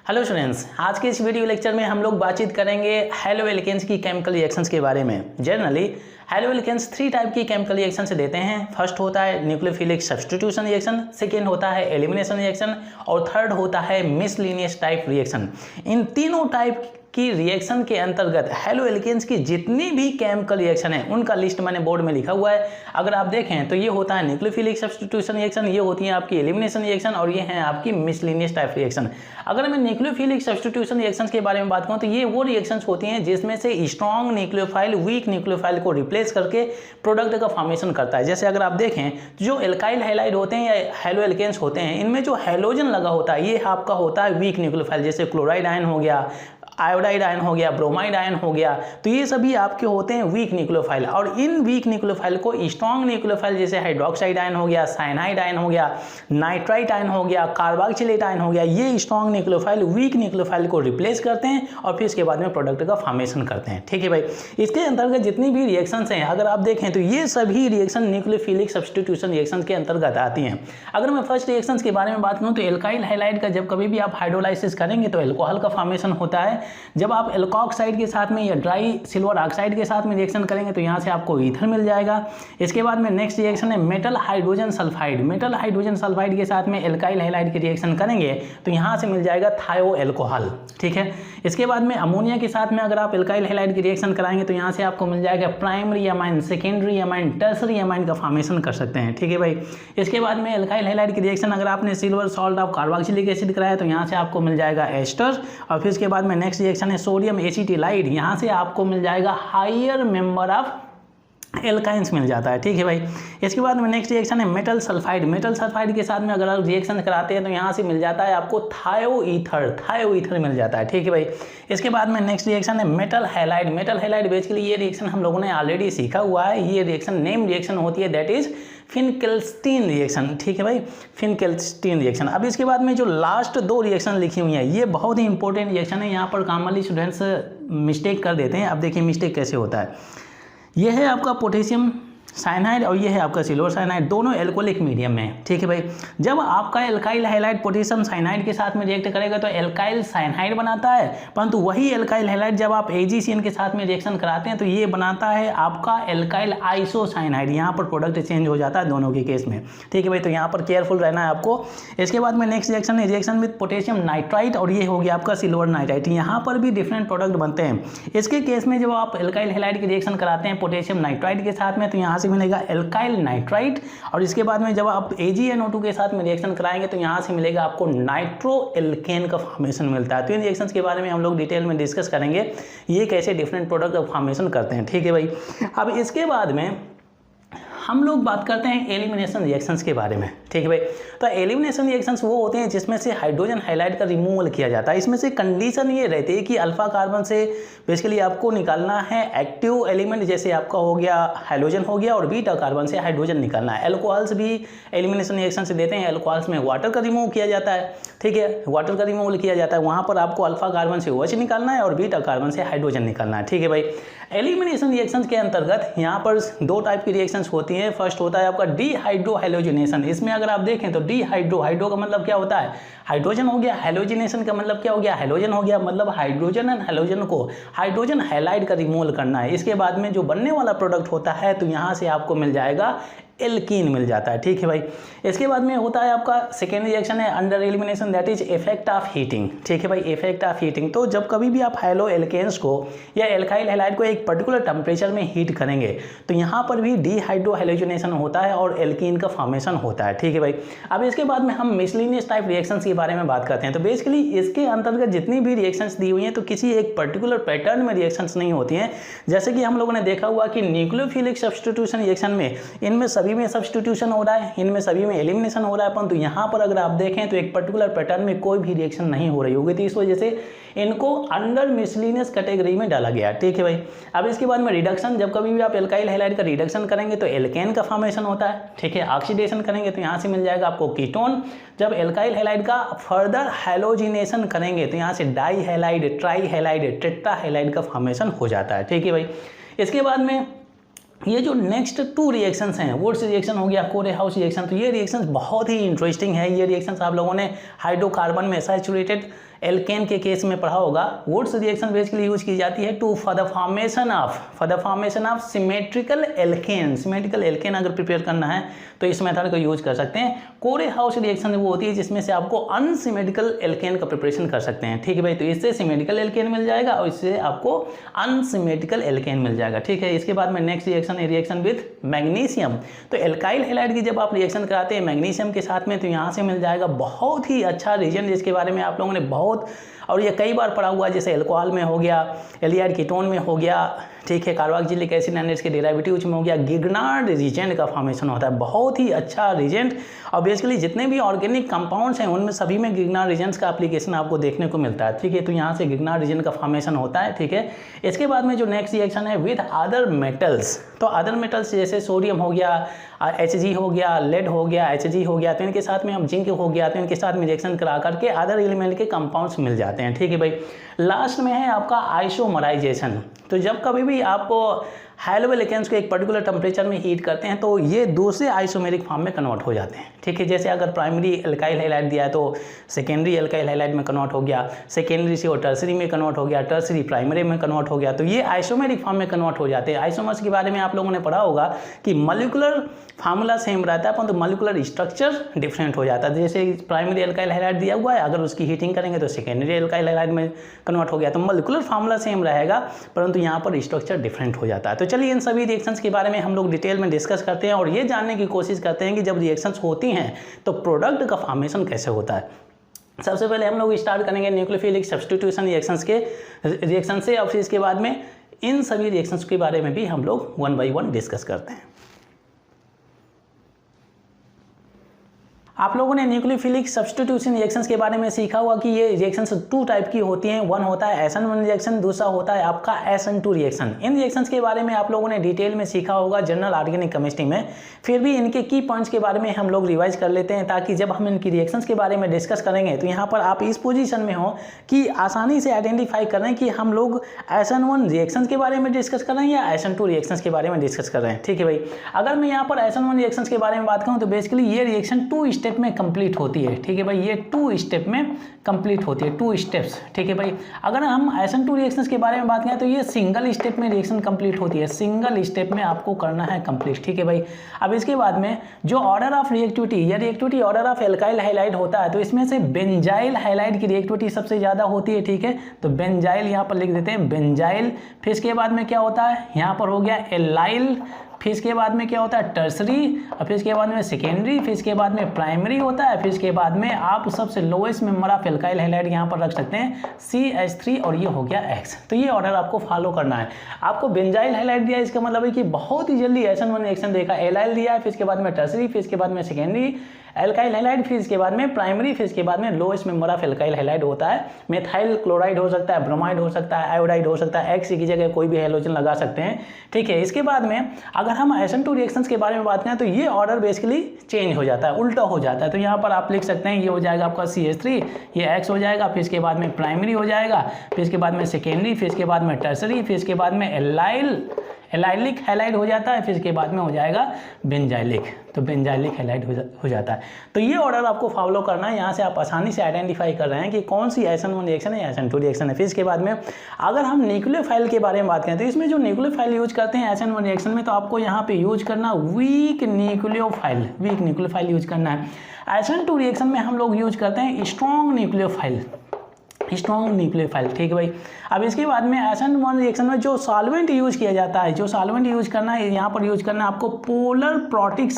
Hello students, आज के इस वीडियो लेक्चर में हम लोग बातचीत करेंगे हैलो एल्केन्स की केमिकल रिएक्शंस के बारे में। जनरली हैलो एल्केन्स 3 टाइप की केमिकल रिएक्शंस देते हैं। फर्स्ट होता है न्यूक्लियोफिलिक सब्स्टिट्यूशन रिएक्शन, सेकेंड होता है एलिमिनेशन रिएक्शन और थर्ड होता है मिसलिनियस टाइप रिएक्शन। इन तीनों टाइप की रिएक्शन के अंतर्गत हैलो एल्केन्स की जितनी भी केमिकल रिएक्शन है उनका लिस्ट मैंने बोर्ड में लिखा हुआ है। अगर आप देखें तो ये होता है न्यूक्लियोफिलिक सब्स्टिट्यूशन रिएक्शन, ये होती है आपकी एलिमिनेशन रिएक्शन और ये है आपकी मिसलिनियस टाइप रिएक्शन। अगर मैं न्यूक्लियोफिलिक सब्स्टिट्यूशन रिएक्शंस के बारे में बात करूं तो ये वो रिएक्शंस होती हैं जिसमें से स्ट्रॉन्ग न्यूक्लियोफाइल वीक न्यूक्लियोफाइल को रिप्लेस करके प्रोडक्ट का फॉर्मेशन करता है। जैसे अगर आप देखें जो एल्काइल हैलाइड होते हैं या हैलो एल्केन्स होते हैं, इनमें जो हैलोजन लगा होता है ये आपका होता है वीक न्यूक्लियोफाइल। जैसे क्लोराइड आयन हो गया, आयोडाइड आयन हो गया, ब्रोमाइड आयन हो गया, तो ये सभी आपके होते हैं वीक न्यूक्लियोफाइल। और इन वीक न्यूक्लियोफाइल को स्ट्रॉन्ग न्यूक्लियोफाइल जैसे हाइड्रोक्साइड आयन हो गया, साइनाइड आयन हो गया, नाइट्राइट आयन हो गया, कार्बोक्सिलेट आयन हो गया, ये स्ट्रॉन्ग न्यूक्लियोफाइल वीक न्यूक्लियोफाइल को रिप्लेस करते हैं और फिर इसके बाद में प्रोडक्ट का फॉर्मेशन करते हैं। ठीक है भाई, इसके अंतर्गत जितनी भी रिएक्शंस हैं अगर आप देखें तो ये सभी रिएक्शन न्यूक्लियोफिलिक सब्स्टिट्यूशन रिएक्शन के अंतर्गत आती हैं। अगर मैं फर्स्ट रिएक्शंस के बारे में बात करूँ तो एल्काइल हैलाइड का जब कभी भी आप हाइड्रोलाइसिस करेंगे तो एल्कोहल का फॉर्मेशन होता है। जब आप एल्कोक्साइड के साथ में या ड्राई सिल्वर ऑक्साइड के साथ में रिएक्शन करेंगे तो यहाँ से आपको ईथर मिल जाएगा। इसके बाद में नेक्स्ट रिएक्शन है metal hydrogen sulphide. Metal hydrogen sulphide के साथ में एल्काइल हैलाइड की रिएक्शन करेंगे तो यहाँ से मिल जाएगा थायो एल्कोहल। ठीक है, इसके बाद में अमोनिया के साथ में अगर आप एल्काइल हैलाइड की रिएक्शन कराएंगे तो यहाँ से आपको मिल जाएगा primary amine, secondary amine, tertiary amine का फॉर्मेशन कर सकते हैं। ठीक है भाई, इसके बाद में एल्काइल हैलाइड की रिएक्शन अगर आपने silver salt of carboxylic acid कराया तो यहाँ से आपको मिल जाएगा एस्टर। और फिर इसके बाद में नेक्स्ट रिएक्शन है सोडियम एसिटिलाइड, यहाँ से आपको मिल जाएगा हायर मेंबर ऑफ एल्काइंस मिल जाता है। ठीक है भाई, इसके बाद में नेक्स्ट रिएक्शन है मेटल सल्फाइड। मेटल सल्फाइड के साथ में अगर आप रिएक्शन कराते हैं तो यहाँ से मिल जाता है आपको थायो ईथर मिल जाता है। ठीक है भाई, इसके बाद में नेक्स्ट रिएक्शन है metal halide. Metal halide basically ये रिएक्शन हम लोगों ने ऑलरेडी सीखा हुआ है। ये रिएक्शन नेम रिएक्शन होती है, दैट इज फिनकेल्स्टीन रिएक्शन। ठीक है भाई, फिनकेल्स्टीन रिएक्शन। अब इसके बाद में जो लास्ट दो रिएक्शन लिखी हुई हैं ये बहुत ही इंपॉर्टेंट रिएक्शन है। यहाँ पर कॉमनली स्टूडेंट्स मिस्टेक कर देते हैं। अब देखिए मिस्टेक कैसे होता है। यह है आपका पोटेशियम साइनाइड और ये है आपका सिल्वर साइनाइड, दोनों एल्कोहलिक मीडियम में। ठीक है भाई, जब आपका एल्काइल हैलाइड पोटेशियम साइनाइड के साथ में रिएक्ट करेगा तो एल्काइल साइनाइड बनाता है, परंतु वही एल्काइल हैलाइड जब आप AgCN के साथ में रिएक्शन कराते हैं तो ये बनाता है आपका एल्काइल आइसोसाइनाइड। यहाँ पर प्रोडक्ट चेंज हो जाता है दोनों के केस में। ठीक है भाई, तो यहाँ पर केयरफुल रहना है आपको। इसके बाद में नेक्स्ट रिएक्शन है रिएक्शन विद पोटेशियम नाइट्राइट और ये हो गया आपका सिल्वर नाइट्राइट। यहाँ पर भी डिफरेंट प्रोडक्ट बनते हैं। इसके केस में जब आप एल्काइल हैलाइड की रिएक्शन कराते हैं पोटेशियम नाइट्राइट के साथ में तो यहाँ से मिलेगा एल्काइल नाइट्राइट। और इसके बाद में जब आप AgNO2 के साथ में रिएक्शन कराएंगे तो यहाँ से मिलेगा आपको नाइट्रो एल्केन का फॉर्मेशन मिलता है। तो इन रिएक्शंस के बारे में हम लोग डिटेल में डिस्कस करेंगे, ये कैसे डिफरेंट प्रोडक्ट का फॉर्मेशन करते हैं। ठीक है भाई, अब इसके बाद में हम लोग बात करते हैं एलिमिनेशन रिएक्शंस के बारे में। ठीक है भाई, तो एलिमिनेशन रिएक्शंस वो होते हैं जिसमें से हाइड्रोजन हाइलाइड का रिमूवल किया जाता है। इसमें से कंडीशन ये रहती है कि अल्फा कार्बन से बेसिकली आपको निकालना है एक्टिव एलिमेंट, जैसे आपका हो गया हाइड्रोजन हो गया, और बीटा कार्बन से हाइड्रोजन निकालना है। एल्कोहल्स भी एलिमिनेशन रिएक्शन से देते हैं। एल्कोहल्स में वाटर का रिमूव किया जाता है। ठीक है, वाटर का रिमूवल किया जाता है, वहाँ पर आपको अल्फा कार्बन से OH निकालना है और बीटा कार्बन से हाइड्रोजन निकालना है। ठीक है भाई, एलिमिनेशन रिएक्शंस के अंतर्गत यहाँ पर दो टाइप की रिएक्शंस होती हैं। फर्स्ट होता है आपका डीहाइड्रो हैलोजिनेशन। इसमें अगर आप देखें तो हाइड्रो का मतलब क्या होता है, हाइड्रोजन हो गया। हैलोजिनेशन का मतलब क्या हो गया, हैलोजन हो गया। मतलब हाइड्रोजन एंड हैलोजन को हाइड्रोजन हैलाइड का रिमूवल करना है। इसके बाद में जो बनने वाला प्रोडक्ट होता है तो यहाँ से आपको मिल जाएगा एल्कीन मिल जाता है। ठीक है भाई, इसके बाद में होता है आपका सेकेंड रिएक्शन है under elimination, that is effect of heating. ठीक है भाई, इफेक्ट ऑफ हीटिंग। तो जब कभी भी आप हैलो एल्केन्स को या एल्काइल हैलाइड को एक पर्टिकुलर टेम्परेचर में हीट करेंगे तो यहाँ पर भी डीहाइड्रो हैलोजिनेशन होता है और एल्कीन का फॉर्मेशन होता है। ठीक है भाई, अब इसके बाद में हम मिसलिनियस टाइप रिएक्शंस के बारे में बात करते हैं। तो बेसिकली इसके अंतर्गत जितनी भी रिएक्शंस दी हुई हैं तो किसी एक पर्टिकुलर पैटर्न में रिएक्शंस नहीं होती हैं। जैसे कि हम लोगों ने देखा हुआ कि न्यूक्लियोफिलिक सब्स्टिट्यूशन रिएक्शन में इनमें सभी में सब्स्टिट्यूशन हो रहा है, इनमें सभी में एलिमिनेशन हो रहा है, परंतु यहाँ पर अगर आप देखें तो एक पर्टिकुलर पैटर्न में कोई भी रिएक्शन नहीं हो रही होगी। तो इस वजह से इनको अंडर मिसलिनियस कैटेगरी में डाला गया। ठीक है भाई, अब इसके बाद में रिडक्शन, जब कभी भी आप एल्काइल हैलाइड का रिडक्शन करेंगे तो एल्केन का फॉर्मेशन होता है। ठीक है, ऑक्सीडेशन करेंगे तो यहाँ से मिल जाएगा आपको कीटोन। जब एल्काइल हैलाइड का फर्दर हैलोजिनेशन करेंगे तो यहाँ से di halide, tri halide, tetra halide का फॉर्मेशन हो जाता है। ठीक है भाई, इसके बाद में ये जो नेक्स्ट टू रिएक्शंस हैं, वुड्स रिएक्शन हो गया, कोरेहाउस रिएक्शन, तो ये रिएक्शंस बहुत ही इंटरेस्टिंग है। ये रिएक्शंस आप लोगों ने हाइड्रोकार्बन में सैचुरेटेड एल्केन के केस में पढ़ा होगा, वुड्स रिएक्शन बेसिकली यूज की जाती है for the formation of symmetrical alkane. Symmetrical alkane अगर प्रिपेयर करना है तो इस मेथड को यूज कर सकते हैं। कोरे हाउस रिएक्शन वो होती है जिसमें से आपको अनसिमेट्रिकल एल्केन का प्रिपरेशन कर सकते हैं, ठीक है भाई। तो इससे सिमेट्रिकल एल्केन मिल जाएगा और इससे आपको अनसिमेट्रिकल एल्केन मिल जाएगा, ठीक है। इसके बाद में नेक्स्ट रिएक्शन है रिएक्शन विद मैग्नीशियम। तो एल्काइल हैलाइड की जब आप रिएक्शन कराते हैं मैग्नीशियम के साथ में, तो यहाँ से मिल जाएगा बहुत ही अच्छा रीजन जिसके बारे में आप लोगों ने बहुत और ये कई बार पढ़ा हुआ, जैसे एल्कोहल में हो गया, एल्डिहाइड कीटोन में हो गया, ठीक है, कार्बोक्सिलिक एसिड एंड इसके डेरिवेटिव्स में हो गया, गिग्नार्ड रिजेंट का फॉर्मेशन होता है, बहुत ही अच्छा रिजेंट। और बेसिकली जितने भी ऑर्गेनिक कंपाउंड्स हैं उनमें सभी में गिग्नार्ड रिजेंट्स का एप्लीकेशन आपको देखने को मिलता है, ठीक है। तो यहाँ से गिग्नार्ड रिजेंट का फॉर्मेशन होता है, ठीक है। इसके बाद में जो नेक्स्ट रिएक्शन है विद अदर मेटल्स, तो अदर मेटल्स जैसे सोडियम हो गया, Hg हो गया, लेड हो गया, Hg हो गया, तो इनके साथ में हम जिंक हो गया, तो इनके साथ में रिएक्शन करा करके अदर एलिमेंट के कंपाउंड्स मिल जाते हैं, ठीक है भाई। लास्ट में है आपका आइसोमराइजेशन। तो जब कभी भी आप हाई-लेवल एल्केन्स को एक पर्टिकुलर टेम्परेचर में हीट करते हैं तो ये दूसरे आइसोमेरिक फॉर्म में कन्वर्ट हो जाते हैं, ठीक है। जैसे अगर प्राइमरी एल्काइल हैलाइड दिया है तो सेकेंडरी एल्काइल हैलाइड में कन्वर्ट हो गया, सेकेंडरी से वो टर्सरी में कन्वर्ट हो गया, टर्सरी प्राइमरी में कन्वर्ट हो गया, तो ये आइसोमेरिक फॉर्म में कन्वर्ट हो जाते हैं। आइसोमर्स के बारे में आप लोगों ने पढ़ा होगा कि मॉलिक्यूलर फार्मूला सेम रहता है परंतु मॉलिक्यूलर स्ट्रक्चर डिफरेंट हो जाता है। जैसे प्राइमरी एल्काइल हैलाइड दिया हुआ है, अगर उसकी हीटिंग करेंगे तो सेकेंडरी एल्काइल हैलाइड में कन्वर्ट हो गया, तो मॉलिक्यूलर फार्मूला सेम रहेगा परंतु यहाँ पर स्ट्रक्चर डिफरेंट हो जाता है। तो चलिए इन सभी रिएक्शंस के बारे में हम लोग डिटेल में डिस्कस करते हैं और ये जानने की कोशिश करते हैं कि जब रिएक्शंस होती हैं तो प्रोडक्ट का फॉर्मेशन कैसे होता है। सबसे पहले हम लोग स्टार्ट करेंगे न्यूक्लियोफिलिक सब्स्टिट्यूशन रिएक्शन से और फिर इसके बाद में इन सभी रिएक्शंस के बारे में भी हम लोग वन बाई वन डिस्कस करते हैं। आप लोगों ने न्यूक्लियोफिलिक सब्स्टिट्यूशन रिएक्शंस के बारे में सीखा हुआ कि ये रिएक्शंस 2 टाइप की होती हैं। वन होता है SN1 रिएक्शन, दूसरा होता है आपका SN2 रिएक्शन। इन रिएक्शंस के बारे में आप लोगों ने डिटेल में सीखा होगा जनरल ऑर्गेनिक केमिस्ट्री में, फिर भी इनके की पॉइंट्स के बारे में हम लोग रिवाइज कर लेते हैं ताकि जब हम इनकी रिएक्शंस के बारे में डिस्कस करेंगे तो यहाँ पर आप इस पोजिशन में हो कि आसानी से आइडेंटिफाई करें कि हम लोग SN1 रिएक्शंस के बारे में डिस्कस कर रहे हैं या SN2 रिएक्शंस के बारे में डिस्कस कर रहे हैं, ठीक है भाई। अगर मैं यहाँ पर SN1 रिएक्शंस के बारे में बात करूँ तो बेसिकली ये रिएक्शन 2 स्टेप में कंप्लीट होती है, ठीक है भाई। ये 2 स्टेप में कंप्लीट होती है, 2 स्टेप्स, ठीक है भाई। अगर हम SN2 रिएक्शंस के बारे में बात करें तो ये सिंगल स्टेप में रिएक्शन कंप्लीट होती है, सिंगल स्टेप में आपको करना है कंप्लीट, ठीक है भाई। अब इसके बाद में जो ऑर्डर ऑफ रिएक्टिविटी या reactivity order of alkyl halide होता है तो इसमें से बेंजाइल हैलाइड की रिएक्टिविटी सबसे ज़्यादा होती है, ठीक है। तो बेंजाइल यहाँ पर लिख देते हैं, बेंजाइल। फिर इसके बाद में क्या होता है, यहाँ पर हो गया एलाइल। फिर इसके बाद में क्या होता है टर्सरी, और फिर इसके बाद में सेकेंडरी, फिर इसके बाद में प्राइमरी होता है। फिर इसके बाद में आप सबसे lowest member of alkyl halide यहाँ पर रख सकते हैं CH3 और ये हो गया X। तो ये ऑर्डर आपको फॉलो करना है। आपको बेंजाइल हैलाइड दिया, इसका मतलब है कि बहुत ही जल्दी SN1 रिएक्शन देखा। एलाइल दिया है, फिर इसके बाद में टर्सरी, फिर इसके बाद में सेकेंडरी एल्काइल हैलाइड, फिर इसके बाद में प्राइमरी, फिर इसके बाद में lowest member of alkyl halide होता है। मेथाइल क्लोराइड हो सकता है, ब्रोमाइड हो सकता है, आयोडाइड हो सकता है, X की जगह कोई भी हैलोजन लगा सकते हैं, ठीक है। इसके बाद में अगर हम SN2 रिएक्शंस के बारे में बात करें तो ये ऑर्डर बेसिकली चेंज हो जाता है, उल्टा हो जाता है। तो यहाँ पर आप लिख सकते हैं ये हो जाएगा आपका CH3, ये X हो जाएगा, फिर इसके बाद में प्राइमरी हो जाएगा, फिर इसके बाद में सेकेंडरी, फिर इसके बाद में टर्सरी, फिर इसके बाद में एलाइलिक हैलाइड हो जाता है, फिर इसके बाद में हो जाएगा बेंजाइलिक, तो बेंजाइलिक हैलाइड हो जाता है। तो ये ऑर्डर आपको फॉलो करना है। यहाँ से आप आसानी से आइडेंटिफाई कर रहे हैं कि कौन सी SN1 रिएक्शन है या SN2 रिएक्शन है। फिर इसके बाद में अगर हम न्यूक्लियोफाइल के बारे में बात करें तो इसमें जो न्यूक्लियोफाइल यूज करते हैं SN1 रिएक्शन में, तो आपको यहाँ पे यूज करना वीक न्यूक्लियोफाइल यूज करना है। SN2 रिएक्शन में हम लोग यूज करते हैं स्ट्रॉन्ग न्यूक्लियोफाइल, ठीक है भाई। अब इसके बाद में SN1 रिएक्शन में जो सॉल्वेंट यूज किया जाता है, जो सॉल्वेंट यूज करना है यहाँ पर यूज करना है आपको पोलर प्रोटिक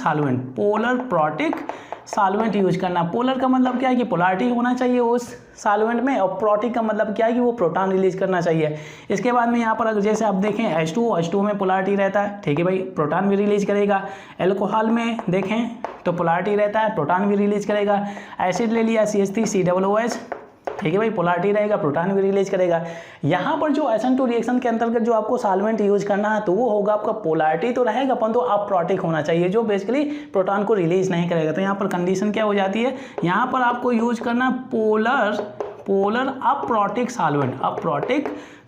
सॉल्वेंट यूज करना। पोलर का मतलब क्या है कि पोलैरिटी होना चाहिए उस सॉल्वेंट में, और प्रोटिक का मतलब क्या है कि वो प्रोटॉन रिलीज करना चाहिए। इसके बाद में यहाँ पर अगर जैसे आप देखें H2 में पोलैरिटी रहता है, ठीक है भाई, प्रोटॉन भी रिलीज करेगा। एल्कोहल में देखें तो पोलैरिटी रहता है, प्रोटॉन भी रिलीज करेगा। एसिड ले लिया CH3COOH, ठीक है भाई, पोलैरिटी रहेगा, प्रोटॉन भी रिलीज करेगा। यहाँ पर जो SN2 रिएक्शन के अंतर्गत जो आपको सॉल्वेंट यूज करना है तो वो होगा आपका पोलैरिटी तो रहेगा परंतु आप प्रोटिक होना चाहिए जो बेसिकली प्रोटॉन को रिलीज नहीं करेगा। तो यहाँ पर कंडीशन क्या हो जाती है, यहाँ पर आपको यूज करना पोलर अप्रोटिक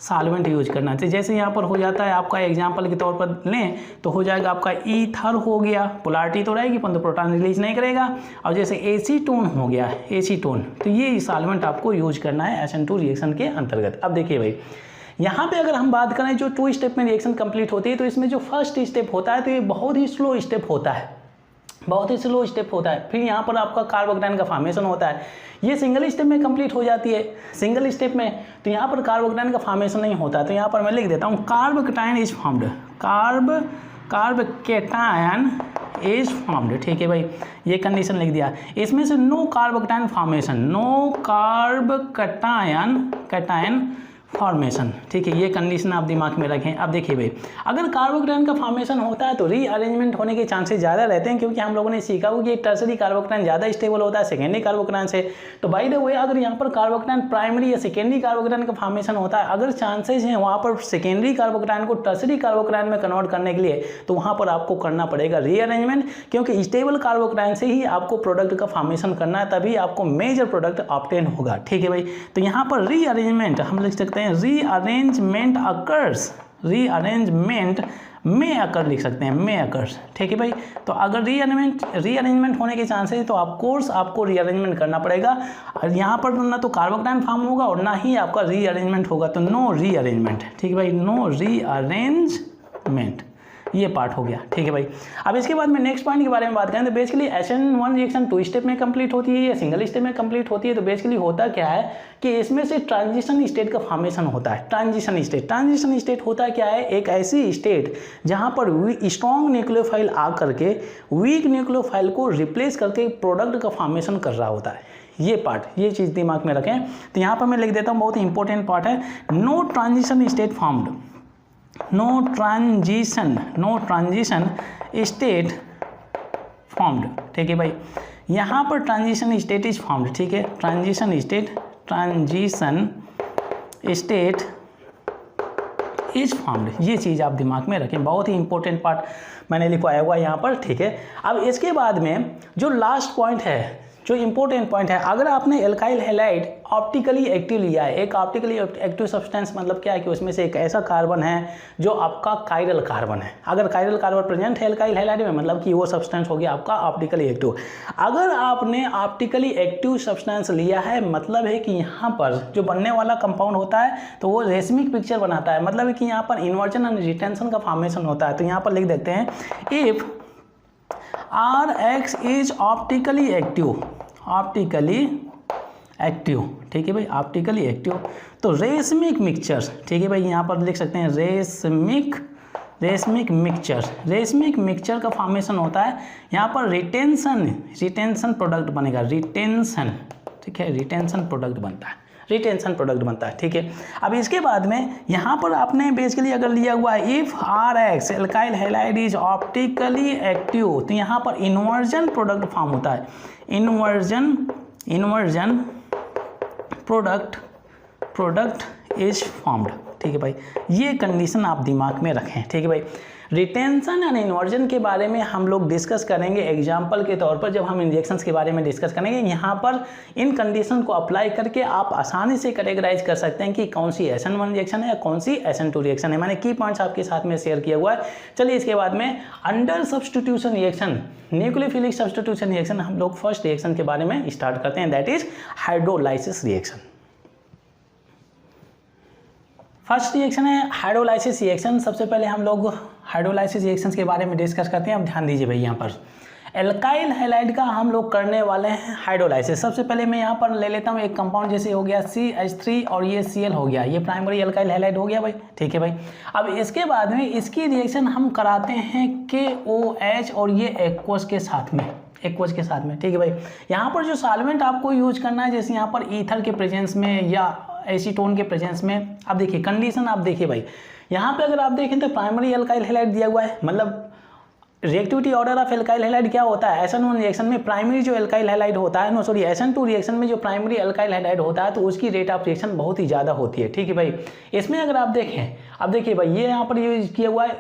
सॉल्वेंट यूज करना चाहिए। जैसे यहाँ पर हो जाता है, आपका एग्जाम्पल के तौर पर लें तो हो जाएगा आपका ईथर हो गया, पोलैरिटी तो रहेगी परंतु प्रोटॉन रिलीज नहीं करेगा। और जैसे एसीटोन हो गया, एसीटोन, तो ये सॉल्वेंट आपको यूज करना है SN2 रिएक्शन के अंतर्गत। अब देखिए भाई, यहाँ पे अगर हम बात करें जो 2 स्टेप में रिएक्शन कंप्लीट होती है, तो इसमें जो फर्स्ट स्टेप होता है तो ये बहुत ही स्लो स्टेप होता है, बहुत ही स्लो स्टेप होता है। फिर यहाँ पर आपका कार्बोकेटायन का फॉर्मेशन होता है, ये सिंगल स्टेप में कंप्लीट हो जाती है, सिंगल स्टेप में। तो यहाँ पर कार्बोकेटायन का फॉर्मेशन नहीं होता, तो यहाँ पर मैं लिख देता हूँ carbocation is formed, carbocation is formed. ठीक है भाई, ये कंडीशन लिख दिया। इसमें से no carbocation formation, no carbocation formation. ठीक है, ये कंडीशन आप दिमाग में रखें। अब देखिए भाई, अगर कार्बोकेटायन का फॉर्मेशन होता है तो रीअरेंजमेंट होने के चांसेस ज़्यादा रहते हैं, क्योंकि हम लोगों ने सीखा हो कि टर्सरी कार्बोकेटायन ज़्यादा स्टेबल होता है सेकेंडरी कार्बोकेटायन से। तो बाय द वे, अगर यहाँ पर कार्बोकेटायन प्राइमरी या सेकेंडरी कार्बोकेटायन का फॉर्मेशन होता है, अगर चांसेस हैं वहाँ पर सेकेंडरी कार्बोकेटायन को टर्सरी कार्बोकेटायन में कन्वर्ट करने के लिए, तो वहाँ पर आपको करना पड़ेगा रीअरेंजमेंट, क्योंकि स्टेबल कार्बोकेटायन से ही आपको प्रोडक्ट का फॉर्मेशन करना है, तभी आपको मेजर प्रोडक्ट ऑब्टेन होगा। ठीक है भाई, तो यहाँ पर रीअरेंजमेंट हम लिख सकते हैं, रीअरेंजमेंट में अकर लिख सकते हैं, में अकर्स। ठीक है भाई, तो अगर रीअरेंजमेंट होने के चांसेस है तो आपको रीअरेंजमेंट करना पड़ेगा। और यहाँ पर ना तो कार्बोकेटायन फॉर्म होगा और ना ही आपका रीअरेंजमेंट होगा, तो नो रीअरेंजमेंट। ठीक है भाई, नो रीअरेंजमेंट, ये पार्ट हो गया। ठीक है भाई, अब इसके बाद में नेक्स्ट पॉइंट के बारे में बात करें तो बेसिकली SN1 रिएक्शन 2 स्टेप में कंप्लीट होती है या सिंगल स्टेप में कंप्लीट होती है। तो बेसिकली होता क्या है कि इसमें से ट्रांजिशन स्टेट का फॉर्मेशन होता है। ट्रांजिशन स्टेट होता है क्या है, एक ऐसी स्टेट जहां पर स्ट्रॉन्ग न्यूक्लियोफाइल आ करके वीक न्यूक्लियोफाइल को रिप्लेस करके प्रोडक्ट का फॉर्मेशन कर रहा होता है। ये पार्ट, ये चीज़ दिमाग में रखें। तो यहाँ पर मैं लिख देता हूँ, बहुत ही इंपॉर्टेंट पार्ट है, no transition state formed, no transition state formed. ठीक है भाई, यहाँ पर ट्रांजिशन स्टेट इज फॉर्म्ड। ठीक है, ट्रांजिशन स्टेट इज फॉर्म्ड, ये चीज़ आप दिमाग में रखें, बहुत ही इंपॉर्टेंट पार्ट मैंने लिखवाया हुआ है यहाँ पर। ठीक है, अब इसके बाद में जो लास्ट पॉइंट है, जो इंपॉर्टेंट पॉइंट है, अगर आपने एल्काइल हैलाइड ऑप्टिकली एक्टिव लिया है, एक ऑप्टिकली एक्टिव सब्सटेंस मतलब क्या है कि उसमें से एक ऐसा कार्बन है जो आपका कायरल कार्बन है। अगर कायरल कार्बन प्रेजेंट है एल्काइल हैलाइड में, मतलब कि वो सब्सटेंस हो गया आपका ऑप्टिकली एक्टिव। अगर आपने ऑप्टिकली एक्टिव सब्सटेंस लिया है, मतलब है कि यहाँ पर जो बनने वाला कंपाउंड होता है तो वो रेशमिक पिक्चर बनाता है, मतलब है कि यहाँ पर इन्वर्जन एंड रिटेंशन का फॉर्मेशन होता है। तो यहाँ पर लिख देते हैं, if Rx is optically active. ठीक है भाई, ऑप्टिकली एक्टिव, तो रेशमिक मिक्सचर। ठीक है भाई, यहाँ पर लिख सकते हैं रेशमिक मिक्सचर का फॉर्मेशन होता है। यहाँ पर रिटेंशन प्रोडक्ट बनेगा, रिटेंशन। ठीक है, रिटेंशन प्रोडक्ट बनता है। ठीक है, अब इसके बाद में यहाँ पर आपने बेसिकली अगर लिया हुआ है, if Rx alkyl halide is optically active, तो यहाँ पर इन्वर्जन प्रोडक्ट फॉर्म होता है, इन्वर्जन प्रोडक्ट इज फॉर्म्ड। ठीक है भाई, ये कंडीशन आप दिमाग में रखें। ठीक है भाई, रिटेंशन एंड इन्वर्जन के बारे में हम लोग डिस्कस करेंगे एग्जाम्पल के तौर पर, जब हम इंजेक्शंस के बारे में डिस्कस करेंगे। यहाँ पर इन कंडीशन को अप्लाई करके आप आसानी से कैटेगराइज कर सकते हैं कि कौन सी SN1 रिएक्शन है या कौन सी SN2 रिएक्शन है। मैंने की पॉइंट्स आपके साथ में शेयर किया हुआ है। चलिए इसके बाद में under substitution reaction, nucleophilic substitution reaction, हम लोग फर्स्ट रिएक्शन के बारे में स्टार्ट करते हैं, that is hydrolysis reaction. First reaction है हाइड्रोलाइसिस रिएक्शन। सबसे पहले हम लोग हाइड्रोलाइसिस रिएक्शंस के बारे में डिस्कस करते हैं। अब ध्यान दीजिए भाई, यहाँ पर एल्काइल हैलाइड का हम लोग करने वाले हैं हाइड्रोलाइसिस। सबसे पहले मैं यहाँ पर ले लेता हूँ एक कंपाउंड, जैसे हो गया CH3 और ये Cl हो गया, ये प्राइमरी एल्काइल हैलाइड हो गया भाई। ठीक है भाई, अब इसके बाद में इसकी रिएक्शन हम कराते हैं KOH और ये एक्वस के साथ में, ठीक है भाई। यहाँ पर जो सॉल्वेंट आपको यूज करना है, जैसे यहाँ पर ईथर के प्रेजेंस में या एसीटोन के प्रेजेंस में। अब देखिए कंडीशन, आप देखिए भाई, यहाँ पे अगर आप देखें तो प्राइमरी एल्काइल हैलाइड दिया हुआ है, मतलब reactivity order of alkyl halide क्या होता है, SN1 रिएक्शन में प्राइमरी जो एल्काइल हैलाइड होता है, SN2 रिएक्शन में जो प्राइमरी एल्काइल हैलाइड होता है, तो उसकी रेट ऑफ रिएक्शन बहुत ही ज़्यादा होती है। ठीक है भाई, इसमें अगर आप देखें, अब देखिए भाई, ये यहाँ पर यूज किया हुआ है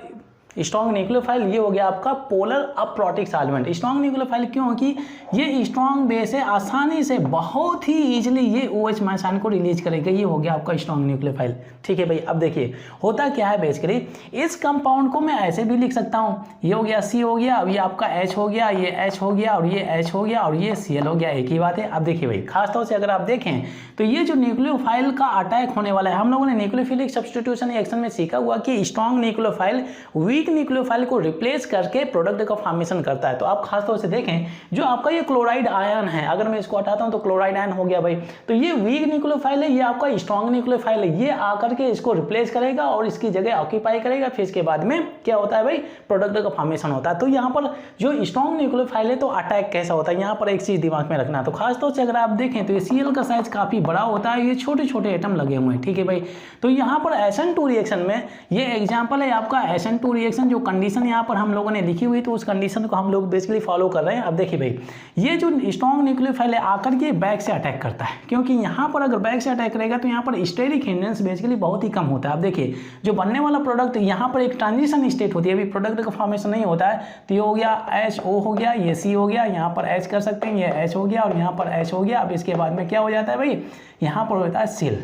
स्ट्रॉन्ग न्यूक्लियोफाइल ये हो गया आपका polar aprotic solvent. Strong nucleophile क्यों? कि ये स्ट्रॉन्ग बेस है, आसानी से बहुत ही इजीली ये OH माइसान को रिलीज करेगा। ये हो गया आपका स्ट्रॉन्ग न्यूक्लियोफाइल। ठीक है भाई, अब देखिए होता क्या है बेसिकली, इस कंपाउंड को मैं ऐसे भी लिख सकता हूँ, ये हो गया C हो गया, अब ये आपका H हो गया, ये H हो गया और ये H हो गया और ये Cl हो गया, एक ही बात है। अब देखिए भाई, खासतौर से अगर आप देखें तो ये जो न्यूक्लियोफाइल का अटैक होने वाला है, हम लोगों ने न्यूक्लियोफिलिक सब्स्टिट्यूशन रिएक्शन में सीखा हुआ कि स्ट्रॉन्ग न्यूक्लियोफाइल वीक न्यूक्लियोफाइल को रिप्लेस करके प्रोडक्ट का फॉर्मेशन करता है। तो आप खासतौर से देखें जो आपका ये क्लोराइड आयन है, अगर मैं इसको हटाता हूं तो क्लोराइड आयन हो गया भाई, तो ये वीक न्यूक्लियोफाइल है, ये आपका स्ट्रॉन्ग न्यूक्लियोफाइल है, ये आकर के इसको रिप्लेस करेगा और इसकी जगह ऑक्यूपाई करेगा। फिर इसके बाद में क्या होता है भाई, प्रोडक्ट का फॉर्मेशन होता है। तो यहाँ पर जो स्ट्रॉन्ग न्यूक्लियोफाइल है तो अटैक कैसा होता है, यहाँ पर एक चीज दिमाग में रखना। तो खासतौर से अगर आप देखें तो ये Cl का साइज काफी बड़ा होता है, ये छोटे छोटे एटम लगे हुए हैं। ठीक है भाई, तो यहाँ पर SN2 रिएक्शन में ये एग्जाम्पल है आपका SN2 रिएक्शन, जो कंडीशन यहाँ पर हम लोगों ने लिखी हुई तो उस कंडीशन को हम लोग बेसिकली फॉलो कर रहे हैं। अब देखिए भाई, ये जो स्ट्रॉन्ग न्यूक्लियोफाइल है आकर के बैक से अटैक करता है, क्योंकि यहाँ पर अगर बैक से अटैक करेगा तो यहाँ पर स्टेरिक हिंड्रेंस बेसिकली बहुत ही कम होता है। अब देखिए जो बनने वाला प्रोडक्ट, यहाँ पर एक ट्रांजिशन स्टेट होती है, अभी प्रोडक्ट का फॉर्मेशन नहीं होता है। तो ये हो गया HO हो गया, ये C हो गया, यहाँ पर H कर सकते हैं, ये H हो गया और यहाँ पर H हो गया। अब इसके बाद में क्या हो जाता है भाई, यहाँ पर होता है Cl,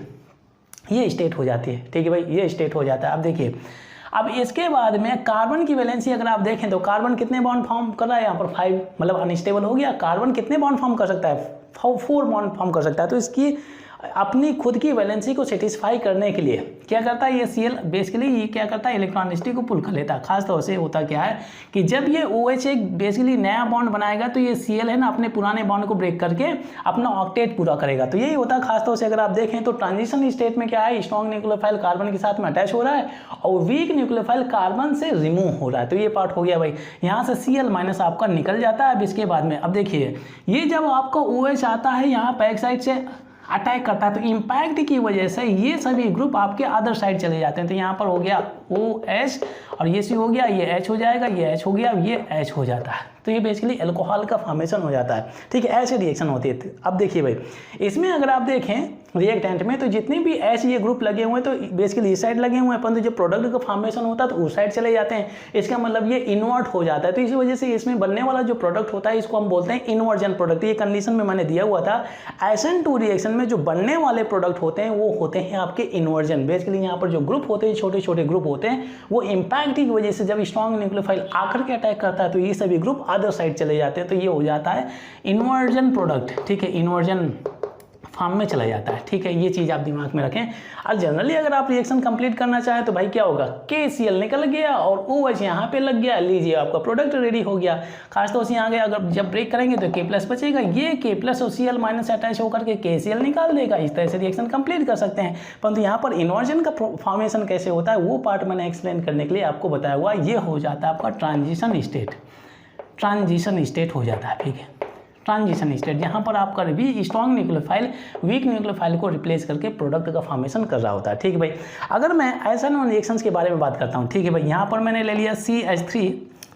ये स्टेट हो जाती है। ठीक है भाई, ये स्टेट हो जाता है। अब देखिए, अब इसके बाद में कार्बन की वैलेंसी अगर आप देखें तो कार्बन कितने बॉन्ड फॉर्म कर रहा है, यहाँ पर 5, मतलब अनस्टेबल हो गया। कार्बन कितने बॉन्ड फॉर्म कर सकता है, 4 बॉन्ड फॉर्म कर सकता है। तो इसकी अपनी खुद की वैलेंसी को सेटिस्फाई करने के लिए क्या करता है ये Cl, बेसिकली ये क्या करता है, इलेक्ट्रॉन डेंसिटी को पुल कर लेता है। खासतौर से होता क्या है कि जब ये OH एक बेसिकली नया बॉन्ड बनाएगा तो ये Cl है ना, अपने पुराने बॉन्ड को ब्रेक करके अपना ऑक्टेट पूरा करेगा। तो यही होता है खासतौर से अगर आप देखें तो ट्रांजिशन स्टेट में क्या है, स्ट्रॉन्ग न्यूक्लियोफाइल कार्बन के साथ में अटैच हो रहा है और वीक न्यूक्लियोफाइल कार्बन से रिमूव हो रहा है। तो ये पार्ट हो गया भाई, यहाँ से Cl माइनस आपका निकल जाता है। अब इसके बाद में अब देखिए, ये जब आपका OH आता है यहाँ बैक साइड से अटैक करता है तो इम्पैक्ट की वजह से ये सभी ग्रुप आपके अदर साइड चले जाते हैं। तो यहाँ पर हो गया OH और ये C हो गया, ये H हो जाएगा, ये H हो गया, ये H हो जाता है। तो ये बेसिकली अल्कोहल का फॉर्मेशन हो जाता है। ठीक है, ऐसे रिएक्शन होती है। अब देखिए भाई, इसमें अगर आप देखें रिएक्टेंट में तो जितने भी H ये ग्रुप लगे हुए हैं तो बेसिकली इस साइड लगे हुए हैं, परंतु जब प्रोडक्ट का फॉर्मेशन होता है तो उस साइड चले जाते हैं। इसका मतलब ये इन्वर्ट हो जाता है। तो इसी वजह से इसमें बनने वाला जो प्रोडक्ट होता है इसको हम बोलते हैं इन्वर्जन प्रोडक्ट। ये कंडीशन में मैंने दिया हुआ था। SN2 रिएक्शन में जो बनने वाले प्रोडक्ट होते हैं वो होते हैं आपके इन्वर्जन। बेसिकली यहाँ पर जो ग्रुप होते हैं, छोटे छोटे ग्रुप होते हैं, वो इम्पैक्ट की वजह से जब स्ट्रॉन्ग न्यूक्लियोफाइल आकर के अटैक करता है तो ये सभी ग्रुप अदर साइड चले जाते हैं। तो ये हो जाता है इन्वर्जन प्रोडक्ट। ठीक है, इन्वर्जन फॉर्म में चला जाता है। ठीक है, ये चीज़ आप दिमाग में रखें। और जनरली अगर आप रिएक्शन कंप्लीट करना चाहें तो भाई क्या होगा, KCl निकल गया और OH यहाँ पे लग गया, लीजिए आपका प्रोडक्ट रेडी हो गया। खासतौर से यहाँ गया, अगर जब ब्रेक करेंगे तो K+ बचेगा, ये K+ और Cl माइनस अटैच होकर के KCl निकाल देगा। इस तरह से रिएक्शन कंप्लीट कर सकते हैं। परंतु यहाँ पर इन्वर्जन का फॉर्मेशन कैसे होता है वो पार्ट मैंने एक्सप्लेन करने के लिए आपको बताया हुआ। ये हो जाता है आपका ट्रांजिशन स्टेट, ट्रांजिशन स्टेट हो जाता है। ठीक है, ट्रांजिशन स्टेट जहाँ पर आपका भी स्ट्रॉन्ग न्यूक्लियोफाइल वीक न्यूक्लियोफाइल को रिप्लेस करके प्रोडक्ट का फॉर्मेशन कर रहा होता है। ठीक है भाई, अगर मैं SN1 रिएक्शंस के बारे में बात करता हूँ। ठीक है भाई, यहाँ पर मैंने ले लिया CH3,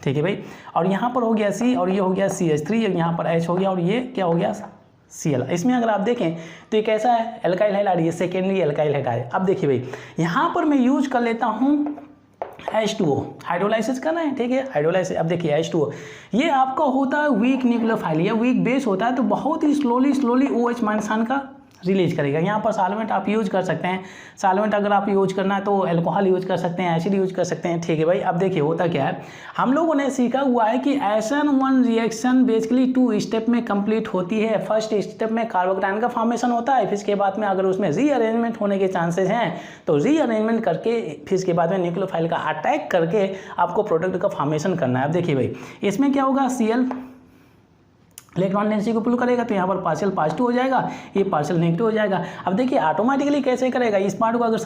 ठीक है भाई, और यहाँ पर हो गया C और ये हो गया CH3 और यहाँ पर H हो गया और ये क्या हो गया Cl। इसमें अगर आप देखें तो ये कैसा है, एल्काइल हैलाइड, ये सेकेंडरी एल्काइल हैलाइड। अब देखिए भाई, यहाँ पर मैं यूज कर लेता हूँ H2O, हाइड्रोलाइसिस करना है। ठीक है, हाइड्रोलाइसिस। अब देखिए H2O ये आपका होता है वीक न्यूक्लियोफाइल या वीक बेस होता है, तो बहुत ही स्लोली OH माइनस आयन का रिलीज करेगा। यहाँ पर सॉल्वेंट आप यूज कर सकते हैं। सॉल्वेंट अगर आप यूज करना है तो अल्कोहल यूज कर सकते हैं, एसिड यूज कर सकते हैं। ठीक है भाई, अब देखिए होता क्या है, हम लोगों ने सीखा हुआ है कि SN1 रिएक्शन बेसिकली 2 स्टेप में कंप्लीट होती है। फर्स्ट स्टेप में कार्बोकैटायन का फॉर्मेशन होता है, फिर इसके बाद में अगर उसमें रीअरेंजमेंट होने के चांसेस हैं तो रीअरेंजमेंट करके फिर इसके बाद में न्यूक्लियोफाइल का अटैक करके आपको प्रोडक्ट का फॉर्मेशन करना है। अब देखिए भाई, इसमें क्या होगा, Cl इलेक्ट्रॉन डेंसिटी को पुल करेगा तो यहाँ पर पार्शियल पॉजिटिव हो जाएगा, ये पार्शियल नेगेटिव हो जाएगा। अब देखिए ऑटोमेटिकली कैसे करेगा, इस पार्ट को अगर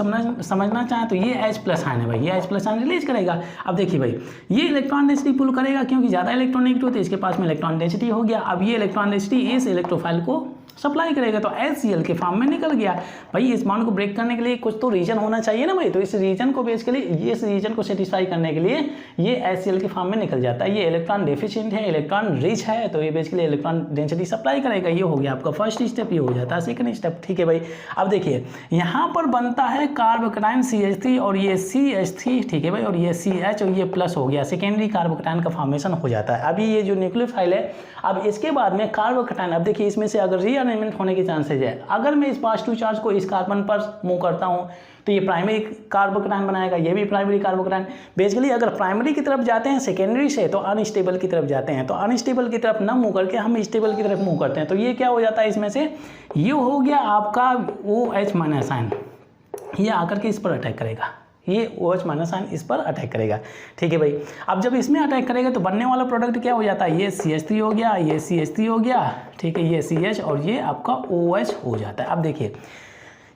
समझना चाहें तो ये H+ आयन है भाई, ये H+ आयन रिलीज करेगा। अब देखिए भाई, ये इलेक्ट्रॉन डेंसिटी पुल करेगा क्योंकि ज़्यादा इलेक्ट्रॉन नेगेटिव तो इसके पास में इलेक्ट्रॉन डेंसिटी हो गया। अब ये इलेक्ट्रॉन डेंसिटी इस इलेक्ट्रोफाइल को सप्लाई करेगा तो HCl के फॉर्म में निकल गया। भाई इस बॉन्ड को ब्रेक करने के लिए कुछ तो रीजन होना चाहिए ना भाई, तो इस रीजन को बेसिकली इस रीजन को सेटिस्फाई करने के लिए ये HCl के फॉर्म में निकल जाता है। ये इलेक्ट्रॉन डेफिशिएंट है, इलेक्ट्रॉन रिच है, तो ये बेसिकली इलेक्ट्रॉन डेंसिटी सप्लाई करेगा। ये हो गया आपका फर्स्ट स्टेप, ये हो जाता है सेकंड स्टेप। ठीक है भाई, अब देखिए यहाँ पर बनता है कार्बोकैटायन CH3 और ये CH3, ठीक है भाई, और ये CH और ये प्लस हो गया, सेकेंडरी कार्बोकैटायन का फॉर्मेशन हो जाता है। अभी ये जो न्यूक्लियोफाइल है, अब इसके बाद में कार्बोकैटायन, अब देखिए इसमें से अगर रीअरेंजमेंट होने के चांसेज है, अगर मैं इस पॉजिटिव चार्ज को इस कार्बन पर मूव करता हूँ तो ये प्राइमरी कार्बोकैटायन बनाएगा, ये भी प्राइमरी कार्बोकैटायन। बेसिकली अगर प्राइमरी की तरफ जाते हैं सेकेंडरी से तो अनस्टेबल की तरफ जाते हैं, तो अनस्टेबल की तरफ ना मूव करके हम स्टेबल की तरफ मूव करते हैं। तो ये क्या हो जाता है, इसमें से ये हो गया आपका OH माइनस आयन, ये आकर के इस पर अटैक करेगा, ये OH माइनस आयन इस पर अटैक करेगा। ठीक है भाई, अब जब इसमें अटैक करेगा तो बनने वाला प्रोडक्ट क्या हो जाता है, ये CH3 हो गया, ये CH3 हो गया, ठीक है, ये CH और ये आपका OH हो जाता है। अब देखिए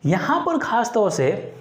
यहाँ पर खास तौर से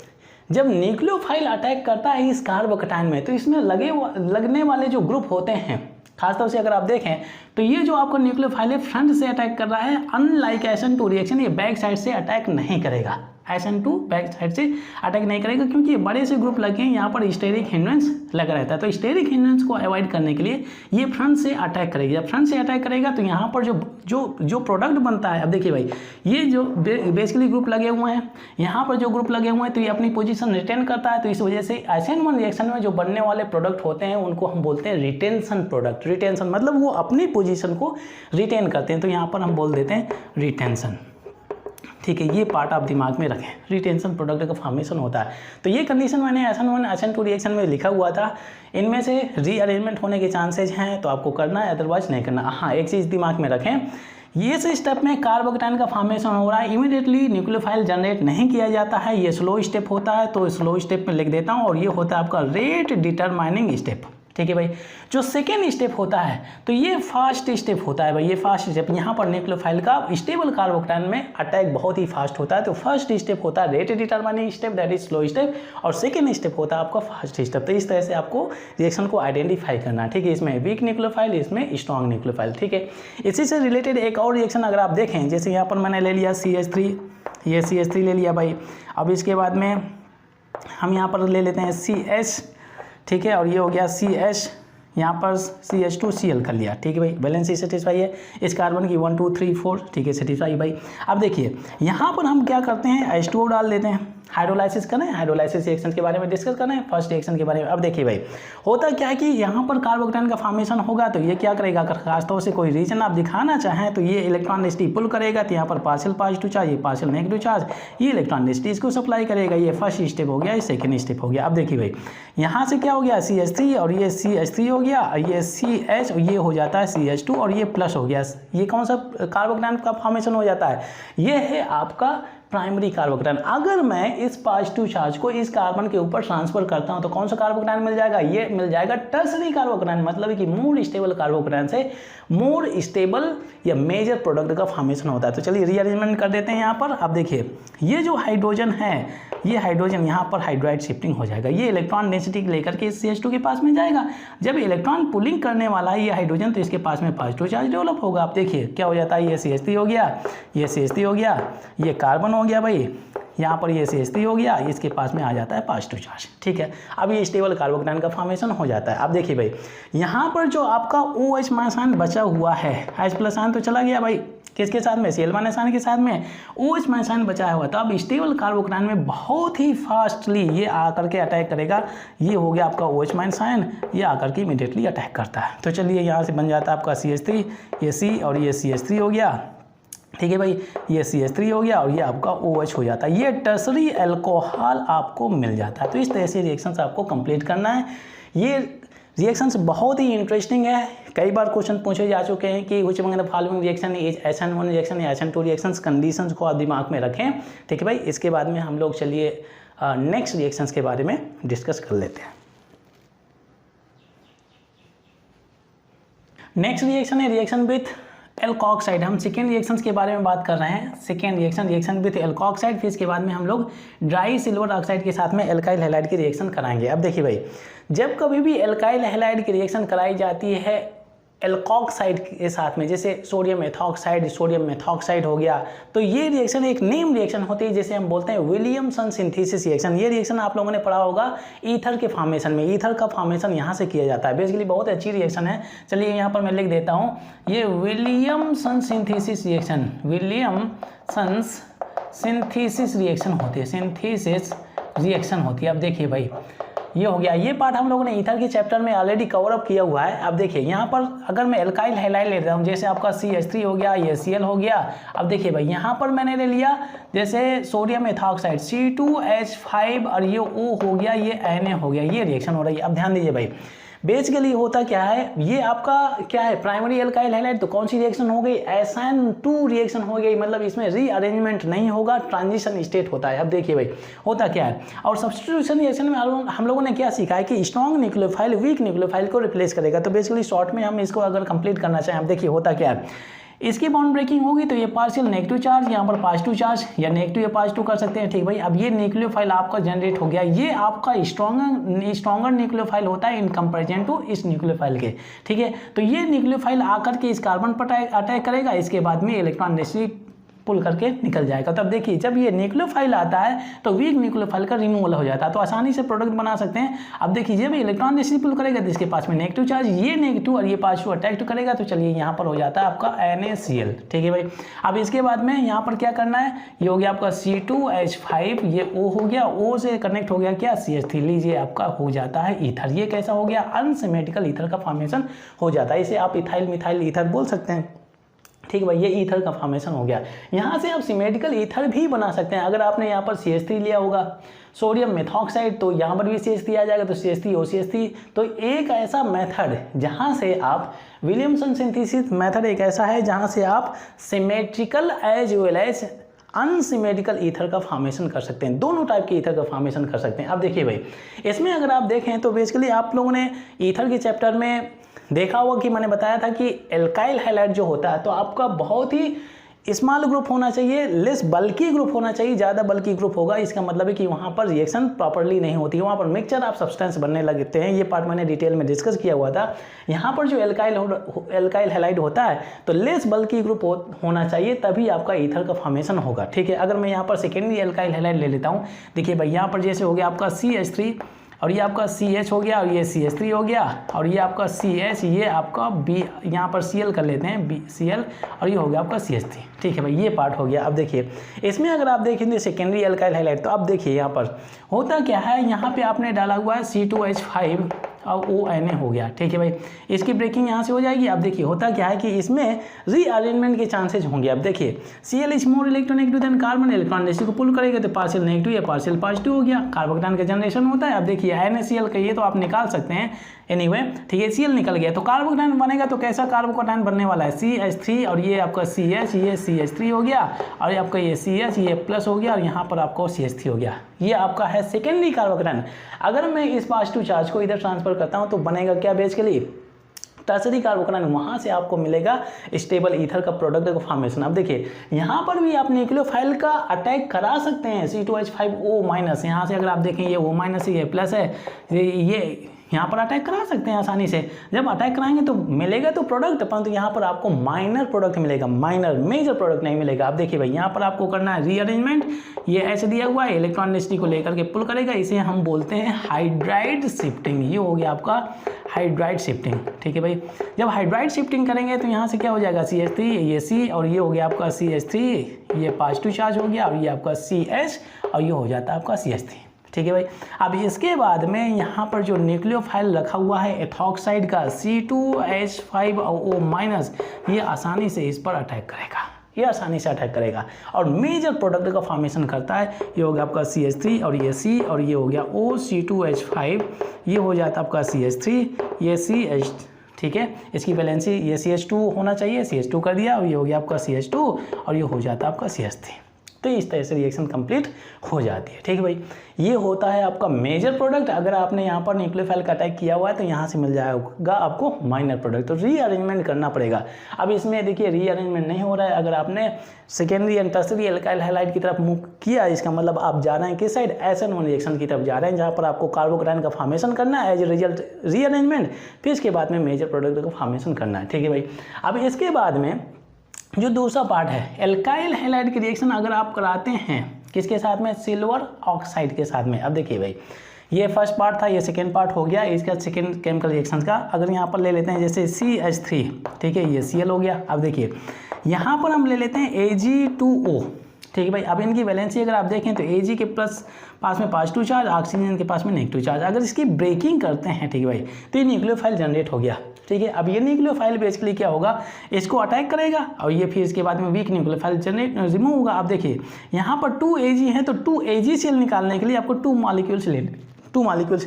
जब न्यूक्लियोफाइल अटैक करता है इस कार्बोकैटायन में, तो इसमें लगने वाले जो ग्रुप होते हैं, खासतौर से अगर आप देखें तो ये जो आपका न्यूक्लियोफाइल है फ्रंट से अटैक कर रहा है, अनलाइक SN2 रिएक्शन ये बैक साइड से अटैक नहीं करेगा, SN2 बैक साइड से अटैक नहीं करेगा, क्योंकि ये बड़े से ग्रुप लगे हैं, यहाँ पर स्टेरिक हिंड्रेंस लगा रहता है। तो स्टेरिक हिंड्रेंस को अवॉइड करने के लिए ये फ्रंट से अटैक करेगा। जब फ्रंट से अटैक करेगा तो यहाँ पर जो प्रोडक्ट बनता है, अब देखिए भाई ये जो बेसिकली ग्रुप लगे हुए हैं, यहाँ पर जो ग्रुप लगे हुए हैं तो ये अपनी पोजीशन रिटेन करता है। तो इस वजह से SN1 रिएक्शन में जो बनने वाले प्रोडक्ट होते हैं उनको हम बोलते हैं रिटेंशन प्रोडक्ट। रिटेंशन मतलब वो अपनी पोजीशन को रिटेन करते हैं, तो यहाँ पर हम बोल देते हैं रिटेंशन। ठीक है, ये पार्ट आप दिमाग में रखें, रिटेंशन प्रोडक्ट का फॉर्मेशन होता है। तो ये कंडीशन मैंने SN1 SN2 रिएक्शन में लिखा हुआ था, इनमें से रीअरेंजमेंट होने के चांसेज हैं तो आपको करना है, अदरवाइज नहीं करना। हाँ, एक चीज़ दिमाग में रखें, ये से स्टेप में कार्बोकैटायन का फॉर्मेशन हो रहा है, इमीडिएटली न्यूक्लियोफाइल जनरेट नहीं किया जाता है, ये स्लो स्टेप होता है। तो स्लो स्टेप में लिख देता हूँ, और ये होता है आपका रेट डिटरमाइनिंग स्टेप। ठीक है भाई, जो सेकेंड स्टेप होता है तो ये फास्ट स्टेप होता है भाई, ये फास्ट स्टेप, यहाँ पर न्यूक्लियोफाइल का स्टेबल कार्बोकैटायन में अटैक बहुत ही फास्ट होता है। तो फर्स्ट स्टेप होता है rate determining step, that is slow step, और सेकेंड स्टेप होता है आपका फास्ट स्टेप। तो इस तरह से आपको रिएक्शन को आइडेंटिफाई करना है। ठीक है, इसमें वीक न्यूक्लियोफाइल, इसमें स्ट्रॉन्ग न्यूक्लियोफाइल। ठीक है, इसी से रिलेटेड एक और रिएक्शन अगर आप देखें, जैसे यहाँ पर मैंने ले लिया CH3, ये CH3 ले लिया भाई। अब इसके बाद में हम यहाँ पर ले लेते हैं CH, ठीक है, और ये हो गया CH, यहाँ पर CH2Cl कर लिया। ठीक है भाई, बैलेंस सेटिस्फाई है इस कार्बन की 1 2 3 4, ठीक है, सेटिस्फाई भाई। अब देखिए यहाँ पर हम क्या करते हैं, H2O डाल देते हैं, हाइड्रोलाइसिस करें, हाइड्रोलाइसिस रिएक्शन के बारे में डिस्कस करें, फर्स्ट रिएक्शन के बारे में। अब देखिए भाई होता क्या है कि यहाँ पर कार्बोकैटायन का फॉर्मेशन होगा, तो ये क्या करेगा, अगर खासतौर से कोई रीजन आप दिखाना चाहें तो ये इलेक्ट्रॉन डेंसिटी पुल करेगा, तो यहाँ पर पार्शियल पॉजिटिव चार्ज, ये पार्शियल नेगेटिव चार्ज, ये इलेक्ट्रॉन डेंसिटी इसको सप्लाई करेगा। ये फर्स्ट स्टेप हो गया, ये सेकेंड स्टेप हो गया। अब देखिए भाई यहाँ से क्या हो गया, CH3 और ये CH3 हो गया, ये CH और ये हो जाता है CH2 और ये प्लस हो गया। ये कौन सा कार्बोकैटायन का फॉर्मेशन हो जाता है, ये है आपका प्राइमरी कार्बोकैटायन। अगर मैं इस पॉजिटिव चार्ज को इस कार्बन के ऊपर ट्रांसफर करता हूं तो कौन सा कार्बोकैटायन मिल जाएगा, ये मिल जाएगा टर्सरी कार्बोकैटायन, मतलब कि मोर स्टेबल कार्बोकैटायन से मोर स्टेबल या मेजर प्रोडक्ट का फॉर्मेशन होता है। तो चलिए रीअरेंजमेंट कर देते हैं यहाँ पर। अब देखिए ये जो हाइड्रोजन है, ये हाइड्रोजन यहाँ पर हाइड्राइड शिफ्टिंग हो जाएगा, ये इलेक्ट्रॉन डेंसिटी लेकर के इस CH2 के पास में जाएगा। जब इलेक्ट्रॉन पुलिंग करने वाला है ये हाइड्रोजन, तो इसके पास में पॉजिटिव चार्ज डेवलप होगा। आप देखिए क्या हो जाता है, ये CH3 हो गया, ये CH3 हो गया, ये कार्बन हो गया भाई, यहाँ पर ये CH3 हो गया, इसके पास में आ जाता है पॉजिटिव चार्ज। ठीक है, अब ये स्टेबल कार्बोकैटायन का फॉर्मेशन हो जाता है। अब देखिए भाई यहाँ पर जो आपका OH माइनस आयन बचा हुआ है, H प्लस आयन तो चला गया भाई, किसके साथ में, Cl माइनस आयन के साथ में, OH माइनस आयन बचा हुआ। तो अब स्टेबल कार्बोकैटायन में बहुत ही फास्टली ये आकर के अटैक करेगा। ये हो गया आपका OH माइनस आयन, ये आकर के इमीडिएटली अटैक करता है। तो चलिए यहाँ से बन जाता है आपका CH3, ये C और ये CH3 हो गया। ठीक है भाई, ये CH3 हो गया और ये आपका OH हो जाता है, ये टर्सरी अल्कोहल आपको मिल जाता है। तो इस तरह से रिएक्शंस आपको कंप्लीट करना है। ये रिएक्शंस बहुत ही इंटरेस्टिंग है, कई बार क्वेश्चन पूछे जा चुके हैं कि which among the following reaction is SN1 reaction या SN2 रिएक्शंस। कंडीशंस को आप दिमाग में रखें। ठीक है भाई, इसके बाद में हम लोग चलिए नेक्स्ट रिएक्शंस के बारे में डिस्कस कर लेते हैं। नेक्स्ट रिएक्शन है रिएक्शन विथ एल्कोक्साइड। हम सेकेंड रिएक्शंस के बारे में बात कर रहे हैं। सेकेंड रिएक्शन विथ एल्कोक्साइड, फिर इसके बाद में हम लोग ड्राई सिल्वर ऑक्साइड के साथ में एल्काइल हैलाइड की रिएक्शन कराएंगे। अब देखिए भाई, जब कभी भी एल्काइल हैलाइड की रिएक्शन कराई जाती है एल्कोक्साइड के साथ में, जैसे सोडियम एथॉक्साइड, सोडियम मेथॉक्साइड हो गया, तो ये रिएक्शन एक नेम रिएक्शन होती है जिसे हम बोलते हैं विलियमसन सिंथेसिस रिएक्शन। ये रिएक्शन आप लोगों ने पढ़ा होगा ईथर के फॉर्मेशन में, ईथर का फॉर्मेशन यहाँ से किया जाता है। बेसिकली बहुत अच्छी रिएक्शन है। चलिए यहाँ पर मैं लिख देता हूँ, ये Williamson synthesis reaction, Williamson synthesis reaction होती है, सिंथेसिस रिएक्शन होती है। अब देखिए भाई, ये हो गया, ये पार्ट हम लोगों ने ईथर के चैप्टर में ऑलरेडी कवर अप किया हुआ है। अब देखिए यहाँ पर अगर मैं एल्काइल हैलाइड लेता हूँ, जैसे आपका CH3 हो गया, ये Cl हो गया। अब देखिए भाई यहाँ पर मैंने ले लिया जैसे सोडियम एथॉक्साइड C2H5 और ये O हो गया, ये Na हो गया, ये रिएक्शन हो रही है। अब ध्यान दीजिए भाई, बेसिकली होता क्या है, ये आपका क्या है, प्राइमरी एल्काइल हैलाइड, तो कौन सी रिएक्शन हो गई, SN2 रिएक्शन हो गई, मतलब इसमें रीअरेंजमेंट नहीं होगा, ट्रांजिशन स्टेट होता है। अब देखिए भाई होता क्या है, और सब्स्टिट्यूशन रिएक्शन में हम लोगों ने क्या सीखा है कि स्ट्रॉन्ग न्यूक्लियोफाइल वीक न्यूक्लियोफाइल को रिप्लेस करेगा। तो बेसिकली शॉर्ट में हम इसको अगर कंप्लीट करना चाहें, अब देखिए होता क्या है, इसकी बाउंड ब्रेकिंग होगी तो ये पार्शियल नेगेटिव चार्ज, यहाँ पर पॉजिटिव चार्ज या नेगेटिव या पॉजिटिव कर सकते हैं। ठीक भाई, अब ये न्यूक्लियोफाइल आपका जनरेट हो गया, ये आपका स्ट्रॉन्गर न्यूक्लियोफाइल होता है इन कंपैरिजन टू इस न्यूक्लियोफाइल के। ठीक है, तो ये न्यूक्लियोफाइल आकर के इस कार्बन पर अटैक करेगा, इसके बाद में इलेक्ट्रॉन नेगेटिव पुल करके निकल जाएगा। तब देखिए जब ये न्यूक्लियोफाइल आता है तो वीक न्यूक्लियोफाइल का रिमूवल हो जाता है, तो आसानी से प्रोडक्ट बना सकते हैं। अब देखिए जब इलेक्ट्रॉन नेगेटिव पुल करेगा तो इसके पास में नेगेटिव चार्ज, ये नेगेटिव और ये पॉजिटिव अटैक करेगा, तो चलिए यहाँ पर हो जाता है आपका NaCl। ठीक है भाई, अब इसके बाद में यहाँ पर क्या करना है, ये हो गया आपका C2H5, ये O हो गया, O से कनेक्ट हो गया क्या, CH3, लीजिए आपका हो जाता है ईथर। ये कैसा हो गया, अनसिमेट्रिकल ईथर का फॉर्मेशन हो जाता है, इसे आप इथाइल मिथाइल ईथर बोल सकते हैं। ठीक है भाई, ये ईथर का फॉर्मेशन हो गया। यहाँ से आप सिमेट्रिकल ईथर भी बना सकते हैं। अगर आपने यहाँ पर CH3 लिया होगा, सोडियम मेथॉक्साइड, तो यहाँ पर भी CH3 आ जाएगा, तो CH3 OCH3। तो एक ऐसा मेथड जहाँ से आप विलियमसन सिंथेसिस मेथड एक ऐसा है जहाँ से आप symmetrical as well as unsymmetrical ether का फॉर्मेशन कर सकते हैं, दोनों टाइप के ईथर का फॉर्मेशन कर सकते हैं। अब देखिए भाई, इसमें अगर आप देखें तो बेसिकली आप लोगों ने ईथर के चैप्टर में देखा होगा कि मैंने बताया था कि एल्काइल हैलाइड जो होता है तो आपका बहुत ही स्मॉल ग्रुप होना चाहिए, लेस बल्की ग्रुप होना चाहिए। ज़्यादा बल्की ग्रुप होगा इसका मतलब है कि वहाँ पर रिएक्शन प्रॉपर्ली नहीं होती है, वहाँ पर मिक्सचर ऑफ सब्सटेंस बनने लगते हैं। ये पार्ट मैंने डिटेल में डिस्कस किया हुआ था। यहाँ पर जो एल्काइल हैलाइड होता है तो लेस बल्की ग्रुप होना चाहिए, तभी आपका ईथर का फॉर्मेशन होगा। ठीक है, अगर मैं यहाँ पर सेकेंडरी एल्काइल हैलाइड ले लेता हूँ, देखिए भाई यहाँ पर जैसे हो गया आपका CH3 और ये आपका CH हो गया और ये CH3 हो गया और ये आपका CH, ये आपका B, यहाँ पर Cl कर लेते हैं BCl और ये हो गया आपका CH3। ठीक है भाई, ये पार्ट हो गया। अब देखिए इसमें अगर आप देखेंगे सेकेंडरी एल्काइल हैलाइड, तो अब देखिए यहाँ पर होता क्या है, यहाँ पे आपने डाला हुआ है C2H5 और ONa हो गया। ठीक है भाई, इसकी ब्रेकिंग यहाँ से हो जाएगी। अब देखिए होता क्या है कि इसमें रीअरेंजमेंट के चांसेस होंगे। अब देखिए Cl is more electronegative than carbon, electron negative को पुल करेगा तो पार्शियल नेगेटिव या पार्शियल पॉजिटिव हो गया, कार्बोकेटायन का जनरेशन होता है। अब देखिए NaCl कहिए तो आप निकाल सकते हैं एनीवे। ठीक है, Cl निकल गया तो कार्बोकेटायन बनेगा, तो कैसा कार्बोकेटायन बनने वाला है, CH3 और ये आपका CH, ये CH3 हो गया और ये आपका ये CH, ये प्लस हो गया और यहाँ पर आपको CH3 हो गया। ये आपका है सेकेंडरी कार्बोकेटायन। अगर मैं इस पॉजिटिव चार्ज को इधर ट्रांसफर करता हूँ तो बनेगा क्या, बेसिकली टर्सरी कार्बोकेटायन, वहाँ से आपको मिलेगा स्टेबल ईथर का प्रोडक्ट का फॉर्मेशन। अब देखिए यहाँ पर भी आप न्यूक्लियोफाइल का अटैक करा सकते हैं, C2H5O-, यहाँ से अगर आप देखें ये O- ये प्लस है, ये यहाँ पर अटैक करा सकते हैं आसानी से। जब अटैक कराएंगे तो मिलेगा तो प्रोडक्ट, परंतु यहाँ पर आपको माइनर प्रोडक्ट मिलेगा, माइनर मेजर प्रोडक्ट नहीं मिलेगा। अब देखिए भाई यहाँ पर आपको करना है रीअरेंजमेंट, ये ऐसे दिया हुआ है, इलेक्ट्रॉन नेगेटिव को लेकर के पुल करेगा, इसे हम बोलते हैं हाइड्राइड शिफ्टिंग। ये हो गया आपका हाइड्राइड शिफ्टिंग। ठीक है भाई, जब हाइड्राइड शिफ्टिंग करेंगे तो यहाँ से क्या हो जाएगा, CH3, ये C और ये हो गया आपका CH3, ये पॉजिटिव चार्ज हो गया और ये आपका CH और ये हो जाता है आपका CH3। ठीक है भाई, अब इसके बाद में यहाँ पर जो न्यूक्लियोफाइल रखा हुआ है एथॉक्साइड का C2H5O-, ये आसानी से इस पर अटैक करेगा, ये आसानी से अटैक करेगा और मेजर प्रोडक्ट का फॉर्मेशन करता है। ये हो गया आपका CH3 और ये C और ये हो गया OC2H5, ये हो जाता है आपका CH3, ये CH। ठीक है, इसकी वैलेंसी ये CH2 होना चाहिए, CH2 कर दिया और ये हो गया आपका CH2 और ये हो जाता है आपका CH3। तो इस तरह से रिएक्शन कंप्लीट हो जाती है। ठीक है भाई, ये होता है आपका मेजर प्रोडक्ट। अगर आपने यहाँ पर न्यूक्लियोफाइल का अटैक किया हुआ है तो यहाँ से मिल जाएगा आपको माइनर प्रोडक्ट, तो रीअरेंजमेंट करना पड़ेगा। अब इसमें देखिए रीअरेंजमेंट नहीं हो रहा है, अगर आपने secondary and tertiary alkyl halide की तरफ मूव किया, इसका मतलब आप जा रहे हैं किस साइड, SN1 रिएक्शन की तरफ जा रहे हैं, जहाँ पर आपको कार्बोकैटायन का फॉर्मेशन करना है एज ए रिजल्ट रीअरेंजमेंट, फिर इसके बाद में मेजर प्रोडक्ट का फॉर्मेशन करना है। ठीक है भाई, अब इसके बाद में जो दूसरा पार्ट है एल्काइल हैलाइड की रिएक्शन अगर आप कराते हैं किसके साथ में, सिल्वर ऑक्साइड के साथ में। अब देखिए भाई, ये फर्स्ट पार्ट था, ये सेकेंड पार्ट हो गया इसका सेकेंड केमिकल रिएक्शन का। अगर यहाँ पर ले लेते हैं जैसे CH3, ठीक है, ये Cl हो गया। अब देखिए यहाँ पर हम ले लेते हैं Ag2O, ठीक है भाई। अब इनकी वैलेंसी अगर आप देखें तो Ag के प्लस पास में पॉजिटिव चार्ज, ऑक्सीजन के पास में नेगेटिव चार्ज। अगर इसकी ब्रेकिंग करते हैं, ठीक है भाई, तो ये न्यूक्लियोफाइल जनरेट हो गया। ठीक है, अब ये न्यूक्लियोफाइल बेसिकली क्या होगा, इसको अटैक करेगा और ये फिर इसके बाद में वीक न्यूक्लियोफाइल जनरेट रिमूव होगा। अब देखिए यहाँ पर 2Ag है, तो 2AgCl निकालने के लिए आपको 2 मॉलिक्यूल्स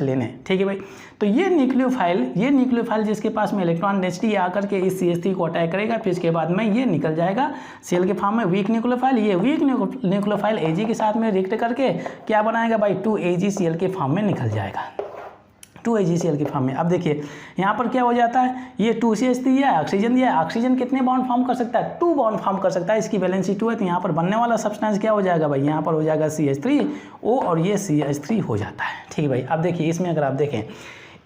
लेने हैं। ठीक है भाई, तो ये न्यूक्लियोफाइल जिसके पास में इलेक्ट्रॉन डेंसिटी आकर के इस CH3 को अटैक करेगा, फिर इसके बाद में ये निकल जाएगा सेल के फॉर्म में वीक न्यूक्लियोफाइल। ये वीक न्यूक्लियोफाइल Ag के साथ में रिएक्ट करके क्या बनाएगा भाई, 2AgCl के फॉर्म में निकल जाएगा, 2AgCl के फॉर्म में। अब देखिए यहाँ पर क्या हो जाता है, ये 2CH3 दिया है, ऑक्सीजन दिया है, ऑक्सीजन कितने बॉन्ड फॉर्म कर सकता है, 2 बॉन्ड फॉर्म कर सकता है, इसकी वैलेंसी 2 है, तो यहाँ पर बनने वाला सब्सटेंस क्या हो जाएगा भाई, यहाँ पर हो जाएगा CH3O और ये CH3 हो जाता है। ठीक है भाई, अब देखिए इसमें अगर आप देखें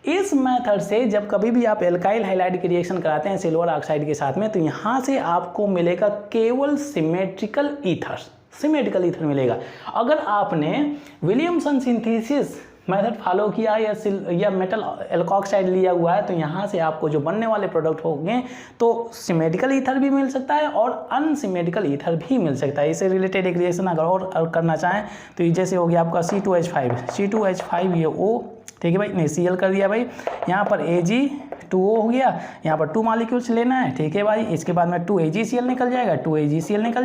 इस मेथड से जब कभी भी आप एल्काइल हैलाइड की रिएक्शन कराते हैं सिल्वर ऑक्साइड के साथ में, तो यहाँ से आपको मिलेगा केवल सिमेट्रिकल ईथर मिलेगा। अगर आपने विलियमसन सिंथेसिस मेथड फॉलो किया या मेटल एल्कोक्साइड लिया हुआ है, तो यहाँ से आपको जो बनने वाले प्रोडक्ट होंगे तो सिमेट्रिकल ईथर भी मिल सकता है और अनसिमेट्रिकल ईथर भी मिल सकता है। इससे रिलेटेड एक रिएक्शन अगर और करना चाहें तो जैसे हो गया आपका C2H5 ये O, ठीक है भाई, नहीं Cl कर दिया भाई, यहाँ पर Ag2O हो गया, यहाँ पर 2 मॉलिक्यूल्स लेना है। ठीक है भाई, इसके बाद में 2AgCl निकल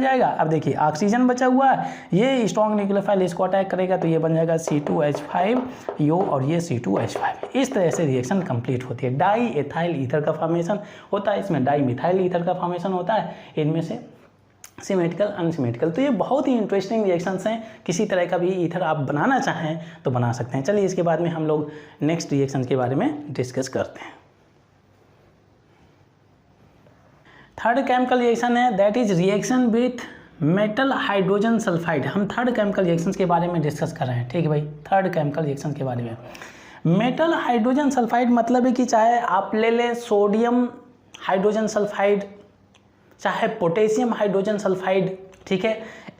जाएगा, अब देखिए ऑक्सीजन बचा हुआ है, ये स्ट्रॉन्ग न्यूक्लियोफाइल इसको अटैक करेगा, तो ये बन जाएगा C2H5 और ये C2H5। इस तरह से रिएक्शन कंप्लीट होती है। डाई एथाइल ईथर का फॉर्मेशन होता है, इसमें डाई मिथाइल ईथर का फॉर्मेशन होता है, इनमें से सिमेट्रिकल अनसिमेट्रिकल। तो ये बहुत ही इंटरेस्टिंग रिएक्शंस हैं, किसी तरह का भी ईथर आप बनाना चाहें तो बना सकते हैं। चलिए इसके बाद में हम लोग नेक्स्ट रिएक्शन के बारे में डिस्कस करते हैं। थर्ड केमिकल रिएक्शन है that is reaction with metal hydrogen sulphide. हम थर्ड केमिकल रिएक्शंस के बारे में डिस्कस कर रहे हैं। ठीक है भाई, थर्ड केमिकल रिएक्शन के बारे में मेटल हाइड्रोजन सल्फाइड मतलब है कि चाहे आप ले लें सोडियम हाइड्रोजन सल्फाइड, चाहे पोटेशियम हाइड्रोजन सल्फाइड, ठीक है,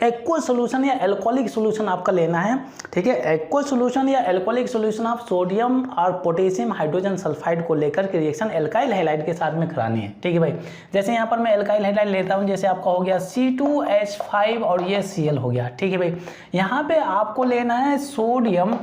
एक्वस सोल्यूशन या एल्कोहलिक सोल्यूशन आपका लेना है। ठीक है, एक्वस सोल्यूशन या एल्कोहलिक सोल्यूशन आप सोडियम और पोटेशियम हाइड्रोजन सल्फाइड को लेकर के रिएक्शन एल्काइल हैलाइड के साथ में करानी है। ठीक है भाई, जैसे यहाँ पर मैं एल्काइल हैलाइड लेता हूँ, जैसे आपका हो गया C2H5 और ये Cl हो गया। ठीक है भाई, यहाँ पे आपको लेना है सोडियम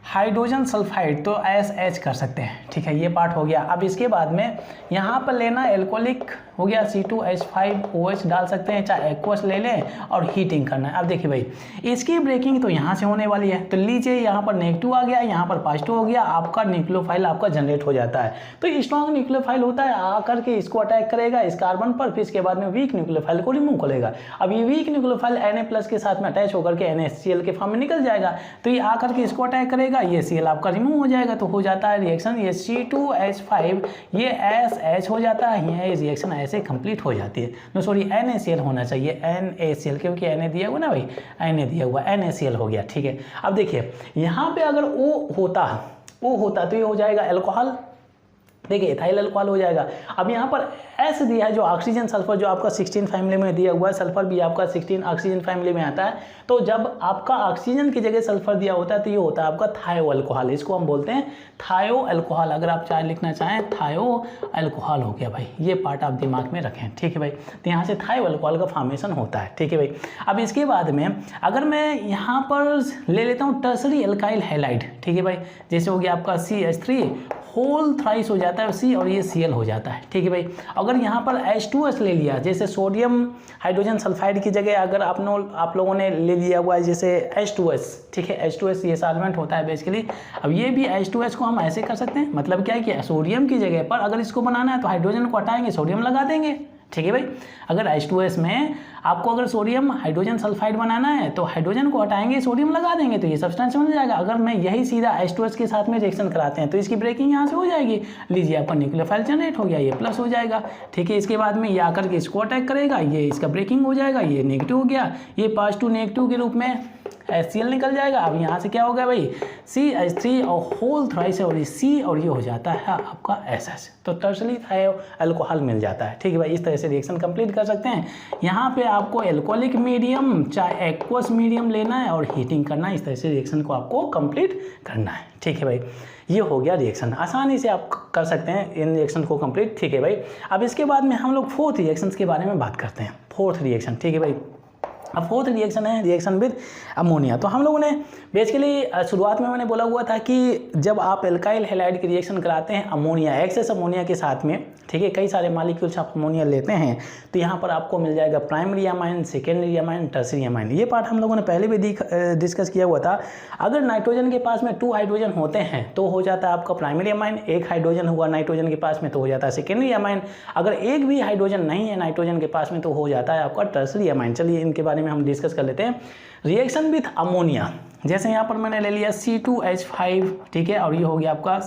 हाइड्रोजन सल्फाइड, तो SH कर सकते हैं। ठीक है, ये पार्ट हो गया। अब इसके बाद में यहाँ पर लेना एल्कोहलिक हो गया C2H5OH डाल सकते हैं, चाहे एक्वस ले लें और हीटिंग करना है। अब देखिए भाई, इसकी ब्रेकिंग तो यहाँ से होने वाली है, तो लीजिए यहाँ पर नेगेटिव आ गया, यहाँ पर पॉजिटिव हो गया, आपका न्यूक्लियोफाइल आपका जनरेट हो जाता है। तो स्ट्रॉन्ग न्यूक्लियोफाइल होता है, आकर के इसको अटैक करेगा इस कार्बन पर, फिर इसके बाद में वीक न्यूक्लियोफाइल को रिमूव करेगा। अब ये वीक न्यूक्लियोफाइल Na+ के साथ में अटैच होकर के NaCl के फॉर्म में निकल जाएगा, तो ये आकर के इसको अटैक करेगा, ये Cl आपका रिमूव हो जाएगा, तो हो जाता है रिएक्शन ये C2H5 ये SH हो जाता है, ये रिएक्शन ऐसे कंप्लीट हो जाती है। नो सॉरी, NaCl होना चाहिए, NaCl, क्योंकि Na दिया हुआ ना भाई, Na दिया हुआ, NaCl हो गया। ठीक है, अब देखिए यहाँ पे अगर O होता तो ये हो जाएगा अल्कोहल, देखिए इथाइल अल्कोहल हो जाएगा। अब यहाँ पर S दिया है जो ऑक्सीजन सल्फर, जो आपका 16 फैमिली में दिया हुआ है, सल्फर भी आपका 16 ऑक्सीजन फैमिली में आता है। तो जब आपका ऑक्सीजन की जगह सल्फर दिया होता है तो ये होता है आपका थायो अल्कोहल, इसको हम बोलते हैं थायो अल्कोहल। अगर आप चाहे लिखना चाहें थायो अल्कोहल हो गया भाई, ये पार्ट आप दिमाग में रखें। ठीक है भाई, तो यहाँ से थायो अल्कोहल का फॉर्मेशन होता है। ठीक है भाई, अब इसके बाद में अगर मैं यहाँ पर ले लेता हूँ टर्सरी एल्काइल हैलाइड, ठीक है भाई, जैसे हो गया आपका CH3 होल थ्राइस हो जाता है C और ये Cl हो जाता है। ठीक है भाई, अगर यहाँ पर H2S ले लिया, जैसे सोडियम हाइड्रोजन सल्फाइड की जगह अगर आप लोगों ने ले लिया हुआ है जैसे H2S, ठीक है, H2S ये सॉल्वेंट होता है बेसिकली। अब ये भी H2S को हम ऐसे कर सकते हैं, मतलब क्या है कि सोडियम की जगह पर अगर इसको बनाना है तो हाइड्रोजन को हटाएंगे, सोडियम लगा देंगे, ठीक है भाई। अगर H2S में आपको अगर सोडियम हाइड्रोजन सल्फाइड बनाना है तो हाइड्रोजन को हटाएंगे, सोडियम लगा देंगे तो ये सब्सटेंस बन जाएगा। अगर मैं यही सीधा H2S के साथ में रिएक्शन कराते हैं तो इसकी ब्रेकिंग यहाँ से हो जाएगी। लीजिए आपका न्यूक्लियोफाइल जनरेट हो गया, ये प्लस हो जाएगा, ठीक है। इसके बाद में ये आकर के इसको अटैक करेगा, ये इसका ब्रेकिंग हो जाएगा, ये नेगेटिव हो गया, ये पॉजिटिव नेगेटिव के रूप में HCl निकल जाएगा। अब यहाँ से क्या होगा भाई, CH3 और होल थ्राइस है और ये C और ये हो जाता है आपका SS, तो टर्शरी अल्कोहल मिल जाता है, ठीक है भाई। इस तरह से रिएक्शन कंप्लीट कर सकते हैं। यहाँ पे आपको एल्कोहलिक मीडियम चाहे एक्वस मीडियम लेना है और हीटिंग करना है, इस तरह से रिएक्शन को आपको कंप्लीट करना है, ठीक है भाई। ये हो गया रिएक्शन, आसानी से आप कर सकते हैं इन रिएक्शन को कंप्लीट, ठीक है भाई। अब इसके बाद में हम लोग फोर्थ रिएक्शन के बारे में बात करते हैं, फोर्थ रिएक्शन, ठीक है भाई। अब फोर्थ रिएक्शन है रिएक्शन विद अमोनिया। तो हम लोगों ने बेसिकली शुरुआत में मैंने बोला हुआ था कि जब आप एल्काइल हैलाइड की रिएक्शन कराते हैं अमोनिया, एक्सेस अमोनिया के साथ में, ठीक है, कई सारे मॉलिक्यूल्स आप अमोनिया लेते हैं तो यहाँ पर आपको मिल जाएगा primary amine, secondary amine, tertiary amine. ये पार्ट हम लोगों ने पहले भी डिस्कस किया हुआ था। अगर नाइट्रोजन के पास में 2 हाइड्रोजन होते हैं तो हो जाता है आपका प्राइमरी अमाइन, 1 हाइड्रोजन हुआ नाइट्रोजन के पास में तो हो जाता है सेकेंडरी अमाइन। अगर एक भी हाइड्रोजन नहीं है नाइट्रोजन के पास में तो हो जाता है आपका टर्शरी अमाइन। चलिए इनके बारे में हम डिस्कस कर लेते हैं। रिएक्शन विथ अमोनिया, जैसे यहाँ पर मैंने ले लिया C2H5, ठीक है, और ये हो गया आपका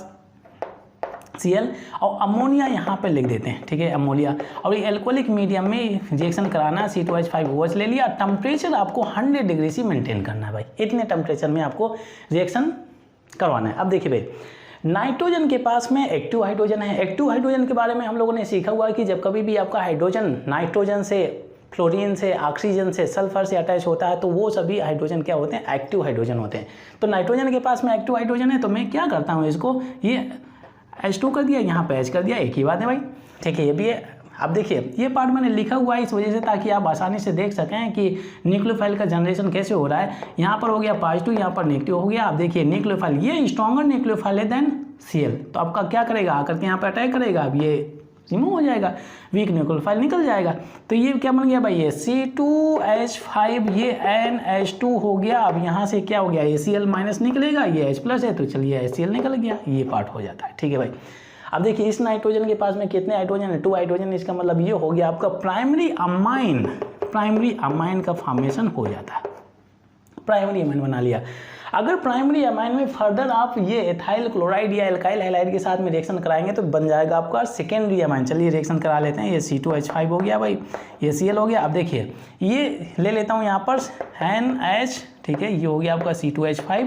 Cl और अमोनिया यहाँ पे लिख देते हैं, ठीक है, अमोनिया। और ये एल्कोहलिक मीडियम में रिएक्शन कराना है, C2H5OH ले लिया। टेम्परेचर आपको 100 डिग्री से मेंटेन करना है भाई, इतने टेम्परेचर में आपको रिएक्शन करवाना है। अब देखिए भाई, नाइट्रोजन के पास में एक्टिव हाइड्रोजन है। एक्टिव हाइड्रोजन के बारे में हम लोगों ने सीखा हुआ है कि जब कभी भी आपका हाइड्रोजन नाइट्रोजन से, फ्लोरीन से, ऑक्सीजन से, सल्फर से अटैच होता है तो वो सभी हाइड्रोजन क्या होते हैं, एक्टिव हाइड्रोजन होते हैं। तो नाइट्रोजन के पास में एक्टिव हाइड्रोजन है तो मैं क्या करता हूँ, इसको ये H2 कर दिया, यहाँ पे H कर दिया, एक ही बात है भाई, ठीक है। ये भी है। अब देखिए ये पार्ट मैंने लिखा हुआ है इस वजह से ताकि आप आसानी से देख सकें कि न्यूक्लियोफाइल का जनरेशन कैसे हो रहा है। यहाँ पर हो गया पॉजिटिव, यहाँ पर नेगेटिव हो गया। आप देखिए न्यूक्लियोफाइल, ये स्ट्रॉन्गर न्यूक्लियोफाइल है देन Cl, तो आपका क्या करेगा, आकर के यहाँ पर अटैक करेगा, अब ये रिमूव हो जाएगा, वीक न्यूक्लियोफाइल निकल जाएगा। तो ये क्या बन गया भाई, ये C2H5, ये NH2 हो गया। अब यहाँ से क्या हो गया, ACl माइनस निकलेगा, ये H प्लस है तो चलिए HCl निकल गया, ये पार्ट हो जाता है, ठीक है भाई। अब देखिए इस नाइट्रोजन के पास में कितने हाइड्रोजन है, 2 हाइड्रोजन, इसका मतलब ये हो गया आपका प्राइमरी अमाइन का फॉर्मेशन हो जाता है, प्राइमरी अमाइन बना लिया। अगर प्राइमरी अमाइन में फर्दर आप ये एथाइल क्लोराइड या एल्काइल हैलाइड के साथ में रिएक्शन कराएंगे तो बन जाएगा आपका सेकेंडरी अमाइन। चलिए रिएक्शन करा लेते हैं। ये C2H5 हो गया भाई, ये Cl हो गया। अब देखिए ये ले लेता हूँ यहाँ पर NH, ठीक है, ये हो गया आपका C2H5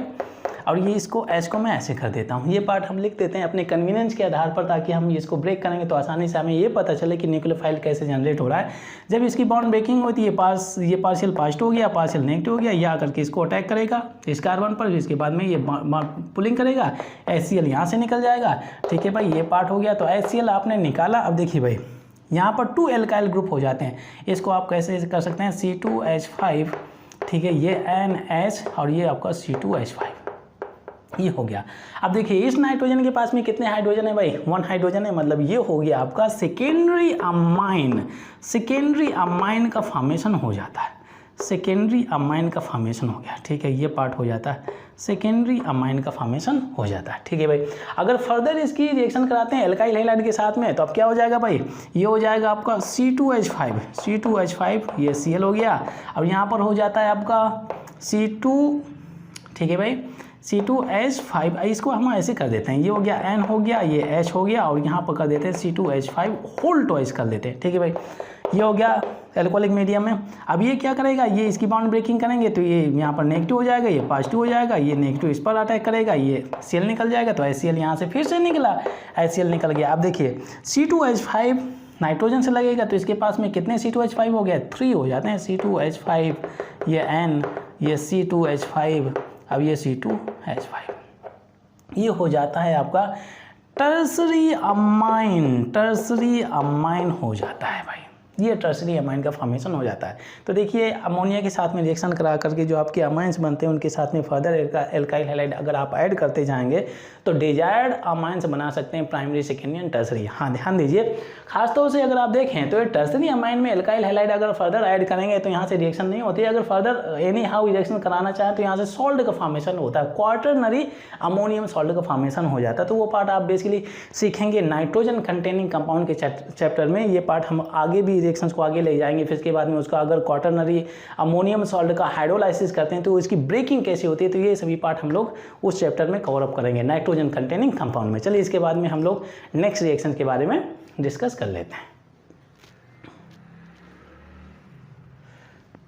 और ये इसको H को मैं ऐसे कर देता हूँ। ये पार्ट हम लिख देते हैं अपने कन्वीनियंस के आधार पर ताकि हम इसको ब्रेक करेंगे तो आसानी से हमें ये पता चले कि न्यूक्लियोफाइल कैसे जनरेट हो रहा है। जब इसकी बॉन्ड ब्रेकिंग होती है ये पार्शियल पॉजिटिव हो गया, पार्शियल नेगेटिव हो गया, ये आकर के इसको अटैक करेगा इस कार्बन पर, इसके बाद में ये पुलिंग करेगा, HCl यहाँ से निकल जाएगा, ठीक है भाई। ये पार्ट हो गया तो HCl आपने निकाला। अब देखिए भाई यहाँ पर 2 एल्काइल ग्रुप हो जाते हैं, इसको आप कैसे कर सकते हैं, C2H5, ठीक है, ये NH और ये आपका C2H5, ये हो गया। अब देखिए इस नाइट्रोजन के पास में कितने हाइड्रोजन है भाई, 1 हाइड्रोजन है, मतलब ये हो गया आपका सेकेंडरी अमाइन का फॉर्मेशन हो जाता है, सेकेंडरी अमाइन का फॉर्मेशन हो गया, ठीक है, ये पार्ट हो जाता है, सेकेंडरी अमाइन का फॉर्मेशन हो जाता है, ठीक है भाई। अगर फर्दर इसकी रिएक्शन कराते हैं एल्काइल हैलाइड के साथ में तो अब क्या हो जाएगा भाई, ये हो जाएगा आपका C2H5, ये Cl हो गया। अब यहाँ पर हो जाता है आपका C2, ठीक है भाई, C2H5, इसको हम ऐसे कर देते हैं, ये हो गया N हो गया, ये H हो गया और यहाँ पर कर देते हैं C2H5 होल ट्वाइस कर देते हैं, ठीक है भाई। ये हो गया एल्कोहलिक मीडियम में। अब ये क्या करेगा, ये इसकी बॉन्ड ब्रेकिंग करेंगे तो ये यहाँ पर नेगेटिव हो जाएगा, ये पॉजिटिव हो जाएगा, ये नेगेटिव इस पर अटैक करेगा, ये Cl निकल जाएगा तो HCl यहाँ से फिर से निकला, HCl निकल गया। अब देखिए C2H5 नाइट्रोजन से लगेगा तो इसके पास में कितने C2H5 हो गया, 3 हो जाते हैं, C2H5, ये N, ये C2H5, अब ये C2H5, ये हो जाता है आपका टर्शरी अमाइन हो जाता है भाई। ये टर्सरी अमाइन का फॉर्मेशन हो जाता है। तो देखिए अमोनिया के साथ में रिएक्शन करा करके जो आपके अमाइंस बनते हैं उनके साथ में फर्दर एल्काइल हैलाइड अगर आप ऐड करते जाएंगे तो डिजायर्ड अमाइंस बना सकते हैं प्राइमरी, सेकेंडरी एंड टर्सरी। हाँ ध्यान दीजिए, खासतौर से अगर आप देखें तो टर्सरी अमाइन में एल्काइल हैलाइड अगर फर्दर ऐड करेंगे तो यहाँ से रिएक्शन नहीं होती है। अगर फर्दर एनी हाउ रिएक्शन कराना चाहें तो यहाँ से सॉल्ट का फॉर्मेशन होता है, क्वार्टरनरी अमोनियम सॉल्ट का फॉर्मेशन हो जाता है। तो वो पार्ट आप बेसिकली सीखेंगे नाइट्रोजन कंटेनिंग कंपाउंड के चैप्टर में। ये पार्ट हम आगे भी रिएक्शंस को आगे ले जाएंगे। फिर इसके बाद में उसका अगर क्वार्टरनरी अमोनियम सॉल्ट का हाइड्रोलाइसिस करते हैं तो इसकी ब्रेकिंग कैसे होती है, तो ये सभी पार्ट हम लोग उस चैप्टर में कवर अप करेंगे नाइट्रोजन कंटेनिंग कंपाउंड में। चलिए इसके बाद में हम लोग नेक्स्ट रिएक्शन के बारे में डिस्कस कर लेते हैं।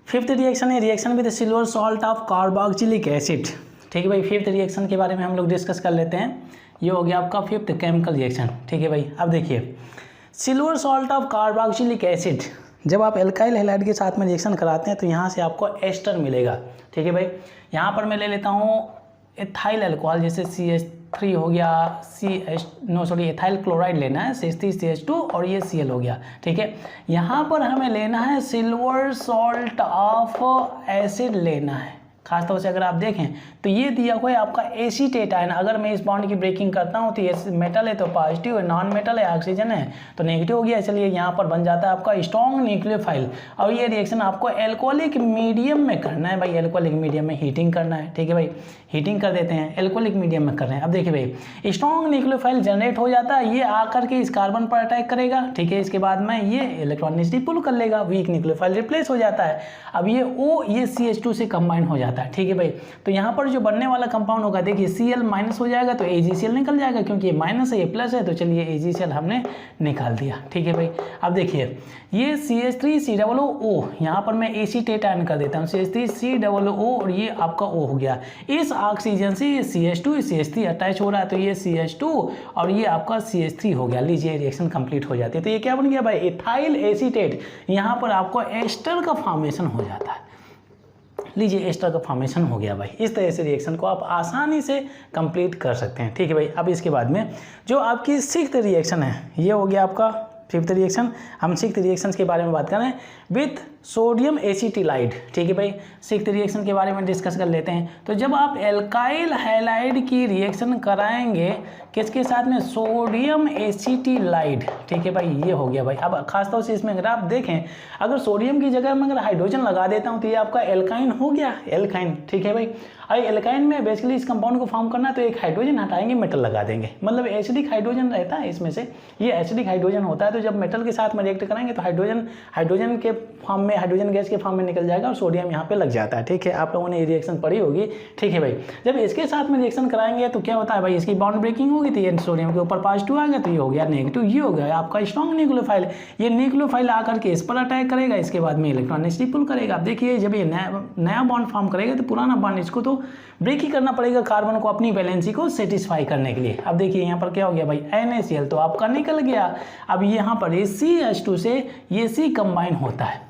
फिफ्थ रिएक्शन है reaction with silver salt of carboxylic acid. ठीक है भाई, फिफ्थ रिएक्शन के बारे में हम लोग डिस्कस कर लेते हैं। ये हो गया आपका फिफ्थ केमिकल रिएक्शन। ठीक है भाई, अब देखिए silver salt of carboxylic acid जब आप एल्काइल हैलाइड के साथ में रिएक्शन कराते हैं तो यहाँ से आपको एस्टर मिलेगा। ठीक है भाई, यहाँ पर मैं ले लेता हूँ एथाइल अल्कोहल, जैसे CH3 हो गया, एथाइल क्लोराइड लेना है CH3CH2 और ये Cl हो गया। ठीक है, यहाँ पर हमें लेना है सिल्वर सॉल्ट ऑफ एसिड लेना है। खासतौर से अगर आप देखें तो ये दिया हुआ है आपका एसीटेट आयन। अगर मैं इस बॉन्ड की ब्रेकिंग करता हूँ तो ये मेटल है तो पॉजिटिव है, नॉन मेटल है ऑक्सीजन है तो नेगेटिव हो गया। चलिए यहाँ पर बन जाता है आपका स्ट्रॉन्ग न्यूक्लियोफाइल। और ये रिएक्शन आपको एल्कोहलिक मीडियम में करना है भाई, एल्कोहलिक मीडियम में हीटिंग करना है। ठीक है भाई, हीटिंग कर देते हैं, एल्कोहलिक मीडियम में कर रहे हैं। अब देखिए भाई स्ट्रॉन्ग न्यूक्लियोफाइल जनरेट हो जाता है, ये आकर के इस कार्बन पर अटैक करेगा। ठीक है, इसके बाद में ये इलेक्ट्रॉनिसिटी पुल कर लेगा, वीक न्यूक्लियोफाइल रिप्लेस हो जाता है। अब ये O ये CH2 से कंबाइन हो जाता है। ठीक है भाई, तो यहाँ पर जो बनने वाला कंपाउंड होगा देखिए Cl माइनस हो जाएगा तो AgCl निकल जाएगा, क्योंकि ये माइनस है ये प्लस है तो चलिए AgCl हमने निकाल दिया। ठीक है भाई, अब देखिए ये CH3COO यहाँ पर मैं एसीटेट आयन कर देता हूँ CH3COO और ये आपका O हो गया। इस ऑक्सीजन से ये CH2 CH3 अटैच हो रहा है तो ये CH2 और ये आपका CH3 हो गया। लीजिए रिएक्शन कंप्लीट हो जाती है। तो ये क्या बन गया भाई, एथाइल एसीटेट। यहाँ पर आपको एस्टर का फॉर्मेशन हो जाता है। लीजिए एस्टर का फॉर्मेशन हो गया भाई। इस तरह से रिएक्शन को आप आसानी से कंप्लीट कर सकते हैं। ठीक है भाई, अब इसके बाद में जो आपकी सिक्स्थ रिएक्शन है ये हो गया आपका फिफ्थ रिएक्शन। हम सिक्स्थ रिएक्शन के बारे में बात कर रहे हैं विथ सोडियम एसिटिलाइड। ठीक है भाई, सिक्स्थ रिएक्शन के बारे में डिस्कस कर लेते हैं। तो जब आप एल्काइल हैलाइड की रिएक्शन कराएंगे किसके साथ में, सोडियम एसिटिलाइड। ठीक है भाई, ये हो गया भाई। अब खासतौर से इसमें अगर आप देखें अगर सोडियम की जगह में अगर हाइड्रोजन लगा देता हूँ तो ये आपका एल्काइन हो गया, एल्काइन। ठीक है भाई, और एल्काइन में बेसिकली इस कंपाउंड को फॉर्म करना है तो एक हाइड्रोजन हटाएंगे मेटल लगा देंगे, मतलब एसिडिक हाइड्रोजन रहता है इसमें से, ये एसिडिक हाइड्रोजन होता है। तो जब मेटल के साथ में रिएक्ट कराएंगे तो हाइड्रोजन के फॉर्म में, हाइड्रोजन गैस के फॉर्म में निकल जाएगा और सोडियम यहाँ पे लग जाता है। ठीक है, आप लोगों ने ये रिएक्शन पढ़ी होगी। ठीक है भाई, जब इसके साथ में रिएक्शन कराएंगे तो क्या होता है भाई, इसकी बॉन्ड ब्रेकिंग होगी तो ये सोडियम के ऊपर पॉजिटिव आ गया तो ये हो गया नेगेटिव, ये हो गया आपका स्ट्रॉन्ग न्यूक्लियोफाइल। ये न्यूक्लियोफाइल आकर के इस पर अटैक करेगा, इसके बाद में इलेक्ट्रॉनिसिटी पुल करेगा। अब देखिए जब ये नया बॉन्ड फॉर्म करेगा तो पुराना बॉन्ड इसको तो ब्रेक ही करना पड़ेगा कार्बन को अपनी वैलेंसी को सेटिस्फाई करने के लिए। अब देखिए यहाँ पर क्या हो गया भाई, NaCl तो आपका निकल गया। अब यहाँ पर ये CH2 से ये C कंबाइन होता है,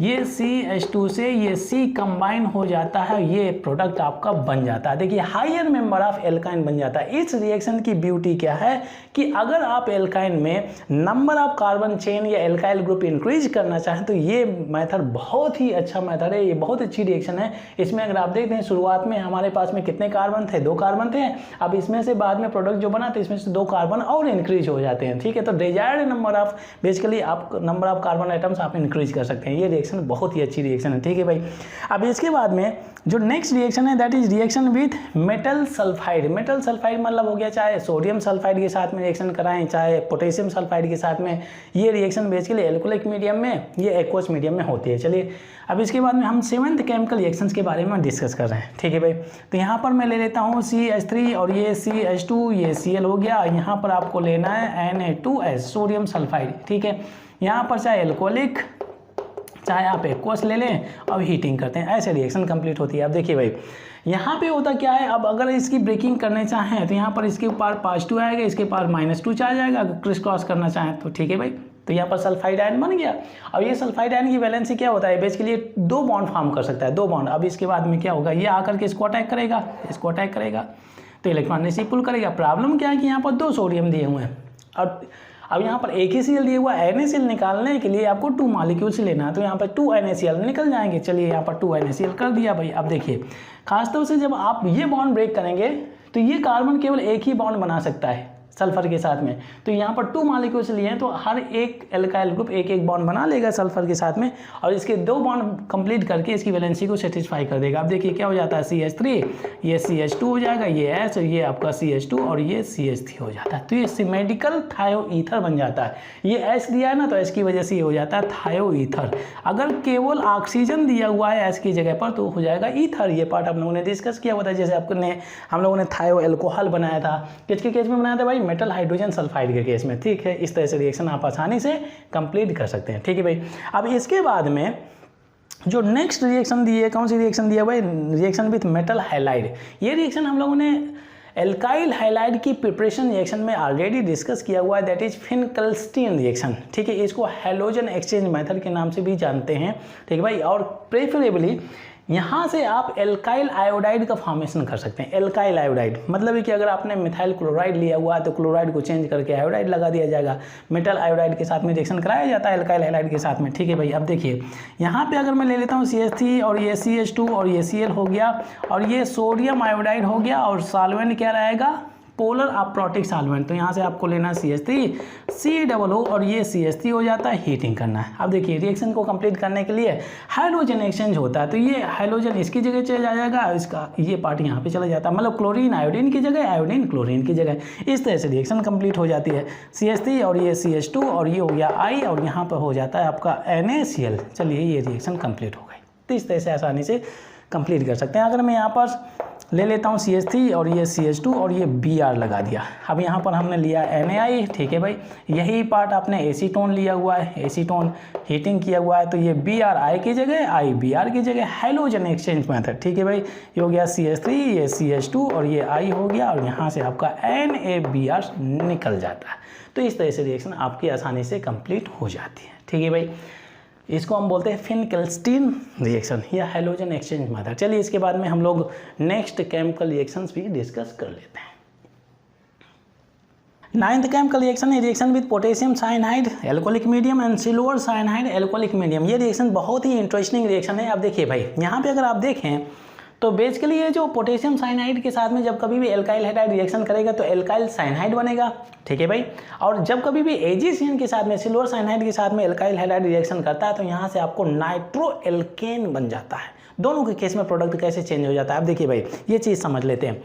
ये CH2 से ये C कंबाइन हो जाता है, ये प्रोडक्ट आपका बन जाता है। देखिए हायर मेंबर ऑफ एल्काइन बन जाता है। इस रिएक्शन की ब्यूटी क्या है कि अगर आप एल्काइन में नंबर ऑफ कार्बन चेन या एल्काइल ग्रुप इंक्रीज करना चाहें तो ये मेथड बहुत ही अच्छा मेथड है, ये बहुत अच्छी रिएक्शन है। इसमें अगर आप देखते हैं शुरुआत में हमारे पास में कितने कार्बन थे, 2 कार्बन थे। अब इसमें से बाद में प्रोडक्ट जो बना तो इसमें से 2 कार्बन और इंक्रीज हो जाते हैं। ठीक है, तो डिजायर्ड नंबर ऑफ बेसिकली आप नंबर ऑफ कार्बन आइटम्स आप इंक्रीज कर सकते हैं। ये बहुत ही अच्छी रिएक्शन है। ठीक है भाई, अब इसके बाद में जो नेक्स्ट रिएक्शन है that is reaction with metal sulphide. Metal sulphide मतलब हो गया चाहे सोडियम सल्फाइड के साथ में रिएक्शन कराएं चाहे पोटेशियम सल्फाइड के साथ में, ये रिएक्शन बेसिकली एल्कोहलिक मीडियम में, ये एक्वस मीडियम में होती है। चलिए अब इसके बाद में हम 7th केमिकल रिएक्शंस के बारे में डिस्कस कर रहे हैं। ठीक है भाई, तो यहाँ पर मैं ले लेता हूँ CH3 और ये CH2, ये Cl हो गया। यहाँ पर आपको लेना है Na2S सोडियम सल्फाइड। ठीक है, यहाँ पर चाहे एल्कोहलिक चाहे आप एक्वस ले लें और हीटिंग करते हैं, ऐसे रिएक्शन कंप्लीट होती है। अब देखिए भाई यहाँ पे होता क्या है, अब अगर इसकी ब्रेकिंग करने चाहें तो यहाँ पर इसके ऊपर +2 आएगा, इसके पार -2 चार्ज जाएगा। अगर क्रिस क्रॉस करना चाहें तो ठीक है भाई, तो यहाँ पर सल्फाइड आयन बन गया। अब ये सल्फाइड आयन की वैलेंसी क्या होता है, बेसिकली 2 बॉन्ड फॉर्म कर सकता है, 2 बॉन्ड। अब इसके बाद में क्या होगा, ये आकर के इसको अटैक करेगा, इसको अटैक करेगा तो इलेक्ट्रॉनिसिटी पुल करेगा। प्रॉब्लम क्या है कि यहाँ पर 2 सोडियम दिए हुए हैं और अब यहाँ पर एक ही Cl दिया हुआ है, NaCl निकालने के लिए आपको 2 मॉलिक्यूल्स लेना है, तो यहाँ पर 2 NaCl निकल जाएंगे। चलिए यहाँ पर 2 NaCl कर दिया भाई। अब देखिए खासतौर से जब आप ये बॉन्ड ब्रेक करेंगे तो ये कार्बन केवल एक ही बॉन्ड बना सकता है सल्फर के साथ में, तो यहाँ पर 2 मॉलिक्यूल्स लिए हैं तो हर एक एल्काइल ग्रुप एक एक बॉन्ड बना लेगा सल्फर के साथ में, और इसके 2 बॉन्ड कंप्लीट करके इसकी वैलेंसी को सेटिस्फाई कर देगा। अब देखिए क्या हो जाता है, CH3, ये CH2 हो जाएगा, ये H और ये आपका CH2 और ये CH3 हो जाता है, तो ये सिमेट्रिकल थायोईथर बन जाता है। ये H दिया है ना, तो H की वजह से ये हो जाता है थायोईथर। अगर केवल ऑक्सीजन दिया हुआ है H की जगह पर तो हो जाएगा ईथर। ये पार्ट हम लोगों ने डिस्कस किया हुआ था, जैसे हम लोगों ने थायो एल्कोहल बनाया था, किसके केस में बनाया था भाई, मेटल हाइड्रोजन सल्फाइड के केस में। ठीक है, इस तरह से रिएक्शन आप आसानी से कंप्लीट कर सकते हैं। ठीक है भाई। अब इसके बाद में जो नेक्स्ट रिएक्शन दी है, कौन सी रिएक्शन दिया भाई, रिएक्शन विथ मेटल हाइलाइड। ये रिएक्शन हम लोगों ने एल्काइल हाइलाइड की प्रिपरेशन रिएक्शन में ऑलरेडी डिस्कस किया हुआ है, दैट इज फिनकल्स्टीन रिएक्शन। ठीक है, इसको हैलोजन एक्सचेंज मेथड के नाम से भी जानते हैं। ठीक है भाई। और प्रेफरेबली यहाँ से आप एल्काइल आयोडाइड का फॉर्मेशन कर सकते हैं। एल्काइल आयोडाइड मतलब है कि अगर आपने मिथाइल क्लोराइड लिया हुआ है तो क्लोराइड को चेंज करके आयोडाइड लगा दिया जाएगा। मेटल आयोडाइड के साथ में रिएक्शन कराया जाता है एल्काइल हाइलाइड के साथ में। ठीक है भाई। अब देखिए यहाँ पे अगर मैं ले लेता हूँ CH3 और ये CH2 और ये Cl हो गया और ये सोडियम आयोडाइड हो गया, और सॉल्वेंट क्या रहेगा, पोलर अप्रोटिक सॉल्वेंट, तो यहाँ से आपको लेना CH3 COO और ये CH3 हो जाता है, हीटिंग करना है। अब देखिए रिएक्शन को कंप्लीट करने के लिए हाइड्रोजन एक्सचेंज होता है, तो ये हाइड्रोजन इसकी जगह चला जाएगा, इसका ये पार्ट यहाँ पे चला जाता है, मतलब क्लोरीन आयोडीन की जगह, आयोडीन क्लोरीन की जगह। इस तरह से रिएक्शन कंप्लीट हो जाती है। CH3 और ये CH2 और ये हो गया I और यहाँ पर हो जाता है आपका NaCl। चलिए ये रिएक्शन कंप्लीट हो गई। तो इस तरह से आसानी से कंप्लीट कर सकते हैं। अगर मैं यहाँ पर ले लेता हूँ CH3 और ये CH2 और ये Br लगा दिया, अब यहाँ पर हमने लिया NaI। ठीक है भाई। यही पार्ट आपने एसीटोन लिया हुआ है, एसीटोन हीटिंग किया हुआ है, तो ये Bri की जगह I Br की जगह, हैलोजन एक्सचेंज मेथड। ठीक है भाई। ये हो गया CH3, ये CH2 और ये I हो गया, और यहाँ से आपका NaBr निकल जाता है। तो इस तरह से रिएक्शन आपकी आसानी से कंप्लीट हो जाती है। ठीक है भाई। इसको हम बोलते हैं फिनकल्स्टीन रिएक्शन या हैलोजन एक्सचेंज मेथड। चलिए इसके बाद में हम लोग नेक्स्ट केमिकल रिएक्शंस भी डिस्कस कर लेते हैं। 9th केमिकल रिएक्शन है reaction with potassium cyanide alcoholic medium and silver cyanide alcoholic medium. ये रिएक्शन बहुत ही इंटरेस्टिंग रिएक्शन है। अब देखिए भाई यहाँ पे अगर आप देखें तो बेसिकली ये जो पोटेशियम साइनाइड के साथ में जब कभी भी एल्काइल हाइड्राइड रिएक्शन करेगा तो एल्काइल साइनाइड बनेगा। ठीक है भाई। और जब कभी भी AgCN के साथ में सिल्वर साइनाइड के साथ में एल्काइल हाइड्राइड रिएक्शन करता है तो यहाँ से आपको नाइट्रो एल्केन बन जाता है। दोनों के केस में प्रोडक्ट कैसे चेंज हो जाता है, अब देखिए भाई ये चीज़ समझ लेते हैं।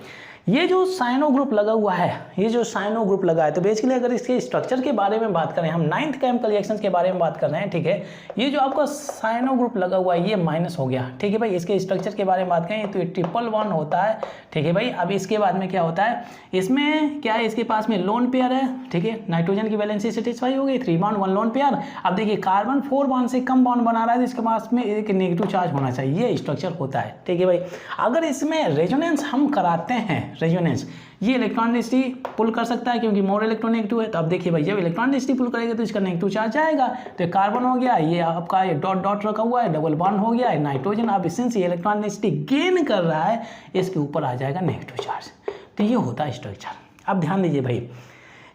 ये जो साइनो ग्रुप लगा हुआ है, ये जो साइनो ग्रुप लगा है, तो बेसिकली अगर इसके स्ट्रक्चर के बारे में बात करें, हम 9th केमिकल रिएक्शंस के बारे में बात कर रहे हैं। ठीक है। ये जो आपका साइनो ग्रुप लगा हुआ है ये माइनस हो गया। ठीक है भाई। इसके स्ट्रक्चर के बारे में बात करें तो ये 111 होता है। ठीक है भाई। अब इसके बाद में क्या होता है, इसमें क्या है, इसके पास में लोन पेयर है। ठीक है। नाइट्रोजन की वैलेंसी सेटिस्फाई हो गई, 3 बॉन्ड 1 लोन पेयर। अब देखिए कार्बन 4 बॉन्ड से कम बॉन्ड बना रहा है तो इसके पास में एक नेगेटिव चार्ज होना चाहिए, ये स्ट्रक्चर होता है। ठीक है भाई। अगर इसमें रेजोनेंस हम कराते हैं, रेजोनेंस ये इलेक्ट्रॉन डेंसिटी पुल कर सकता है क्योंकि मोर इलेक्ट्रोनेगेटिव है। तो अब देखिए भाई जब इलेक्ट्रॉन डेंसिटी पुल करेगा तो इसका नेगेटिव चार्ज आएगा, तो कार्बन हो गया, ये आपका ये डॉट डॉट रखा हुआ है, डबल बॉन्ड हो गया है, नाइट्रोजन अब सिंस ये इलेक्ट्रॉन डेंसिटी गेन कर रहा है इसके ऊपर आ जाएगा नेगेटिव चार्ज। तो ये होता है स्ट्रक्चर। अब ध्यान दीजिए भाई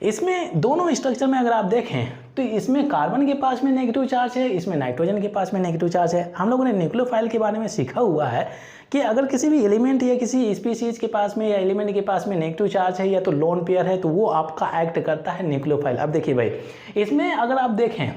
इसमें दोनों स्ट्रक्चर में अगर आप देखें तो इसमें कार्बन के पास में नेगेटिव चार्ज है, इसमें नाइट्रोजन के पास में नेगेटिव चार्ज है। हम लोगों ने न्यूक्लियोफाइल के बारे में सीखा हुआ है कि अगर किसी भी एलिमेंट या किसी स्पीसीज के पास में या एलिमेंट के पास में नेगेटिव चार्ज है या तो लोन पेयर है तो वो आपका एक्ट करता है न्यूक्लियोफाइल। अब देखिए भाई इसमें अगर आप देखें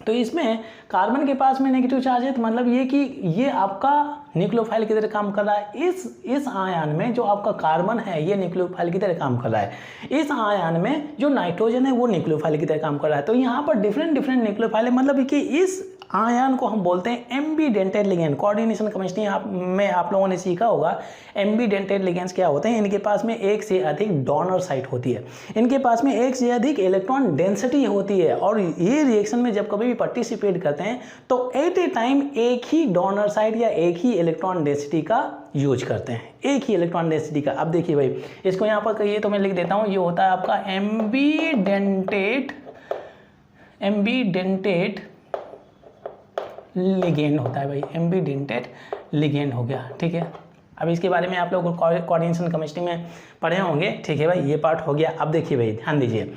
तो इसमें कार्बन के पास में नेगेटिव चार्ज है तो मतलब ये कि ये आपका न्यूक्लियोफाइल की तरह काम कर रहा है। इस आयन में जो आपका कार्बन है ये न्यूक्लियोफाइल की तरह काम कर रहा है, इस आयन में जो नाइट्रोजन है वो न्यूक्लियोफाइल की तरह काम कर रहा है। तो यहाँ पर डिफरेंट न्यूक्लियोफाइल है, मतलब कि इस आयन को हम बोलते हैं एम्बीडेंटेड लिगेंड। कोऑर्डिनेशन केमिस्ट्री में आप लोगों ने सीखा होगा एम्बीडेंटेड लिगेंड्स क्या होते हैं। इनके पास में एक से अधिक डोनर साइट होती है, इनके पास में एक से अधिक इलेक्ट्रॉन डेंसिटी होती है और ये रिएक्शन में जब कभी भी पार्टिसिपेट करते हैं तो एट ए टाइम एक ही डोनर साइट या एक ही इलेक्ट्रॉन डेंसिटी का यूज करते हैं, एक ही इलेक्ट्रॉन डेंसिटी का। अब देखिए भाई इसको यहाँ पर कहिए तो मैं लिख देता हूँ, ये होता है आपका एम्बीडेंटेड लिगेंड होता है भाई, एम्बीडेंटेड लिगेंड हो गया। ठीक है। अब इसके बारे में आप लोग कोऑर्डिनेशन केमिस्ट्री में पढ़े होंगे। ठीक है भाई ये पार्ट हो गया। अब देखिए भाई ध्यान दीजिए,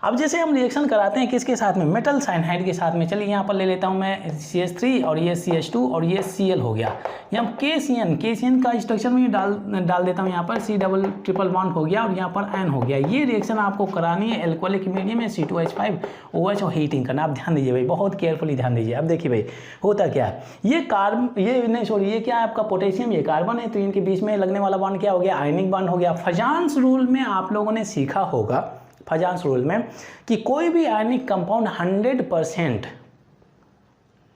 अब जैसे हम रिएक्शन कराते हैं किसके साथ में, मेटल साइनाइड के साथ में। चलिए यहाँ पर ले लेता हूँ मैं CH3 और ये CH2 और ये Cl हो गया। यहाँ KCN का स्ट्रक्चर में डाल देता हूँ, यहाँ पर C++1 हो गया और यहाँ पर N हो गया। ये रिएक्शन आपको करानी है एल्कोहलिक मीडियम में C2H5OH और हीटिंग करना। आप ध्यान दीजिए भाई, बहुत केयरफुली ध्यान दीजिए। अब देखिए भाई होता क्या है, ये क्या है आपका पोटेशियम, ये कार्बन है, तो इनके बीच में लगने वाला बॉन्ड क्या हो गया, आयनिक बॉन्ड हो गया। फजान्स रूल में आप लोगों ने सीखा होगा, फजान्स रूल में, कि कोई भी आयनिक कंपाउंड 100%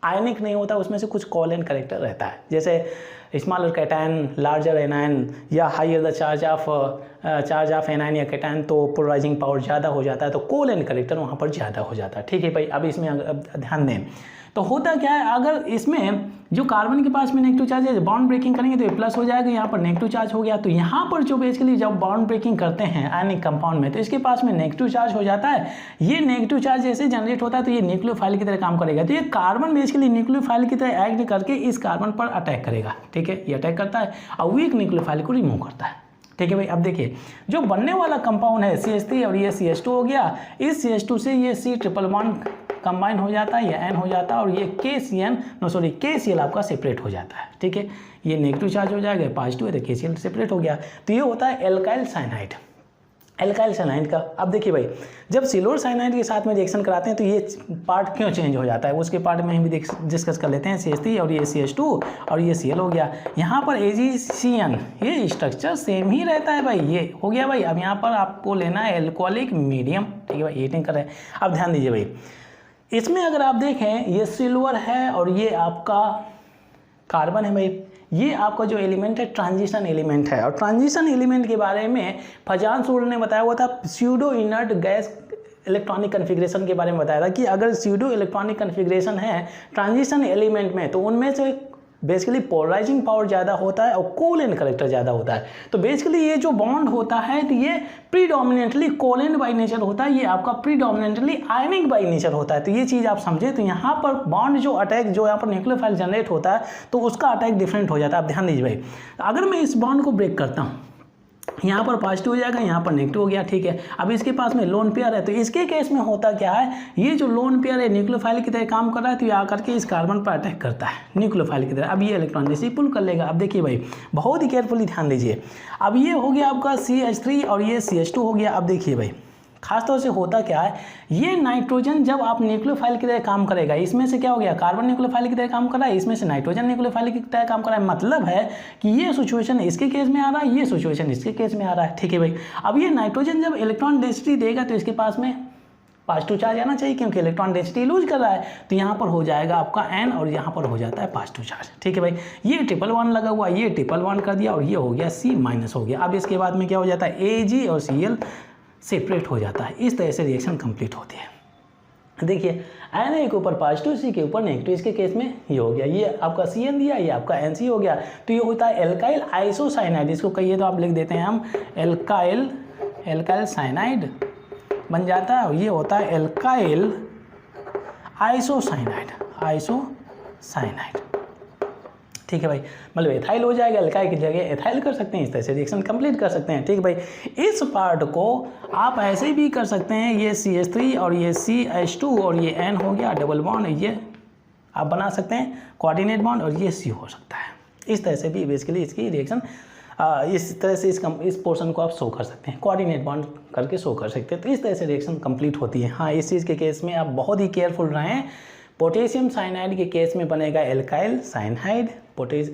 आयनिक नहीं होता, उसमें से कुछ कोवेलेंट कैरेक्टर रहता है। जैसे स्मॉलर कैटायन, लार्जर एनायन या higher the charge of anion या कैटायन, तो पोलराइजिंग पावर ज़्यादा हो जाता है, तो कोवेलेंट कैरेक्टर वहाँ पर ज़्यादा हो जाता है। ठीक है भाई, अब इसमें ध्यान दें तो होता क्या है, अगर इसमें जो कार्बन के पास में नेगेटिव चार्ज है, बॉन्ड ब्रेकिंग करेंगे तो ये प्लस हो जाएगा, यहाँ पर नेगेटिव चार्ज हो गया। तो यहाँ पर जो बेसिकली जब बॉन्ड ब्रेकिंग करते हैं आयनिक कंपाउंड में, तो इसके पास में नेगेटिव चार्ज हो जाता है। ये नेगेटिव चार्ज जैसे जनरेट होता है तो ये न्यूक्लियोफाइल की तरह काम करेगा। तो ये कार्बन बेसिकली न्यूक्लियोफाइल की तरह एक्ट करके इस कार्बन पर अटैक करेगा। ठीक है, ये अटैक करता है और वीक न्यूक्लियोफाइल को रिमूव करता है। ठीक है भाई, अब देखिए जो बनने वाला कंपाउंड है CH3 और ये CH2 हो गया, इस CH2 से ये C++1 कंबाइन हो जाता है, ये N हो जाता है और ये KCl आपका सेपरेट हो जाता है। ठीक है, ये नेगेटिव चार्ज हो जाएगा, पॉजिटिव है तो KCl सेपरेट हो गया। तो ये होता है एल्काइल साइनाइड। एल्काइल साइनाइड का अब देखिए भाई, जब सिल्वर साइनाइड के साथ में रिएक्शन कराते हैं तो ये पार्ट क्यों चेंज हो जाता है, उसके पार्ट में हम भी डिस्कस कर लेते हैं। CH3 और ये CH2 और ये Cl हो गया। यहाँ पर AgCN ये स्ट्रक्चर सेम ही रहता है भाई, ये हो गया भाई। अब यहाँ पर आपको लेना है एल्कोहलिक मीडियम। ठीक है भाई, हीटिंग कर रहे हैं। अब ध्यान दीजिए भाई, इसमें अगर आप देखें ये सिल्वर है और ये आपका कार्बन है भाई। ये आपका जो एलिमेंट है ट्रांजिशन एलिमेंट है, और ट्रांजिशन एलिमेंट के बारे में फजान्स रूल ने बताया हुआ था, pseudo inert gas electronic configuration के बारे में बताया था कि अगर स्यूडो इलेक्ट्रॉनिक कन्फिग्रेशन है ट्रांजिशन एलिमेंट में तो उनमें से बेसिकली पोलराइजिंग पावर ज़्यादा होता है और कोवेलेंट कैरेक्टर ज़्यादा होता है। तो बेसिकली ये जो बॉन्ड होता है तो ये प्रीडोमिनेंटली कोवेलेंट बाई नेचर होता है, ये आपका प्रीडोमिनेंटली आयनिक बाई नेचर होता है। तो ये चीज़ आप समझे, तो यहाँ पर बॉन्ड जो अटैक जो यहाँ पर न्यूक्लियोफाइल जनरेट होता है तो उसका अटैक डिफरेंट हो जाता है। आप ध्यान दीजिए भाई, अगर मैं इस बॉन्ड को ब्रेक करता हूँ, यहाँ पर पॉजिटिव हो जाएगा, यहाँ पर नेगेटिव हो गया। ठीक है, अब इसके पास में लोन पेयर है, तो इसके केस में होता क्या है, ये जो लोन पेयर है न्यूक्लियोफाइल की तरह काम कर रहा है, तो ये आकर के इस कार्बन पर अटैक करता है न्यूक्लियोफाइल की तरह। अब ये इलेक्ट्रॉन जैसे पुल कर लेगा। अब देखिए भाई बहुत ही केयरफुली ध्यान दीजिए, अब ये हो गया आपका CH3 और ये CH2 हो गया। अब देखिए भाई खासतौर से होता क्या है, ये नाइट्रोजन जब आप न्यूक्लियोफाइल की तरह काम करेगा, इसमें से क्या हो गया, कार्बन न्यूक्लियोफाइल की तरह काम कर रहा है, इसमें से नाइट्रोजन न्यूक्लियोफाइल की तरह काम कर रहा है। मतलब है कि ये सिचुएशन इसके केस में आ रहा है, ये सिचुएशन इसके केस में आ रहा है। ठीक है भाई, अब ये नाइट्रोजन जब इलेक्ट्रॉन डेंसिटी देगा तो इसके पास में पॉजिटिव चार्ज आना चाहिए, क्योंकि इलेक्ट्रॉन डेंसिटी लूज कर रहा है। तो यहाँ पर हो जाएगा आपका N और यहाँ पर हो जाता है पॉजिटिव चार्ज। ठीक है भाई, ये 111 लगा हुआ, ये 111 कर दिया और ये हो गया C- हो गया। अब इसके बाद में क्या हो जाता है, Ag और Cl सेपरेट हो जाता है। इस तरह से रिएक्शन कंप्लीट होती है। देखिए Na के ऊपर पॉजिटिव, C के ऊपर नेगेटिव, इसके केस में ये हो गया, ये आपका CN दिया, ये आपका NC हो गया। तो ये होता है एल्काइल आइसोसाइनाइड, इसको कहिए तो आप लिख देते हैं हम एल्काइल साइनाइड बन जाता है। ये होता है एल्काइल आइसोसाइनाइड। ठीक है भाई, मतलब एथाइल हो जाएगा, एल्काइल की जगह एथाइल कर सकते हैं, इस तरह से रिएक्शन कंप्लीट कर सकते हैं। ठीक है भाई, इस पार्ट को आप ऐसे भी कर सकते हैं, ये CH3 और ये CH2 और ये N हो गया डबल बॉन्ड, ये आप बना सकते हैं कोऑर्डिनेट बॉन्ड, और ये C हो सकता है। इस तरह से भी बेसिकली इसकी रिएक्शन इस तरह से इस पोर्शन को आप शो कर सकते हैं, कोऑर्डिनेट बॉन्ड करके शो कर सकते हैं। तो इस तरह से रिएक्शन कंप्लीट होती है। हाँ, इस चीज़ के केस में आप बहुत ही केयरफुल रहें। पोटेशियम साइनाइड के केस में बनेगा एल्काइल साइनाइड,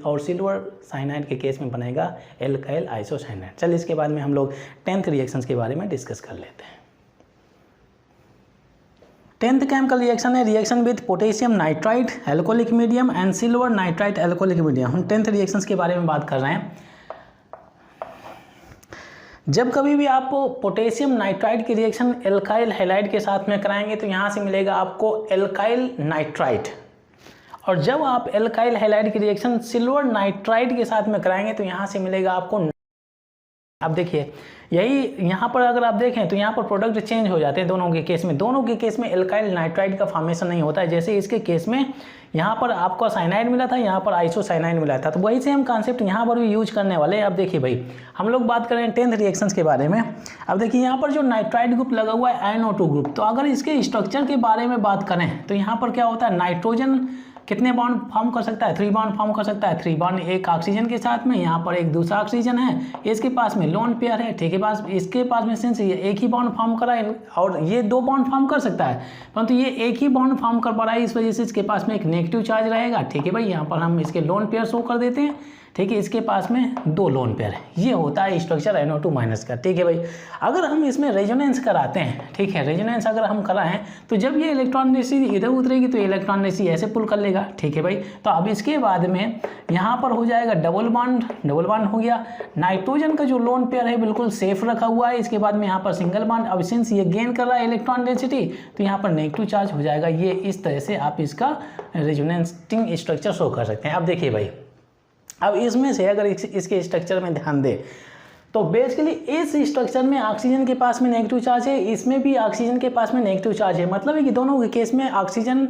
और सिल्वर साइनाइड के केस में बनेगा एल्काइल आइसोसाइनाइड। चलिए इसके बाद में हम लोग 10th रिएक्शंस के बारे में डिस्कस कर लेते हैं। 10th केमिकल रिएक्शन है reaction with potassium nitrite alcoholic medium and silver nitrite alcoholic medium. हम 10th रिएक्शंस के बारे में बात कर रहे हैं। जब कभी भी आप पोटेशियम नाइट्राइट की रिएक्शन एल्काइल हैलाइड के साथ में कराएंगे तो यहाँ से मिलेगा आपको एल्काइल नाइट्राइट, और जब आप एल्काइल हैलाइड की रिएक्शन सिल्वर नाइट्राइट के साथ में कराएंगे तो यहाँ से मिलेगा आपको अब देखिए यही यहाँ पर अगर आप देखें तो यहाँ पर प्रोडक्ट चेंज हो जाते हैं दोनों के केस में। दोनों के केस में एल्काइल नाइट्राइड का फॉर्मेशन नहीं होता है। जैसे इसके केस में यहाँ पर आपको साइनाइड मिला था, यहाँ पर आइसोसाइनाइड मिला था, तो वही सेम कॉन्सेप्ट यहाँ पर भी यूज करने वाले हैं। अब देखिए भाई हम लोग बात करें 10th रिएक्शंस के बारे में। अब देखिए यहाँ पर जो नाइट्राइड ग्रुप लगा हुआ है NO2 ग्रुप, तो अगर इसके स्ट्रक्चर के बारे में बात करें तो यहाँ पर क्या होता है, नाइट्रोजन कितने बॉन्ड फॉर्म कर सकता है, 3 बॉन्ड फॉर्म कर सकता है। 3 बॉन्ड एक ऑक्सीजन के साथ में, यहाँ पर एक दूसरा ऑक्सीजन है, इसके पास में लोन पेयर है, ठीक है। पास इसके पास में सिंस ये एक ही बॉन्ड फॉर्म करा है और ये 2 बॉन्ड फॉर्म कर सकता है, परंतु ये एक ही बॉन्ड फॉर्म कर पा रहा है, इस वजह से इसके पास में एक नेगेटिव चार्ज रहेगा, ठीक है भाई। यहाँ पर हम इसके लोन पेयर शो कर देते हैं, ठीक है। इसके पास में 2 लोन पेयर है, ये होता है स्ट्रक्चर NO2- का, ठीक है भाई। अगर हम इसमें रेजोनेंस कराते हैं, ठीक है, रेजोनेंस अगर हम कराएं तो जब ये इलेक्ट्रॉन रेसी इधर उतरेगी तो इलेक्ट्रॉन रेसी ऐसे पुल कर लेगा, ठीक है भाई। तो अब इसके बाद में यहाँ पर हो जाएगा डबल बॉन्ड हो गया। नाइट्रोजन का जो लोन पेयर है बिल्कुल सेफ रखा हुआ है। इसके बाद में यहाँ पर सिंगल बॉन्ड, अब सिंस ये गेन कर रहा है इलेक्ट्रॉन डेंसिटी तो यहाँ पर नेगेटिव चार्ज हो जाएगा। ये इस तरह से आप इसका रेजोनेंसिंग स्ट्रक्चर शो कर सकते हैं। अब देखिए भाई, अब इसमें से अगर इसके स्ट्रक्चर में ध्यान दें तो बेसिकली इस स्ट्रक्चर में ऑक्सीजन के पास में नेगेटिव चार्ज है, इसमें भी ऑक्सीजन के पास में नेगेटिव चार्ज है। मतलब है कि दोनों के केस में ऑक्सीजन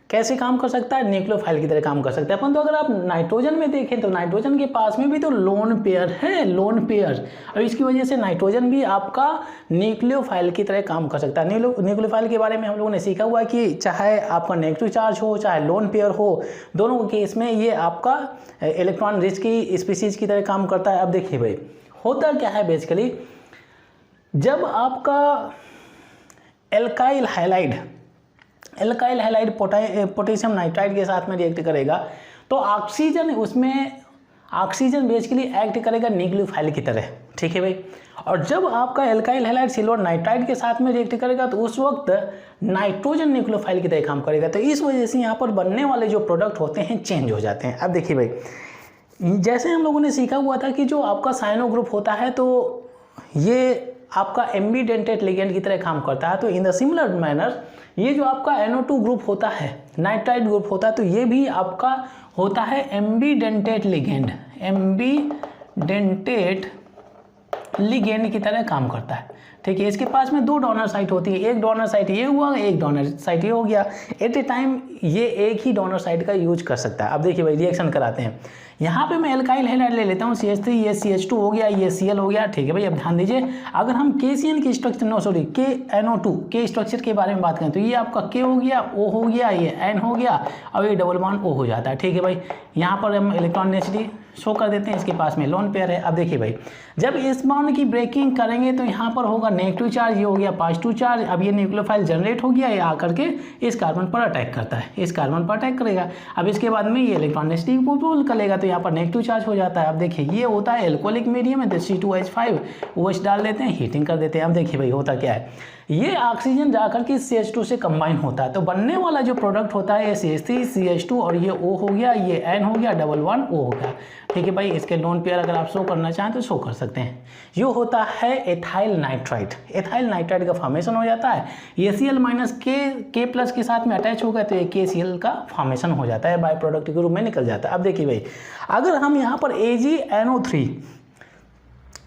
कैसे काम कर सकता है, न्यूक्लियोफाइल की तरह काम कर सकता है। परंतु अगर आप नाइट्रोजन में देखें तो नाइट्रोजन के पास में भी तो लोन पेयर है, लोन पेयर, और इसकी वजह से नाइट्रोजन भी आपका न्यूक्लियोफाइल की तरह काम कर सकता है। न्यूक्लियोफाइल के बारे में हम लोगों ने सीखा हुआ है कि चाहे आपका नेगेटिव चार्ज हो चाहे लोन पेयर हो, दोनों के केस में ये आपका इलेक्ट्रॉन रिच की स्पीसीज की तरह काम करता है। अब देखिए भाई होता क्या है, बेसिकली जब आपका एल्काइल हैलाइड पोटेशियम नाइट्राइड के साथ में रिएक्ट करेगा तो ऑक्सीजन बेसिकली एक्ट करेगा न्यूक्लियोफाइल की तरह, ठीक है भाई। और जब आपका एल्काइल हैलाइड सिल्वर नाइट्राइड के साथ में रिएक्ट करेगा तो उस वक्त नाइट्रोजन न्यूक्लियोफाइल की तरह काम करेगा। तो इस वजह से यहाँ पर बनने वाले जो प्रोडक्ट होते हैं चेंज हो जाते हैं। अब देखिए भाई, जैसे हम लोगों ने सीखा हुआ था कि जो आपका साइनो ग्रुप होता है तो ये आपका एम्बीडेंटेड लिगेंड की तरह काम करता है। तो इन द सिमिलर मैनर ये जो आपका NO2 ग्रुप होता है, नाइट्राइड ग्रुप होता है, तो ये भी आपका होता है एम्बीडेंटेड लिगेंड की तरह काम करता है, ठीक है। इसके पास में 2 डोनर साइट होती है, एक डोनर साइट ये हुआ, एक डोनर साइट ये हो गया। एट ए टाइम ये एक ही डोनर साइट का यूज कर सकता है। अब देखिए भाई रिएक्शन कराते हैं। यहाँ पे मैं एल्काइल हैलाइड ले लेता हूँ, CH3, ये CH2 हो गया, ये Cl हो गया, ठीक है भाई। अब ध्यान दीजिए, अगर हम KCN की स्ट्रक्चर KNO2 के स्ट्रक्चर के बारे में बात करें तो ये आपका K हो गया, O हो गया, ये N हो गया और ये डबल बॉन्ड O हो जाता है, ठीक है भाई। यहाँ पर हम इलेक्ट्रॉन डेंसिटी शो कर देते हैं, इसके पास में लोन पेयर है। अब देखिए भाई, जब इस बॉन्ड की ब्रेकिंग करेंगे तो यहाँ पर होगा नेगेटिव चार्ज, ये हो गया पॉजिटिव चार्ज। अब ये न्यूक्लियोफाइल जनरेट हो गया, ये आकर के इस कार्बन पर अटैक करता है, इस कार्बन पर अटैक करेगा। अब इसके बाद में ये इलेक्ट्रॉन डेंसिटी को पुल करेगा तो यहाँ पर नेगेटिव चार्ज हो जाता है। अब देखिए ये होता है एल्कोहलिक मीडियम है, तो C2H5 OH डाल देते हैं, हीटिंग कर देते हैं। अब देखिए भाई होता क्या है, ये ऑक्सीजन जाकर के CH2 से कंबाइन होता है, तो बनने वाला जो प्रोडक्ट होता है ये CH3 CH2 और ये O हो गया, ये N हो गया, डबल बॉन्ड O हो गया, ठीक है भाई। इसके लोन पेयर अगर आप शो करना चाहें तो शो कर सकते हैं। ये होता है एथाइल नाइट्राइड। एथाइल नाइट्राइड का फॉर्मेशन हो जाता है, ACl माइनस K प्लस के साथ में अटैच हो गया तो ये KCl का फॉर्मेशन हो जाता है, बाय प्रोडक्ट के रूप में निकल जाता है। अब देखिए भाई, अगर हम यहाँ पर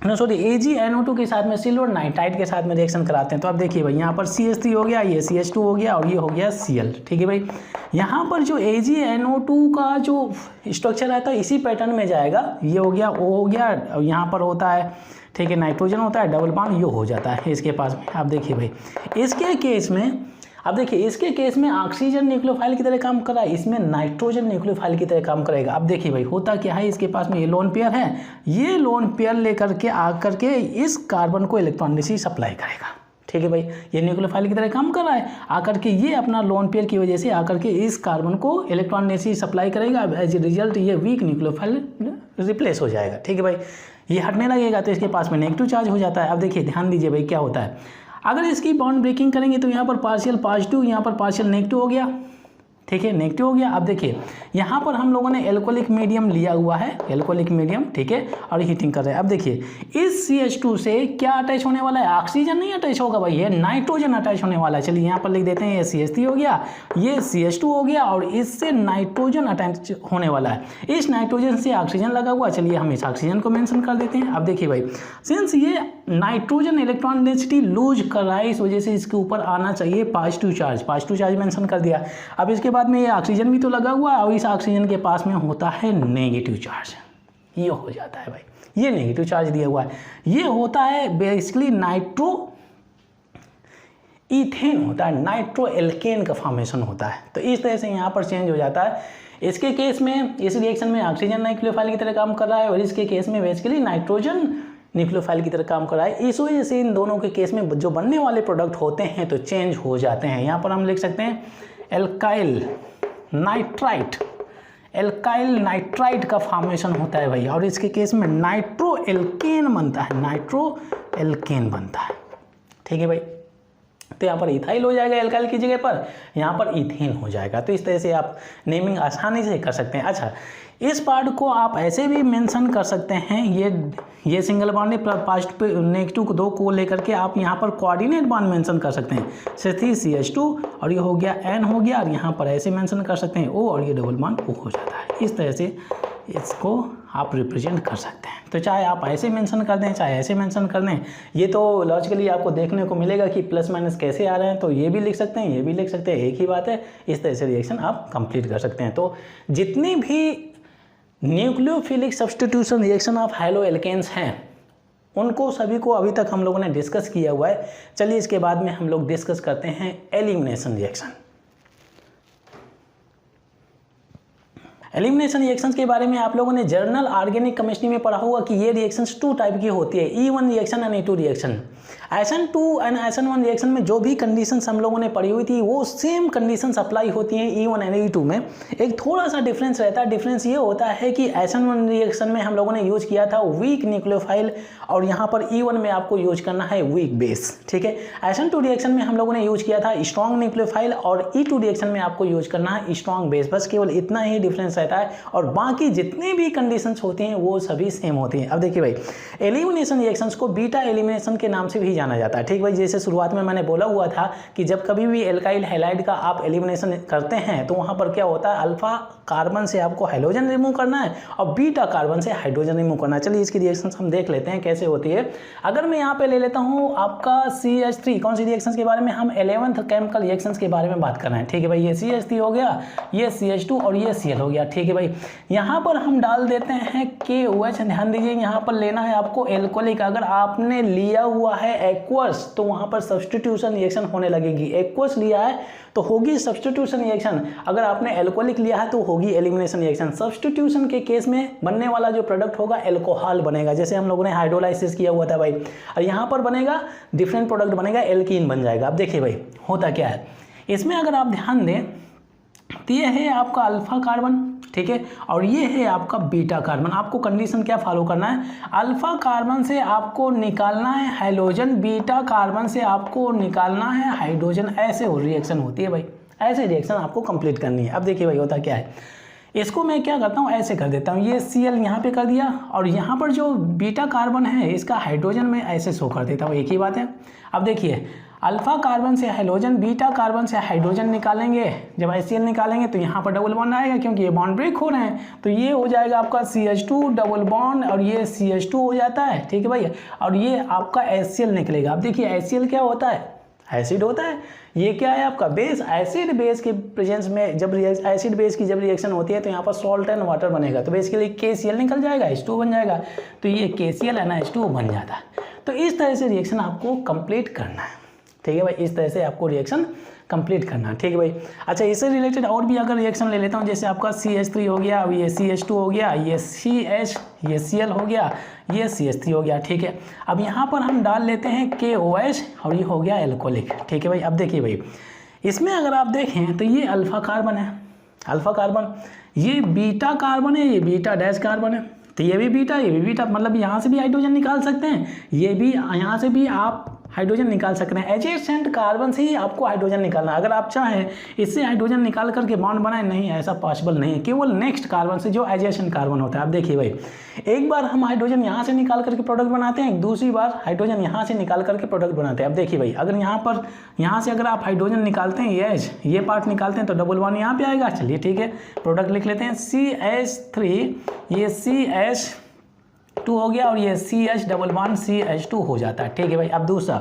AgNO2 के साथ में सिल्वर नाइट्राइड के साथ में रिएक्शन कराते हैं तो अब देखिए भाई यहाँ पर CH3 हो गया, ये CH2 हो गया और ये हो गया Cl, ठीक है भाई। यहाँ पर जो AgNO2 का जो स्ट्रक्चर रहता है इसी पैटर्न में जाएगा, ये हो गया, O हो गया, और यहाँ पर होता है, ठीक है, नाइट्रोजन होता है, डबल बॉन्ड यो हो जाता है इसके पास में। अब देखिए भाई इसके केस में, अब देखिए इसके केस में ऑक्सीजन न्यूक्लियोफाइल की तरह काम कर रहा है, इसमें नाइट्रोजन न्यूक्लियोफाइल की तरह काम करेगा। अब देखिए भाई होता क्या है, इसके पास में ये लोन पेयर है, ये लोन पेयर लेकर के आकर के इस कार्बन को इलेक्ट्रॉन रिसीव सप्लाई करेगा, ठीक है भाई। ये न्यूक्लियोफाइल की तरह काम कर रहा है, आकर के ये अपना लोन पेयर की वजह से आकर के इस कार्बन को इलेक्ट्रॉन रिसीव सप्लाई करेगा। एज ए रिजल्ट ये वीक न्यूक्लियोफाइल रिप्लेस हो जाएगा, ठीक है भाई। ये हटने लगेगा तो इसके पास में नेगेटिव चार्ज हो जाता है। अब देखिए ध्यान दीजिए भाई क्या होता है, अगर इसकी बॉन्ड ब्रेकिंग करेंगे तो यहाँ पर पार्शियल पॉजिटिव, यहाँ पर पार्शियल नेगेटिव हो गया, ठीक है, नेगेटिव हो गया। अब देखिए यहाँ पर हम लोगों ने एल्कोहलिक मीडियम लिया हुआ है, एल्कोहलिक मीडियम, ठीक है, और हीटिंग कर रहे हैं। अब देखिए इस CH2 से क्या अटैच होने वाला है, ऑक्सीजन नहीं अटैच होगा भाई, ये नाइट्रोजन अटैच होने वाला है। चलिए यहाँ पर लिख देते हैं, ये CH3 हो गया, ये CH2 हो गया, और इससे नाइट्रोजन अटैच होने वाला है। इस नाइट्रोजन से ऑक्सीजन लगा हुआ, चलिए हम इस ऑक्सीजन को मेंशन कर देते हैं। अब देखिए भाई, सिंस ये नाइट्रोजन इलेक्ट्रॉन डेंसिटी लूज कर रहा है, इस वजह से इसके ऊपर आना चाहिए पॉजिटिव चार्ज मेंशन कर दिया। अब इसके बाद में ये ऑक्सीजन भी तो लगा हुआ है, और इस ऑक्सीजन के पास में होता है नेगेटिव चार्ज, ये हो जाता है भाई, ये नेगेटिव चार्ज दिया हुआ है। ये होता है बेसिकली नाइट्रो इथेन होता है, नाइट्रो एल्केन का फॉर्मेशन होता है। तो इस तरह से यहाँ पर चेंज हो जाता है। इसके केस में, इस रिएक्शन में ऑक्सीजन न्यूक्लियोफाइल की तरह काम कर रहा है, और इसके केस में बेसिकली नाइट्रोजन न्यूक्लियोफाइल की तरह काम कर रहा है। इस वजह से इन दोनों के केस में जो बनने वाले प्रोडक्ट होते हैं तो चेंज हो जाते हैं। यहाँ पर हम लिख सकते हैं एल्काइल नाइट्राइट, एल्काइल नाइट्राइट का फॉर्मेशन होता है भाई, और इसके केस में नाइट्रो एल्केन बनता है, नाइट्रो एल्केन बनता है। ठीक है भाई, तो यहाँ पर इथाइल हो जाएगा एल्काइल की जगह पर, यहाँ पर इथेन हो जाएगा। तो इस तरह से आप नेमिंग आसानी से कर सकते हैं। अच्छा, इस पार्ट को आप ऐसे भी मेंशन कर सकते हैं, ये सिंगल बॉन्ड है, पॉजिटिव नेगेटिव को दो को लेकर के आप यहाँ पर कोऑर्डिनेट बॉन्ड मेंशन कर सकते हैं। CH2 और ये हो गया N हो गया, और यहाँ पर ऐसे मेंशन कर सकते हैं O, और ये डबल बॉन्ड O हो जाता है। इस तरह से इसको आप रिप्रेजेंट कर सकते हैं। तो चाहे आप ऐसे मेंशन कर दें, चाहे ऐसे मेंशन कर दें, ये तो लॉजिकली आपको देखने को मिलेगा कि प्लस माइनस कैसे आ रहे हैं। तो ये भी लिख सकते हैं, ये भी लिख सकते हैं, एक ही बात है। इस तरह से रिएक्शन आप कंप्लीट कर सकते हैं। तो जितनी भी nucleophilic substitution reaction of halo alkanes हैं, उनको सभी को अभी तक हम लोगों ने डिस्कस किया हुआ है। चलिए इसके बाद में हम लोग डिस्कस करते हैं एलिमिनेशन रिएक्शन। एलिमिनेशन रिएक्शंस के बारे में आप लोगों ने जर्नल ऑर्गेनिक केमिस्ट्री में पढ़ा होगा कि ये रिएक्शंस 2 टाइप की होती है, E1 reaction and E2 reaction. SN2 and SN1 reaction में जो भी कंडीशंस हम लोगों ने पढ़ी हुई थी वो सेम कंडीशंस अप्लाई होती हैं E1 एंड E2 में। एक थोड़ा सा डिफरेंस रहता है। डिफरेंस ये होता है कि SN1 रिएक्शन में हम लोगों ने यूज किया था वीक न्यूक्लियोफाइल, और यहाँ पर E1 में आपको यूज करना है वीक बेस। ठीक है, SN2 रिएक्शन में हम लोगों ने यूज किया था स्ट्रॉन्ग न्यूक्लियोफाइल, और E2 रिएक्शन में आपको यूज करना है स्ट्रॉन्ग बेस। बस केवल इतना ही डिफरेंस रहता है, और बाकी जितनी भी कंडीशंस होती हैं वो सभी सेम होती हैं। अब देखिए भाई, एलिमिनेशन रिएक्शंस को बीटा एलिमिनेशन के नाम से भी जाना जाता है। ठीक भाई, जैसे शुरुआत में मैंने बोला हुआ था कि जब कभी भी एल्काइल हैलाइड का आप एलिमिनेशन करते हैं तो वहाँ पर क्या होता है, अल्फा कार्बन से आपको हाइड्रोजन रिमूव करना है और बीटा कार्बन से हाइड्रोजन रिमूव करना है। चलिए इसकी रिएक्शंस हम देख लेते हैं कैसे होती है। अगर मैं यहाँ पे ले लेता हूँ आपका CH3, कौन सी रिएक्शंस के बारे में, हम 11th केमिकल रिएक्शंस के बारे में बात कर रहे हैं। ठीक है भाई, ये CH3 हो गया, ये CH2 और ये Cl हो गया। ठीक है भाई, यहाँ पर हम डाल देते हैं KOH। ध्यान दीजिए, यहाँ पर लेना है आपको एल्कोहलिक। अगर आपने लिया हुआ है एक्वस तो वहाँ पर सब्स्टिट्यूशन रिएक्शन होने लगेगी। एक्वस लिया है तो होगी सब्स्टिट्यूशन रिएक्शन, अगर आपने एल्कोहलिक लिया है तो होगी एलिमिनेशन रिएक्शन। सब्स्टिट्यूशन के केस में बनने वाला जो प्रोडक्ट होगा एल्कोहल बनेगा, जैसे हम लोगों ने हाइड्रोलाइसिस किया हुआ था भाई, और यहाँ पर बनेगा डिफरेंट प्रोडक्ट बनेगा, एल्कीन बन जाएगा। अब देखिए भाई होता क्या है इसमें, अगर आप ध्यान दें तो ये है आपका अल्फा कार्बन, ठीक है, और ये है आपका बीटा कार्बन। आपको कंडीशन क्या फॉलो करना है, अल्फा कार्बन से आपको निकालना है हाइड्रोजन, बीटा कार्बन से आपको निकालना है हाइड्रोजन। ऐसे हो रिएक्शन होती है भाई, ऐसे रिएक्शन आपको कंप्लीट करनी है। अब देखिए भाई होता क्या है, इसको मैं क्या करता हूँ, ऐसे कर देता हूँ, ये Cl यहाँ पे कर दिया, और यहाँ पर जो बीटा कार्बन है इसका हाइड्रोजन में ऐसे शो कर देता हूँ, एक ही बात है। अब देखिए अल्फा कार्बन से हाइड्रोजन, बीटा कार्बन से हाइड्रोजन निकालेंगे, जब HCl निकालेंगे तो यहाँ पर डबल बॉन्ड आएगा, क्योंकि ये बॉन्ड ब्रेक हो रहे हैं, तो ये हो जाएगा आपका CH2 डबल बॉन्ड, और ये CH2 हो जाता है। ठीक है भाई, और ये आपका HCl निकलेगा। अब देखिए HCl क्या होता है, एसिड होता है। ये क्या है आपका बेस, एसिड बेस के प्रेजेंस में जब एसिड बेस की जब रिएक्शन होती है तो यहाँ पर सॉल्ट एंड वाटर बनेगा, तो बेसिकली KCl निकल जाएगा, H2 बन जाएगा, तो ये KCl है ना H2 बन जाता है। तो इस तरह से रिएक्शन आपको कंप्लीट करना है। ठीक है भाई, इस तरह से आपको रिएक्शन कंप्लीट करना है। ठीक है भाई, अच्छा इससे रिलेटेड और भी अगर रिएक्शन ले लेता हूँ, जैसे आपका CH3 हो गया, अब ये CH2 हो गया, ये CH, ये Cl हो गया, ये CH3 हो गया। ठीक है, अब यहाँ पर हम डाल लेते हैं KOH, और ये हो गया एल्कोहलिक। ठीक है भाई, अब देखिए भाई इसमें अगर आप देखें तो ये अल्फा कार्बन है, अल्फा कार्बन, ये बीटा कार्बन है, ये बीटा डैश कार्बन है, तो ये भी बीटा, ये भी बीटा, मतलब यहाँ से भी हाइड्रोजन निकाल सकते हैं, ये भी यहाँ से भी आप हाइड्रोजन निकाल सकते हैं। एडजेसेंट कार्बन से ही आपको हाइड्रोजन निकालना है। अगर आप चाहें इससे हाइड्रोजन निकाल करके बॉन्ड बनाए, नहीं, ऐसा पॉसिबल नहीं है। केवल नेक्स्ट कार्बन से जो एडजेसेंट कार्बन होता है। आप देखिए भाई, एक बार हम हाइड्रोजन यहाँ से निकाल करके प्रोडक्ट बनाते हैं, दूसरी बार हाइड्रोजन यहाँ से निकाल करके प्रोडक्ट बनाते हैं। अब देखिए भाई, अगर यहाँ से अगर आप हाइड्रोजन निकालते हैं, ये पार्ट निकालते हैं, तो डबल बॉन्ड यहाँ पे आएगा। चलिए ठीक है, प्रोडक्ट लिख लेते हैं CH3, ये CH2 हो गया और ये CH डबल बॉन्ड CH2 हो जाता है। ठीक है भाई। अब दूसरा,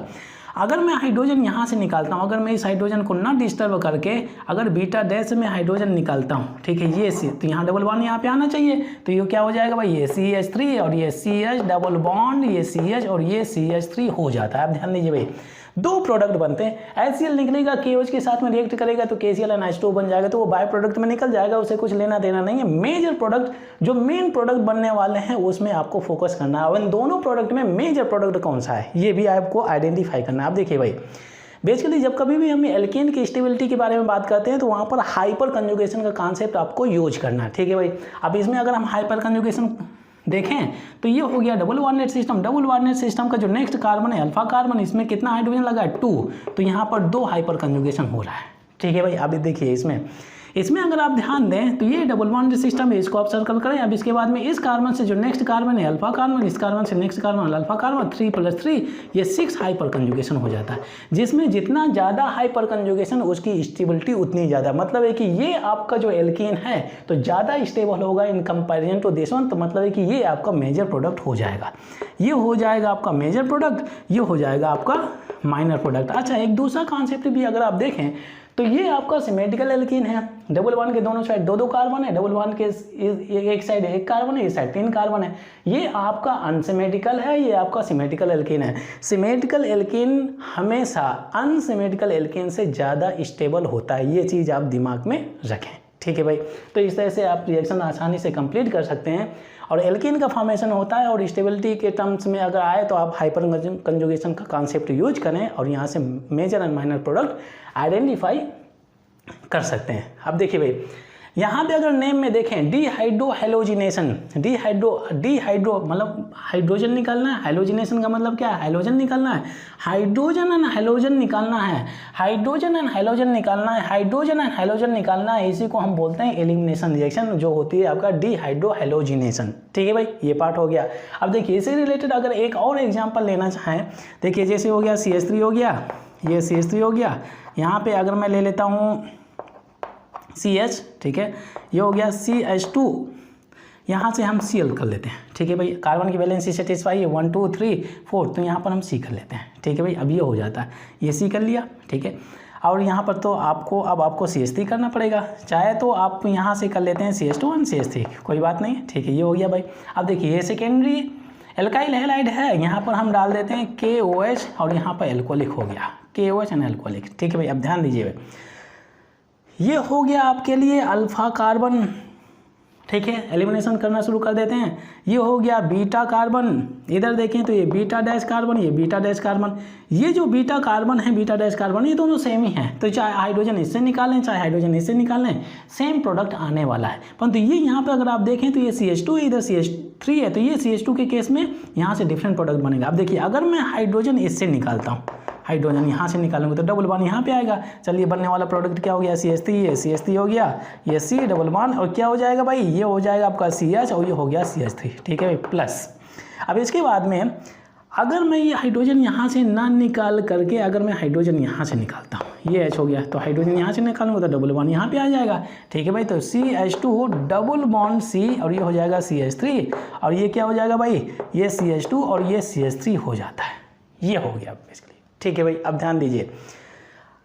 अगर मैं हाइड्रोजन यहाँ से निकालता हूँ, अगर मैं इस हाइड्रोजन को ना डिस्टर्ब करके अगर बीटा डैश में हाइड्रोजन निकालता हूँ, ठीक है, ये तो यहाँ डबल बॉन्ड यहाँ पे आना चाहिए, तो ये क्या हो जाएगा भाई, ये CH3 और ये CH डबल बॉन्ड, ये CH और ये CH3 हो जाता है। अब ध्यान दीजिए भाई, दो प्रोडक्ट बनते हैं। HCl निकलेगा, KOH के साथ में रिएक्ट करेगा तो KCl NH2 बन जाएगा, तो वो बाय प्रोडक्ट में निकल जाएगा, उसे कुछ लेना देना नहीं है। मेजर प्रोडक्ट, जो मेन प्रोडक्ट बनने वाले हैं, उसमें आपको फोकस करना है। और इन दोनों प्रोडक्ट में मेजर प्रोडक्ट कौन सा है, ये भी आपको आइडेंटिफाई करना है। आप देखिए भाई, बेसिकली जब कभी भी हम एल्केन की स्टेबिलिटी के बारे में बात करते हैं तो वहाँ पर हाइपर कंजुगेशन का कॉन्सेप्ट आपको यूज करना है। ठीक है भाई। अब इसमें अगर हम हाइपर कंजुगेशन देखें तो ये हो गया double bonded system. Double bonded system का जो नेक्स्ट कार्बन है अल्फा कार्बन, इसमें कितना हाइड्रोजन लगा है, 2, तो यहाँ पर 2 हाइपर कंजुगेशन हो रहा है। ठीक है भाई। अब देखिए इसमें अगर आप ध्यान दें तो ये डबल बॉन्डेड सिस्टम है, इसको आप सर्कल करें। अब इसके बाद में इस कार्बन से जो नेक्स्ट कार्बन है अल्फा कार्बन, इस कार्बन से नेक्स्ट कार्बन अल्फा कार्बन, 3 + 3 ये 6 हाइपर कंजुगेशन हो जाता है, जिसमें जितना ज़्यादा हाइपर कंजुगेशन उसकी स्टेबिलिटी उतनी ज़्यादा। मतलब है कि ये आपका जो एल्कीन है तो ज़्यादा स्टेबल होगा in comparison to this one. तो मतलब है कि ये आपका मेजर प्रोडक्ट हो जाएगा, ये हो जाएगा आपका मेजर प्रोडक्ट, ये हो जाएगा आपका माइनर प्रोडक्ट। अच्छा, एक दूसरा कॉन्सेप्ट भी अगर आप देखें तो ये आपका सिमेट्रिकल एल्कीन है। डबल बॉन्ड के दोनों साइड 2-2 कार्बन है, डबल बॉन्ड के एक साइड 1 कार्बन है, इस साइड 3 कार्बन है। ये आपका अनसिमेट्रिकल है, ये आपका सिमेट्रिकल एल्कीन है। सिमेट्रिकल एल्कीन हमेशा अनसिमेट्रिकल एल्कीन से ज़्यादा स्टेबल होता है, ये चीज़ आप दिमाग में रखें। ठीक है भाई। तो इस तरह से आप रिएक्शन आसानी से कंप्लीट कर सकते हैं और एल्कीन का फॉर्मेशन होता है। और स्टेबिलिटी के टर्म्स में अगर आए तो आप हाइपर कंजुगेशन का कॉन्सेप्ट यूज करें और यहाँ से major and minor product identify कर सकते हैं। अब देखिए भाई, यहाँ पे अगर नेम में देखें डिहाइड्रो हेलोजिनेशन, डिहाइड्रो मतलब हाइड्रोजन निकालना है, हेलोजिनेशन का मतलब क्या है, हाइड्रोजन निकालना है, हाइड्रोजन एंड हेलोजन निकालना है, हाइड्रोजन एंड हेलोजन निकालना है, हाइड्रोजन एंड हेलोजन निकालना है। इसी को हम बोलते हैं एलिमिनेशन रिएक्शन, जो होती है आपका डिहाइड्रो हेलोजिनेशन। ठीक है भाई, ये पार्ट हो गया। अब देखिए इससे रिलेटेड अगर एक और एग्जाम्पल लेना चाहें, देखिए जैसे हो गया CH3 हो गया, ये CH3 हो गया, यहाँ पे अगर मैं ले लेता हूँ CH, ठीक है, ये हो गया CH2, यहाँ से हम Cl कर लेते हैं। ठीक है भाई, कार्बन की वैलेंसी सेटिस्फाई है 1 2 3 4, तो यहाँ पर हम C कर लेते हैं। ठीक है भाई, अब ये हो जाता है, ये C कर लिया। ठीक है, और यहाँ पर तो आपको CH3 करना पड़ेगा, चाहे तो आप यहाँ से कर लेते हैं CH2 और CH3, कोई बात नहीं। ठीक है, ये हो गया भाई। अब देखिए ये सेकेंडरी एल्काइल हैलाइड है, यहाँ पर हम डाल देते हैं KOH और यहाँ पर एल्कोहलिक हो गया, KOH एंड एल्कोहलिक। ठीक है भाई, अब ध्यान दीजिए, ये हो गया आपके लिए अल्फा कार्बन। ठीक है, एलिमिनेशन करना शुरू कर देते हैं। ये हो गया बीटा कार्बन, इधर देखें तो ये बीटा डैश कार्बन, ये बीटा डैश कार्बन। ये जो बीटा कार्बन है, बीटा डैश कार्बन, ये दोनों सेम ही हैं, तो चाहे हाइड्रोजन इससे निकालें चाहे हाइड्रोजन इससे निकालें, सेम प्रोडक्ट आने वाला है। परंतु ये यहाँ पे अगर आप देखें तो ये CH2 इधर CH3 है, तो ये CH2 के केस में यहाँ से डिफरेंट प्रोडक्ट बनेगा। अब देखिए अगर मैं हाइड्रोजन इससे निकालता हूँ, हाइड्रोजन यहाँ से निकालेंगे तो डबल बॉन्ड यहाँ पे आएगा। चलिए बनने वाला प्रोडक्ट क्या हो गया, CH3, ये CH3 हो गया, ये C डबल बॉन्ड, और क्या हो जाएगा भाई, ये हो जाएगा आपका CH और ये हो गया CH3। ठीक है भाई, प्लस। अब इसके बाद में अगर मैं ये हाइड्रोजन यहाँ से ना निकाल करके अगर मैं हाइड्रोजन यहाँ से निकालता हूँ, ये H हो गया, तो हाइड्रोजन यहाँ से निकालूंगा तो डबल बॉन्ड यहाँ पे आ जाएगा। ठीक है भाई, तो CH2 डबल बॉन्ड C और ये हो जाएगा CH3 और ये क्या हो जाएगा भाई, ये CH2 और ये CH3 हो जाता है। ये हो गया बेसिकली। ठीक है भाई, अब ध्यान दीजिए,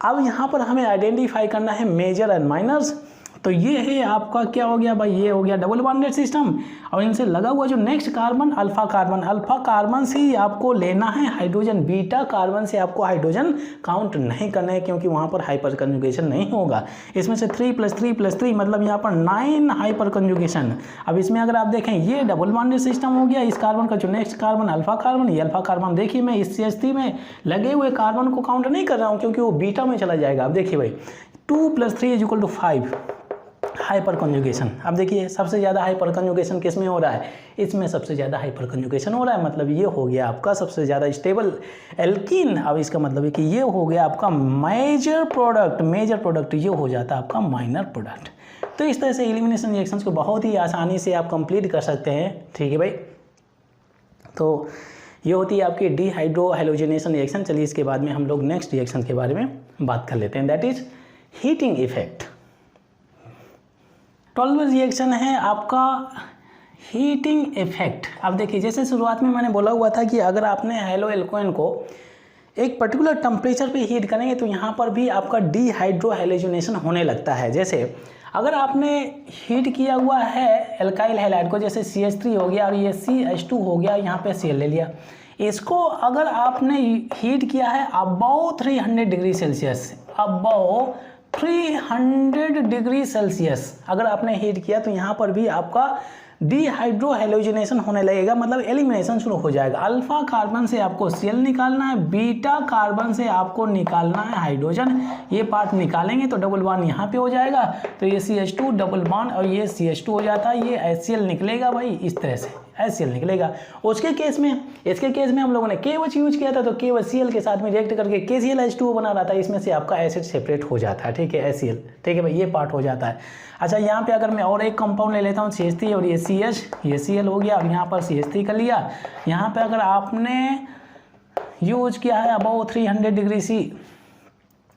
अब यहाँ पर हमें आइडेंटिफाई करना है मेजर एंड माइनर्स। तो ये है आपका क्या हो गया भाई, ये हो गया डबल बॉन्डेड सिस्टम और इनसे लगा हुआ जो next carbon alpha carbon, alpha carbon से ही आपको लेना है हाइड्रोजन, बीटा कार्बन से आपको हाइड्रोजन काउंट नहीं करना है क्योंकि वहाँ पर हाइपर कंजुगेशन नहीं होगा। इसमें से 3 + 3 + 3 मतलब यहाँ पर 9 हाइपर कंजुगेशन। अब इसमें अगर आप देखें ये डबल बॉन्डेड सिस्टम हो गया, इस कार्बन का जो नेक्स्ट कार्बन अल्फा कार्बन, ये अल्फा कार्बन देखिए मैं इस CH3 में लगे हुए कार्बन को काउंट नहीं कर रहा हूँ क्योंकि वो बीटा में चला जाएगा। अब देखिए भाई 2 + 3 = 5, हाइपर कंजुगेशन। अब देखिए सबसे ज़्यादा हाइपर कंजुगेशन किस में हो रहा है, इसमें सबसे ज़्यादा हाइपर कंजुगेशन हो रहा है, मतलब ये हो गया आपका सबसे ज़्यादा स्टेबल एल्कीन। अब इसका मतलब है कि ये हो गया आपका मेजर प्रोडक्ट, ये हो जाता है आपका माइनर प्रोडक्ट। तो इस तरह से एलिमिनेशन रिएक्शंस को बहुत ही आसानी से आप कंप्लीट कर सकते हैं, ठीक है भाई। तो ये होती है आपकी डिहाइड्रो हैलोजेनेशन रिएक्शन। चलिए इसके बाद में हम लोग नेक्स्ट रिएक्शन के बारे में बात कर लेते हैं, दैट इज हीटिंग इफेक्ट। 12वां रिएक्शन है आपका हीटिंग इफेक्ट। अब देखिए जैसे शुरुआत में मैंने बोला हुआ था कि अगर आपने हैलो एल्कोन को एक पर्टिकुलर टेम्परेचर पे हीट करेंगे तो यहाँ पर भी आपका डिहाइड्रो हैलोजेनेशन होने लगता है। जैसे अगर आपने हीट किया हुआ है एल्काइल हैलाइड को, जैसे CH3 हो गया और ये CH2 हो गया, यहाँ पे Cl ले लिया, इसको अगर आपने हीट किया है about 300 degree Celsius, about 300 degree Celsius अगर आपने हीट किया तो यहाँ पर भी आपका डिहाइड्रो हैलोजेनेशन होने लगेगा, मतलब एलिमिनेशन शुरू हो जाएगा। अल्फा कार्बन से आपको Cl निकालना है, बीटा कार्बन से आपको निकालना है हाइड्रोजन। ये पार्ट निकालेंगे तो डबल बॉन्ड यहाँ पे हो जाएगा, तो ये CH2 डबल बॉन्ड और ये CH2 हो जाता है, ये HCl निकलेगा भाई, इस तरह से HCl निकलेगा। इसके केस में हम लोगों ने KOH यूज किया था, तो KOH Cl के साथ में रिएक्ट करके KClH2 बना रहा था, इसमें से आपका एसिड सेपरेट हो जाता है, ठीक है, HCl, ठीक है भाई, ये पार्ट हो जाता है। अच्छा यहाँ पे अगर मैं और एक कंपाउंड ले लेता हूँ CH3 और ये CH, ये Cl हो गया और यहाँ पर CH3 कर लिया। यहाँ पे अगर आपने यूज किया है अबाउ 300 डिग्री C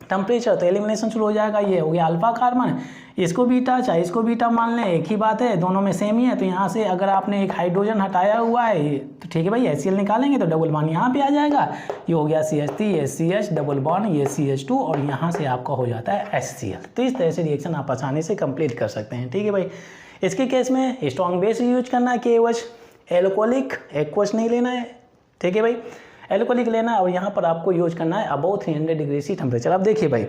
टेम्परेचर तो एलिमिनेशन शुरू हो जाएगा। ये हो गया अल्फा कार्बन, इसको बीटा, चाहे इसको बीटा मान लें, एक ही बात है, दोनों में सेम ही है। तो यहाँ से अगर आपने एक हाइड्रोजन हटाया हुआ है तो ठीक है भाई, HCl निकालेंगे तो डबल बॉन्ड यहाँ पे आ जाएगा, ये हो गया CH3, ये CH डबल बॉन्ड, ये CH2 और यहाँ से आपका हो जाता है HCl। तो इस तरह से रिएक्शन आप आसानी से कंप्लीट कर सकते हैं, ठीक है भाई। इसके केस में स्ट्रॉन्ग बेस यूज करना है, KOH, एल्कोहलिक एक्वस नहीं लेना है, ठीक है भाई, एल्कोहलिक लेना है और यहाँ पर आपको यूज करना है अबाउ 300 डिग्री C टेम्परेचर। अब देखिए भाई,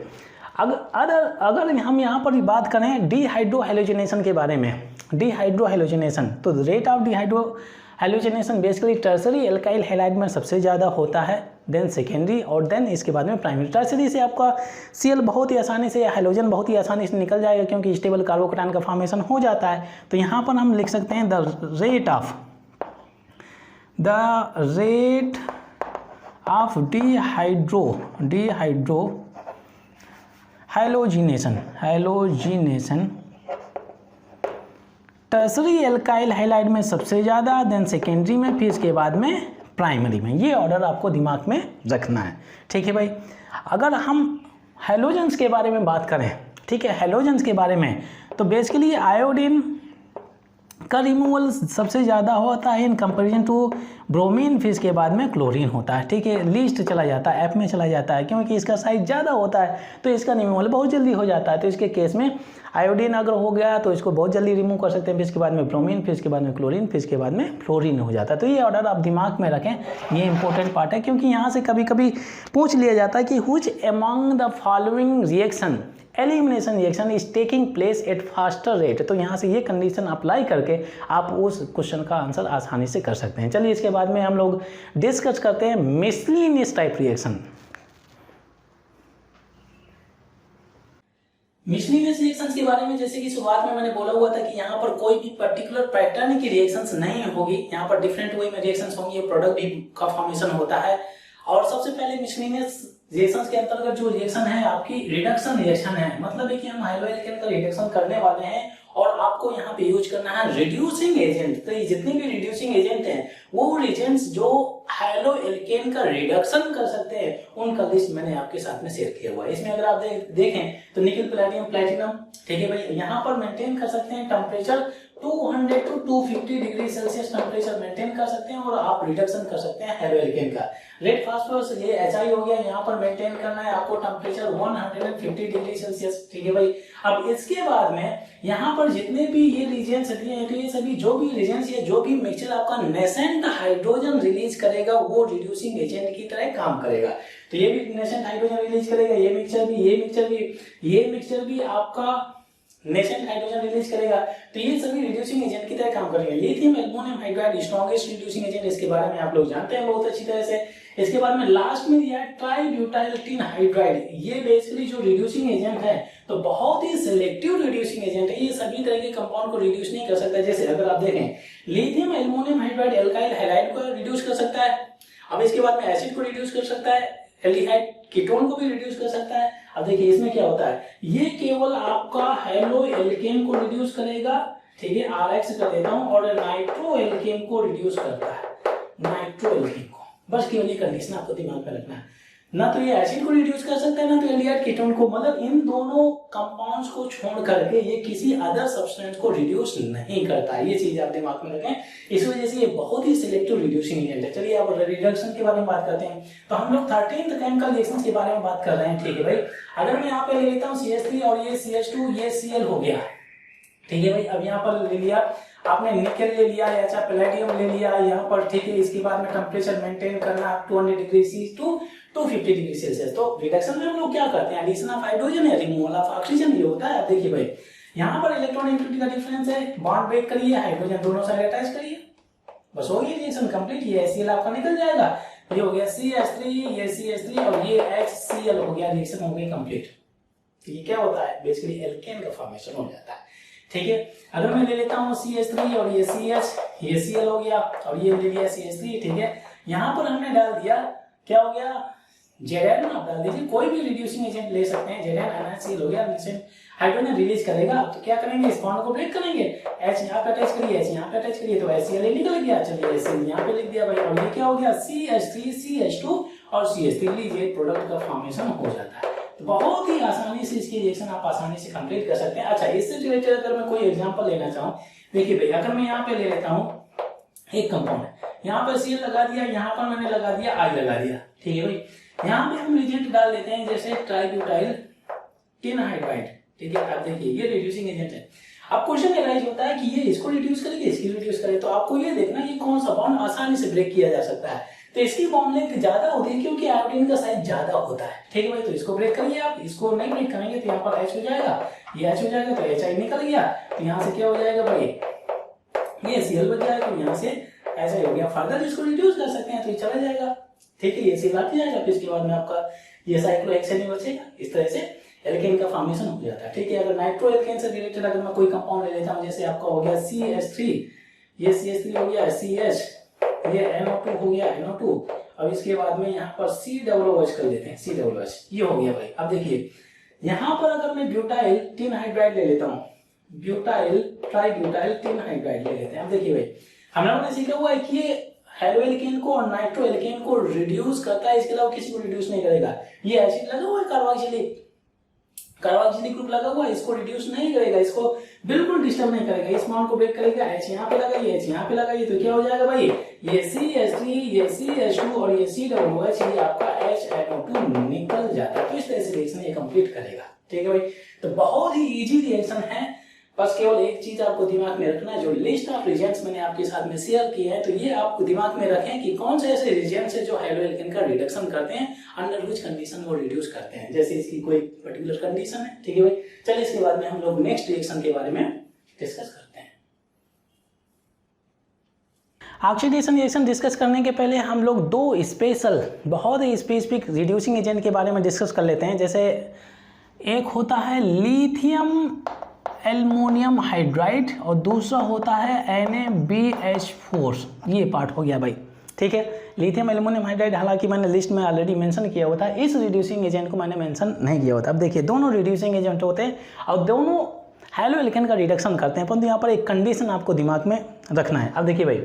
अगर हम यहाँ पर बात करें डिहाइड्रो हैलोजेनेशन के बारे में, डिहाइड्रो हैलोजेनेशन, तो rate of dehydrohalogenation basically tertiary alkyl halide में सबसे ज़्यादा होता है, देन सेकेंडरी और देन इसके बाद में प्राइमरी। टर्सरी से आपका Cl बहुत ही आसानी से, हाइड्रोजन बहुत ही आसानी से निकल जाएगा क्योंकि स्टेबल कार्बोकैटायन का फॉर्मेशन हो जाता है। तो यहाँ पर हम लिख सकते हैं the rate of dehydro halogenation tertiary alkyl halide में सबसे ज़्यादा, देन सेकेंडरी में, फिर इसके बाद में प्राइमरी में। ये ऑर्डर आपको दिमाग में रखना है, ठीक है भाई। अगर हम हैलोजेंस के बारे में बात करें, ठीक है, हैलोजेंस के बारे में, तो बेसिकली आयोडीन का रिमूवल सबसे ज़्यादा होता है इन कंपेरिजन टू ब्रोमीन, फिर इसके बाद में क्लोरीन होता है, ठीक है, लीस्ट चला जाता है, F में चला जाता है क्योंकि इसका साइज ज़्यादा होता है तो इसका रिमूवल बहुत जल्दी हो जाता है। तो इसके केस में आयोडीन अगर हो गया तो इसको बहुत जल्दी रिमूव कर सकते हैं, फिर इसके बाद में ब्रोमीन, फिर इसके बाद में क्लोरीन, फिर इसके बाद में फ्लोरीन हो जाता है। तो ये ऑर्डर आप दिमाग में रखें, ये इंपॉर्टेंट पार्ट है क्योंकि यहाँ से कभी कभी पूछ लिया जाता है कि which among the following reaction elimination reaction is taking place at faster rate. तो यहाँ से ये कंडीशन अप्लाई करके आप उस क्वेश्चन का आंसर आसानी से कर सकते हैं। चलिए इसके बाद में हम लोग डिस्कस करते हैं miscellaneous type reaction. Miscellaneous reactions के बारे में जैसे कि शुरुआत में मैंने बोला हुआ था कि यहाँ पर कोई भी पर्टिकुलर पैटर्न की रिएक्शंस नहीं होगी, यहाँ पर डिफरेंट वे में रिएक्शंस होंगी, प्रोडक्ट भी का फॉर्मेशन होता है। और सबसे पहले मिसलिनियस रिएक्शंस के अंतर्गत जो रिएक्शन है आपकी रिडक्शन रिएक्शन है, मतलब है कि हम हाइड्रोएल्केन का रिडक्शन करने वाले हैं और आपको यहाँ पे यूज करना है रिड्यूसिंग एजेंट। तो ये जितने भी रिड्यूसिंग एजेंट हैं वो रिएजेंट्स जो हाइड्रोएल्केन का रिडक्शन कर सकते हैं उनका लिस्ट मैंने आपके साथ में शेयर किया हुआ है। इसमें अगर आप देखें तो निकल प्लैटिनम, ठीक है भाई, यहाँ पर मेंटेन कर सकते हैं temperature 200 to 250 degree Celsius temperature maintain कर सकते हैं और आप रिडक्शन कर सकते हैं हाइड्रोएल्केन का। रेड फास्फोरस ये HI हो गया, यहाँ पर मेंटेन करना है आपको टेम्परेचर 150 डिग्री सेल्सियस, ठीक है भाई। अब इसके बाद में यहाँ पर जितने भी ये रीजन्स दिए हैं तो ये सभी जो भी रीजन्स या जो भी मिक्सचर आपका नेसेंट हाइड्रोजन रिलीज करेगा वो रिड्यूसिंग एजेंट की तरह काम करेगा। तो ये भी नेसेंट हाइड्रोजन रिलीज करेगा, ये मिक्सचर भी आपका नेसेंट हाइड्रोजन रिलीज करेगा। तो ये सभी रिड्यूसिंग एजेंट की तरह काम करेंगे। Lithium aluminium hydride strongest reducing agent, इसके बारे में आप लोग जानते हैं बहुत अच्छी तरह से। इसके बाद में लास्ट में दिया है ट्राईब्यूटाइल टिन हाइड्राइड। ये बेसिकली जो रिड्यूसिंग एजेंट है तो बहुत ही सिलेक्टिव रिड्यूसिंग एजेंट है, ये सभी तरह के कंपाउंड को रिड्यूस नहीं कर सकता। जैसे अगर आप देखें lithium aluminium hydride alkyl halide को रिड्यूस कर सकता है, अब इसके बाद में एसिड को रिड्यूस कर सकता है, एल्डिहाइड कीटोन को भी रिड्यूस कर सकता है। अब देखिए इसमें क्या होता है, ये केवल आपका हेलो एल्केन को रिड्यूस करेगा, ठीक है, RX कर देता हूं, और नाइट्रो एल्केन को रिड्यूस करता है, नाइट्रो एल्केन को। बस केवल ये कंडीशन आपको दिमाग में रखना है, ना तो ये एसिड को रिड्यूस कर सकता है ना तो एल्डिहाइड कीटोन को, मतलब इन दोनों कंपाउंड्स को छोड़ करके ये किसी अदर सब्सटेंस को रिड्यूस नहीं करता। ये चीज आप दिमाग में रखें, इस वजह से ये बहुत ही सिलेक्टिव रिड्यूसिंग एजेंट है। चलिए अब रिडक्शन के बारे में बात करते हैं। तो हम लोग 13th केमिकल रिएक्शंस के बारे में बात कर रहे हैं, ठीक है भाई। अगर मैं यहाँ पे ले लेता हूँ CH3 और ये CH2, ये Cl हो गया, ठीक है भाई। अब यहाँ पर ले लिया आपने निकल ले लिया या अच्छा पैलेडियम ले लिया यहाँ पर, ठीक है। इसके बाद में टेम्परेचर मेंटेन करना 200 degree C to 250 degree Celsius. तो रिडक्शन में हम लोग क्या करते हैं, एडिशन ऑफ हाइड्रोजन या रिमूवल ऑफ ऑक्सीजन ये होता है। देखिए भाई यहाँ पर इलेक्ट्रॉनिक का डिफरेंस है, बॉन्ड ब्रेक करिए, हाइड्रोजन दोनों साइड अटैच करिए, बस हो गई रिएक्शन कंप्लीट। ये HCl आपका निकल जाएगा, ये हो गया CH3, ये CH3 और ये HCl हो गया, रिएक्शन हो गई कंप्लीट। ये क्या होता है, बेसिकली एल्केन का फॉर्मेशन हो जाता है, ठीक है। अगर मैं ले लेता हूँ CH3 और ये CH, ये Cl हो गया और ये ले लिया CH3, ठीक है। यहाँ पर हमने डाल दिया, क्या हो गया, Zn आप डाल दीजिए, कोई भी रिड्यूसिंग एजेंट ले सकते हैं। Zn NaCl हो गया, हाइड्रोजन रिलीज करेगा, तो क्या करेंगे, इस बॉन्ड को ब्रेक करेंगे, H यहाँ पे अटैच करिए, H यहाँ पे अटैच करिए, तो HCl निकल गया। चलिए HCl यहाँ पे लिख दिया भाई, और ये क्या हो गया, CH3 CH2 और CH3, लीजिए प्रोडक्ट का फॉर्मेशन हो जाता है। तो बहुत ही आसानी से इसकी रिएक्शन आप आसानी से कंप्लीट कर सकते हैं। अच्छा, इससे रिलेटेड अगर मैं कोई एग्जांपल लेना चाहूँ, देखिए भाई अगर मैं यहाँ पे ले लेता हूँ एक कंपाउंड है, यहाँ पर Cl लगा दिया, यहाँ पर मैंने लगा दिया I लगा दिया, ठीक है भाई। यहाँ पे हम रिएजेंट डाल देते हैं जैसे ट्राईब्यूटाइल टिन हाइड्राइड, ठीक है। अब देखिए ये रिड्यूसिंग एजेंट है। अब क्वेश्चन एराइज होता है कि ये इसको रिड्यूस करेगी, इसकी रिड्यूस करे, तो आपको ये देखना ये कौन सा बॉन्ड आसानी से ब्रेक किया जा सकता है। तो इसकी बॉन्ड लेंथ ज्यादा होती है क्योंकि आयोडीन का साइज ज्यादा होता है, ठीक है भाई। तो इसको ब्रेक करिए आप, इसको नहीं ब्रेक करेंगे तो यहाँ पर H हो जाएगा, ये H हो जाएगा तो HI निकल गया, तो यहाँ से क्या हो जाएगा भाई, ये Cl बच जाएगा, तो यहाँ से ऐसा हो गया। फर्दर इसको रिड्यूस कर सकते हैं तो ये चला जाएगा, ठीक है, ये Cl आती जाएगा, फिर इसके बाद में आपका ये साइक्लोहेक्सेन बचेगा। इस तरह से एल्केन का फॉर्मेशन हो जाता है, ठीक है। अगर नाइट्रो एल्केन से रिलेटेड अगर मैं कोई कंपाउंड ले लेता हूँ, जैसे आपका हो गया CH3, ये CH3 हो गया, CH, ये NO2 हो गया, NO2, अब इसके बाद में यहाँ पर COOH कर देते हैं, COOH, ये हो गया भाई। अब देखिए यहाँ पर अगर मैं ब्यूटाइल टिन हाइड्राइड ले लेता हूँ, ब्यूटाइल ट्राईब्यूटाइल टिन हाइड्राइड ले लेते हैं। अब देखिए भाई हम लोगों ने सीखा हुआ है कि ये हेलो एल्केन को और नाइट्रो एल्केन को रिड्यूस करता है, इसके अलावा किसी को रिड्यूस नहीं करेगा। ये एसिड लगा हुआ है कार्बोक्सिलिक ग्रुप लगा हुआ है, इसको रिड्यूस नहीं करेगा, इसको बिल्कुल डिस्टर्ब नहीं करेगा, इस बॉन्ड को ब्रेक करेगा। H यहाँ पे लगाइए, H यहाँ पे लगाइए, तो क्या हो जाएगा भाई, ये CH3, ये CH2 और ये COOH, ये आपका HNO2 निकल जाता है। तो इस तरह से रिएक्शन ये कंप्लीट करेगा, ठीक है भाई। तो बहुत ही इजी रिएक्शन है, बस केवल एक चीज आपको दिमाग में रखना है, जो लिस्ट ऑफ रिएजेंट्स मैंने आपके साथ में शेयर किए हैं, तो ये आप दिमाग में रखें कि कौन से ऐसे रिएजेंट्स हैं जो हेलो एल्केन का रिडक्शन करते हैं, अंडर विच कंडीशन वो रिड्यूस करते हैं, जैसे इसकी कोई पर्टिकुलर कंडीशन है, ठीक है भाई। चलिए इसके बाद में हम लोग नेक्स्ट रिएक्शन के बारे में डिस्कस करते हैं। ऑक्सीडेशन रिएक्शन डिस्कस करने के पहले हम लोग दो स्पेशल बहुत ही स्पेसिफिक रिड्यूसिंग एजेंट के बारे में डिस्कस कर लेते हैं। जैसे एक होता है लिथियम एल्युमिनियम हाइड्राइड और दूसरा होता है NaBH4, ये पार्ट हो गया भाई, ठीक है। लिथियम एल्युमिनियम हाइड्राइड हालांकि मैंने लिस्ट में ऑलरेडी मेंशन किया हुआ था, इस रिड्यूसिंग एजेंट को मैंने मेंशन नहीं किया हुआ था। अब देखिए दोनों रिड्यूसिंग एजेंट होते हैं और दोनों हेलो एल्केन का रिडक्शन करते हैं, परंतु यहाँ पर एक कंडीशन आपको दिमाग में रखना है। अब देखिए भाई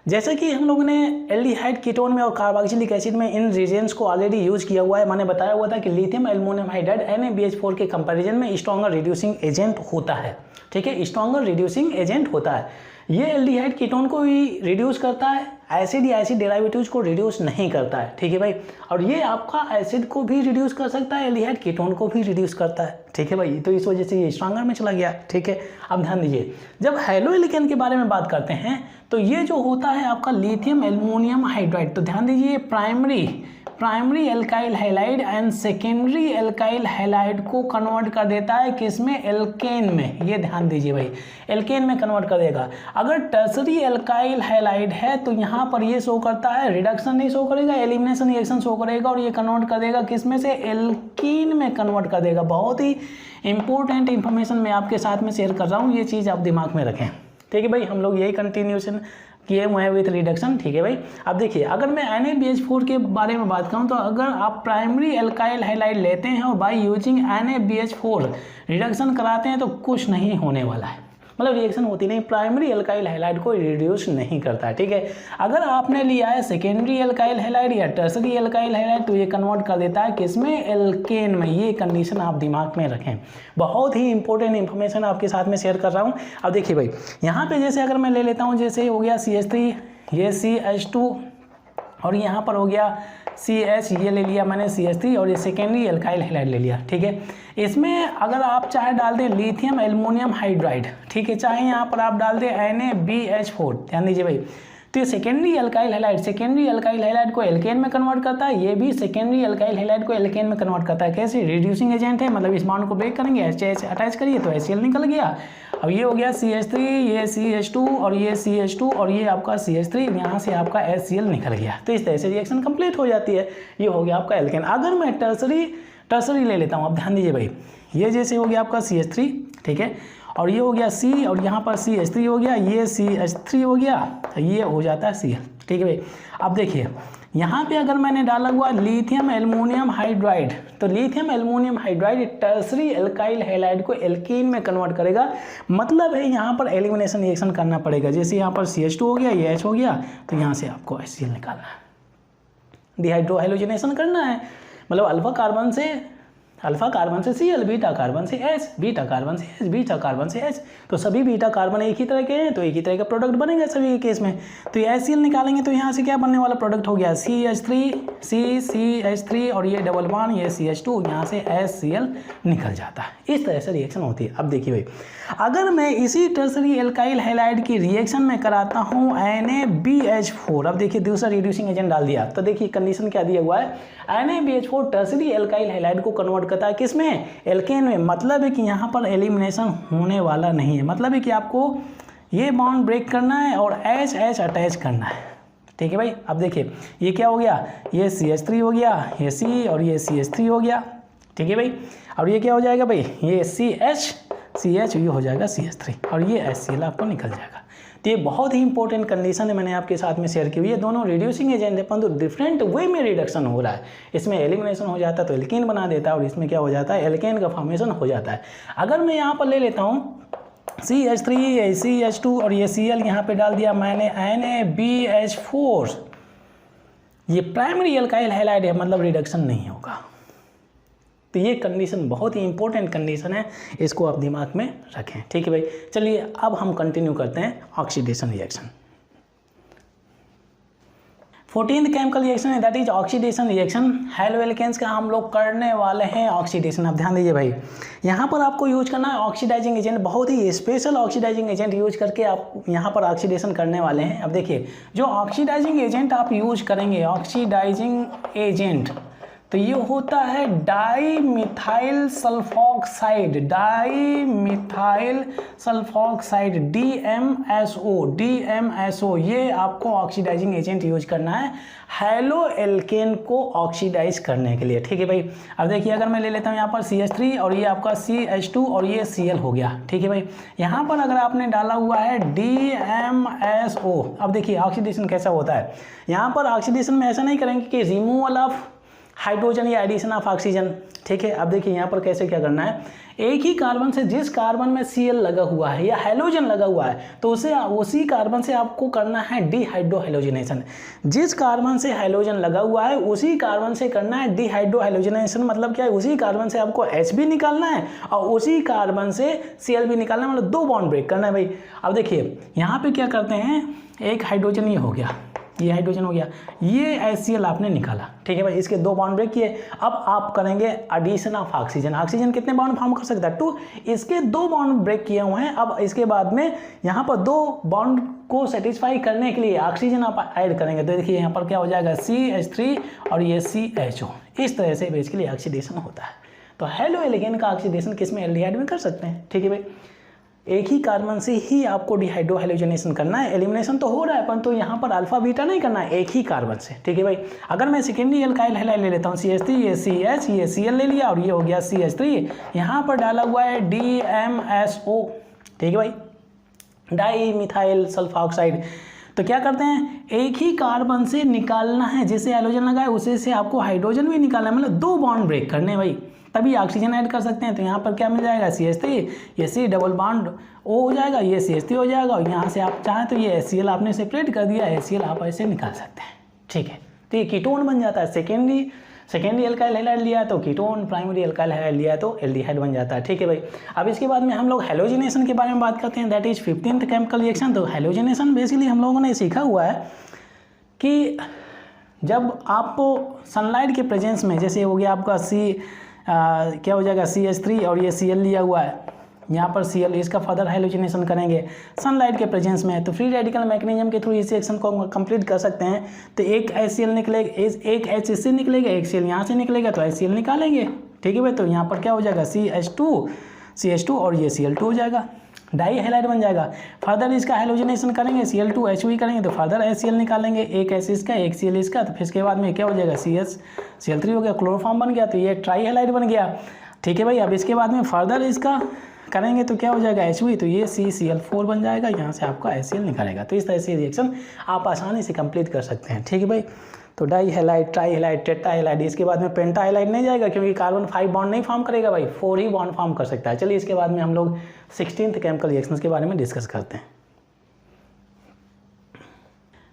जैसे कि हम लोगों ने एल्डिहाइड कीटोन में और कार्बोक्सिलिक एसिड में इन रिएजेंट्स को ऑलरेडी यूज किया हुआ है, मैंने बताया हुआ था कि लिथियम एल्युमिनियम हाइड्राइड NaBH4 के कंपैरिजन में स्ट्रॉन्गर रिड्यूसिंग एजेंट होता है, ठीक है, स्ट्रॉन्गर रिड्यूसिंग एजेंट होता है। ये एल्डिहाइड कीटोन को भी रिड्यूस करता है, एसिड या एसिड डेरिवेटिव्स को रिड्यूस नहीं करता है, ठीक है भाई। और ये आपका एसिड को भी रिड्यूस कर सकता है, एल्डिहाइड कीटोन को भी रिड्यूस करता है, ठीक है भाई। तो इस वजह से ये स्ट्रॉन्गर में चला गया, ठीक है। अब ध्यान दीजिए, जब हेलो एल्केन के बारे में बात करते हैं तो ये जो होता है आपका लिथियम एल्युमिनियम हाइड्राइड, तो ध्यान दीजिए primary primary alkyl halide and secondary alkyl halide को कन्वर्ट कर देता है किसमें, एल्केन में। ये ध्यान दीजिए भाई, एल्केन में कन्वर्ट कर देगा। अगर टर्सरी एल्काइल हैलाइड है तो यहाँ पर ये शो करता है, रिडक्शन नहीं शो करेगा, एलिमिनेशन रिएक्शन शो करेगा, और ये कन्वर्ट कर देगा किसमें से, एल्कीन में कन्वर्ट कर देगा। बहुत ही इंपॉर्टेंट इंफॉर्मेशन मैं आपके साथ में शेयर कर रहा हूँ, ये चीज़ आप दिमाग में रखें। ठीक है भाई, हम लोग यही कंटिन्यूशन किए हुए हैं विथ रिडक्शन। ठीक है भाई, अब देखिए अगर मैं NaBH4 के बारे में बात करूं तो अगर आप प्राइमरी एल्काइल हैलाइड लेते हैं और बाय यूजिंग NaBH4 रिडक्शन कराते हैं तो कुछ नहीं होने वाला है, मतलब रिएक्शन होती नहीं, प्राइमरी एल्काइल हैलाइड को रिड्यूस नहीं करता है। ठीक है, अगर आपने लिया है सेकेंडरी एल्काइल हैलाइड या टर्सरी एल्काइल हैलाइड तो ये कन्वर्ट कर देता है किसमें, एल्केन में। ये कंडीशन आप दिमाग में रखें, बहुत ही इंपॉर्टेंट इंफॉर्मेशन आपके साथ में शेयर कर रहा हूँ। अब देखिए भाई, यहाँ पे जैसे अगर मैं ले लेता हूँ, जैसे हो गया CH3, ये CH2 और यहाँ पर हो गया CH, ये ले लिया मैंने CH3 और ये सेकेंडरी एल्काइल हैलाइड ले लिया। ठीक है, इसमें अगर आप चाहे डाल दें लिथियम एल्युमिनियम हाइड्राइड, ठीक है, चाहे यहाँ पर आप डाल दें NaBH4, ध्यान दीजिए भाई, तो ये secondary alkyl halide, secondary alkyl halide को एल्केन में कन्वर्ट करता है, ये भी सेकेंडरी एल्काइल हैलाइड को एल्केन में कन्वर्ट करता है। कैसे, रिड्यूसिंग एजेंट है, मतलब इस बॉन्ड को ब्रेक करेंगे, HH अटैच करिए तो HCl निकल गया। अब ये हो गया CH3, ये CH2 और ये CH2 और ये आपका CH3, यहाँ से आपका HCl निकल गया। तो इस तरह से रिएक्शन कंप्लीट हो जाती है। ये हो गया आपका एल्केन। अगर मैं टर्सरी ले लेता हूँ, अब ध्यान दीजिए भाई, ये जैसे हो गया आपका CH3, ठीक है, और ये हो गया C और यहाँ पर CH3 हो गया, ये CH3 हो गया, ये हो जाता है Cl। ठीक है भाई, अब देखिए यहाँ पे अगर मैंने डाला हुआ लिथियम एल्युमिनियम हाइड्राइड, तो lithium aluminium hydride tertiary alkyl halide को एल्कीन में कन्वर्ट करेगा, मतलब है यहाँ पर एलिमिनेशन रिएक्शन करना पड़ेगा। जैसे यहाँ पर CH2 हो गया, ये H हो गया, तो यहाँ से आपको HCl निकालना है, डिहाइड्रो हाइड्रोजनेशन करना है, मतलब अल्फा कार्बन से Cl, बीटा कार्बन से H, बीटा कार्बन से H, बीटा कार्बन से H, तो सभी बीटा कार्बन एक ही तरह के हैं तो एक ही तरह का प्रोडक्ट बनेगा सभी के केस में। तो ये HCl निकालेंगे तो यहाँ से क्या बनने वाला प्रोडक्ट हो गया, CH3, CH3 और ये डबल बॉन्ड, ये CH2, यहाँ से HCl निकल जाता है। इस तरह से रिएक्शन होती है। अब देखिए भाई, अगर मैं इसी टर्सरी एल्काइल हैलाइड की रिएक्शन में कराता हूँ NaBH4, अब देखिए दूसरा रिड्यूसिंग एजेंट डाल दिया, तो देखिए कंडीशन क्या दिया हुआ है, NaBH4 टर्सरी एल्काइल हैलाइड को कन्वर्ट करता है किसमें, एल्केन में। मतलब है कि यहाँ पर एलिमिनेशन होने वाला नहीं है, मतलब है कि आपको ये बॉन्ड ब्रेक करना है और HH अटैच करना है। ठीक है भाई, अब देखिए ये क्या हो गया, ये CH3 हो गया, ये C और ये CH3 हो गया। ठीक है भाई, और ये क्या हो जाएगा भाई, ये CH ये हो जाएगा CH3 और ये HCl आपको निकल जाएगा। तो ये बहुत ही इंपॉर्टेंट कंडीशन है, मैंने आपके साथ में शेयर की हुई है। दोनों रिड्यूसिंग एजेंट है परंतु डिफरेंट वे में रिडक्शन हो रहा है। इसमें एलिमिनेशन हो जाता है तो एल्केन बना देता है और इसमें क्या हो जाता है, एल्केन का फॉर्मेशन हो जाता है। अगर मैं यहाँ पर ले लेता हूँ CH3, ये CH2 और ये Cl यहाँ पे डाल दिया मैंने NaBH4, ये प्राइमरी एल्काइल हैलाइड है, मतलब रिडक्शन नहीं होगा। तो ये कंडीशन बहुत ही इंपॉर्टेंट कंडीशन है, इसको आप दिमाग में रखें। ठीक है भाई, चलिए अब हम कंटिन्यू करते हैं oxidation reaction. 14th chemical reaction है that is oxidation reaction. Haloalkanes का हम लोग करने वाले हैं ऑक्सीडेशन। अब ध्यान दीजिए भाई, यहाँ पर आपको यूज करना है ऑक्सीडाइजिंग एजेंट, बहुत ही स्पेशल ऑक्सीडाइजिंग एजेंट यूज करके आप यहाँ पर ऑक्सीडेशन करने वाले हैं। अब देखिए जो ऑक्सीडाइजिंग एजेंट आप यूज करेंगे, ऑक्सीडाइजिंग एजेंट, तो ये होता है dimethyl sulphoxide, dimethyl sulphoxide DMSO, ये आपको ऑक्सीडाइजिंग एजेंट यूज करना है हेलोएल्केन को ऑक्सीडाइज करने के लिए। ठीक है भाई, अब देखिए अगर मैं ले लेता हूँ यहाँ पर CH3 और ये आपका CH2 और ये Cl हो गया। ठीक है भाई, यहाँ पर अगर आपने डाला हुआ है DMSO, अब देखिए ऑक्सीडेशन कैसा होता है। यहाँ पर ऑक्सीडेशन में ऐसा नहीं करेंगे कि रिमूवल ऑफ हाइड्रोजन या एडिशन ऑफ ऑक्सीजन। ठीक है, अब देखिए यहाँ पर कैसे क्या करना है, एक ही कार्बन से जिस कार्बन में Cl लगा हुआ है या हैलोजन लगा हुआ है तो उसी कार्बन से आपको करना है डिहाइड्रोहाइलोजिनेशन। जिस कार्बन से हैलोजन लगा हुआ है उसी कार्बन से करना है डिहाइड्रोहाइलोजिनेशन। मतलब क्या है, उसी कार्बन से आपको H भी निकालना है और उसी कार्बन से Cl भी निकालना है, मतलब दो बॉन्ड ब्रेक करना है भाई। अब देखिए यहाँ पे क्या करते हैं, एक हाइड्रोजन ये हो गया, ये हाइड्रोजन हो गया, ये HCl आपने निकाला, ठीक है भाई। इसके 2 बॉन्ड ब्रेक किए। अब आप करेंगे एडिशन ऑफ ऑक्सीजन। ऑक्सीजन कितने बॉन्ड फॉर्म कर सकता है? 2। इसके 2 बॉन्ड ब्रेक किए हुए हैं। अब इसके बाद में यहाँ पर 2 बॉन्ड को सेटिस्फाई करने के लिए ऑक्सीजन आप ऐड करेंगे, तो देखिए यहाँ पर क्या हो जाएगा, CH3 और ये CHO। इस तरह से बेसिकली ऑक्सीडेशन होता है। तो हेलो एल्केन का ऑक्सीडेशन किस में, एल्डिहाइड में कर सकते हैं, ठीक है भाई। एक ही कार्बन से ही आपको डिहाइड्रो हैलोजनेशन करना है। एलिमिनेशन तो हो रहा है, परंतु यहाँ पर अल्फा बीटा नहीं करना है, एक ही कार्बन से, ठीक है भाई। अगर मैं सेकेंडरी एल्काइल हैलाइड ले लेता हूँ, CH3, ये CH, ये Cl ले लिया और ये हो गया CH3, यहाँ पर डाला हुआ है DMSO, ठीक है भाई, डाई मिथाइल सल्फॉक्साइड। तो क्या करते हैं, एक ही कार्बन से निकालना है, जिससे हैलोजन लगा है उसे से आपको हाइड्रोजन भी निकालना है, मतलब 2 बॉन्ड ब्रेक करने भाई, तभी ऑक्सीजन ऐड कर सकते हैं। तो यहाँ पर क्या मिल जाएगा, CH3, ये C डबल बॉन्ड O हो जाएगा, ये CH3 हो जाएगा, और यहाँ से आप चाहें तो ये HCl आपने सेपरेट कर दिया, HCl आप ऐसे निकाल सकते हैं, ठीक है। तो ये कीटोन बन जाता है। सेकेंडरी एल्काइल हैलाइड लिया है तो कीटोन, प्राइमरी एल्काइल हैलाइड लिया है तो एल्डिहाइड बन जाता है, ठीक है भाई। अब इसके बाद में हम लोग हैलोजिनेशन के बारे में बात करते हैं, that is 15th chemical reaction. तो हैलोजिनेशन बेसिकली हम लोगों ने सीखा हुआ है कि जब आपको सनलाइट के प्रेजेंस में, जैसे हो गया आपका क्या हो जाएगा, CH3 और ये Cl लिया हुआ है, यहाँ पर Cl, इसका फर्दर हाइलोजिनेशन करेंगे सनलाइट के प्रेजेंस में, तो फ्री रेडिकल मैकेनिज्म के थ्रू इस रिएक्शन को कंप्लीट कर सकते हैं। तो एक HCl निकलेगा, एक H इससे निकलेगा, एक Cl यहाँ से निकलेगा, तो HCl निकालेंगे, ठीक है भाई। तो यहाँ पर क्या हो जाएगा, CH2 और ये Cl2 हो जाएगा, डाई हैलाइड बन जाएगा। फर्दर इसका हाइलोजिनेशन करेंगे, Cl2 HV करेंगे तो फर्दर HCl निकालेंगे, एक H इसका, एक Cl इसका, तो फिर इसके बाद में क्या हो जाएगा, Cl3 हो गया, क्लोरोफॉर्म बन गया, तो ये ट्राई हैलाइड बन गया, ठीक है भाई। अब इसके बाद में फर्दर इसका करेंगे तो क्या हो जाएगा, HV, तो ये CCl4 बन जाएगा, यहाँ से आपका HCl निकालेगा। तो इस तरह से रिएक्शन आप आसानी से कंप्लीट कर सकते हैं, ठीक है भाई। तो di halide, tri halide, tetra halide, इसके बाद में पेंटा हैलाइड नहीं जाएगा, क्योंकि कार्बन 5 बॉन्ड नहीं फॉर्म करेगा भाई, 4 ही बॉन्ड फॉर्म कर सकता है। चलिए इसके बाद में हम लोग 16th केमिकल रिएक्शंस के बारे में डिस्कस करते हैं।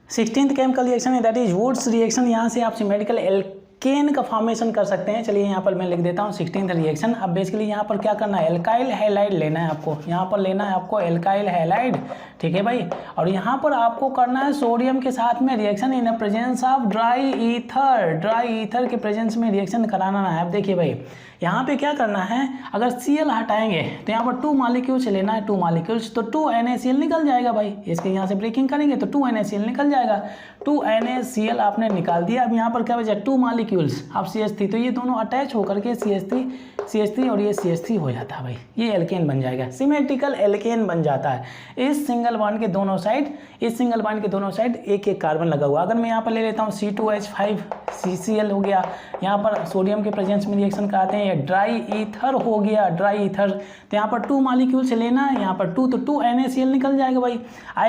16th केमिकल रिएक्शन है दैट इज वुड्स रिएक्शन। यहाँ से आप सिमेट्रिकल एल्केन का फॉर्मेशन कर सकते हैं। चलिए यहाँ पर मैं लिख देता हूँ 16th रिएक्शन। अब बेसिकली यहाँ पर क्या करना है, एल्काइल हैलाइड लेना है आपको, यहाँ पर लेना है आपको एल्काइल हैलाइड, ठीक है भाई। और यहाँ पर आपको करना है सोडियम के साथ में reaction in presence of dry ether के प्रेजेंस में रिएक्शन कराना है। अब देखिए भाई यहाँ पे क्या करना है, अगर Cl हटाएंगे तो यहाँ पर 2 मॉलिक्यूल्स लेना है, 2 मॉलिक्यूल्स, तो 2 NaCl निकल जाएगा भाई। इसके यहाँ से ब्रेकिंग करेंगे तो 2 NaCl निकल जाएगा, 2 NaCl आपने निकाल दिया। अब यहाँ पर क्या बचा, 2 मॉलिक्यूल्स, अब CH3, तो ये दोनों अटैच होकर के CH3 और ये CH3 हो जाता है भाई, ये एल्केन बन जाएगा, सिमेट्रिकल एल्केन बन जाता है। इस सिंगल बॉन्ड के दोनों साइड एक एक कार्बन लगा हुआ। अगर मैं यहाँ पर ले लेता हूँ C2H5 CCl हो गया, यहाँ पर सोडियम के प्रेजेंस में रिएक्शन कराते हैं, ड्राई ईथर हो गया, ड्राई ईथर, तो यहाँ पर 2 मॉलिक्यूल से लेना है, यहाँ पर 2, तो 2 NaCl निकल जाएगा भाई।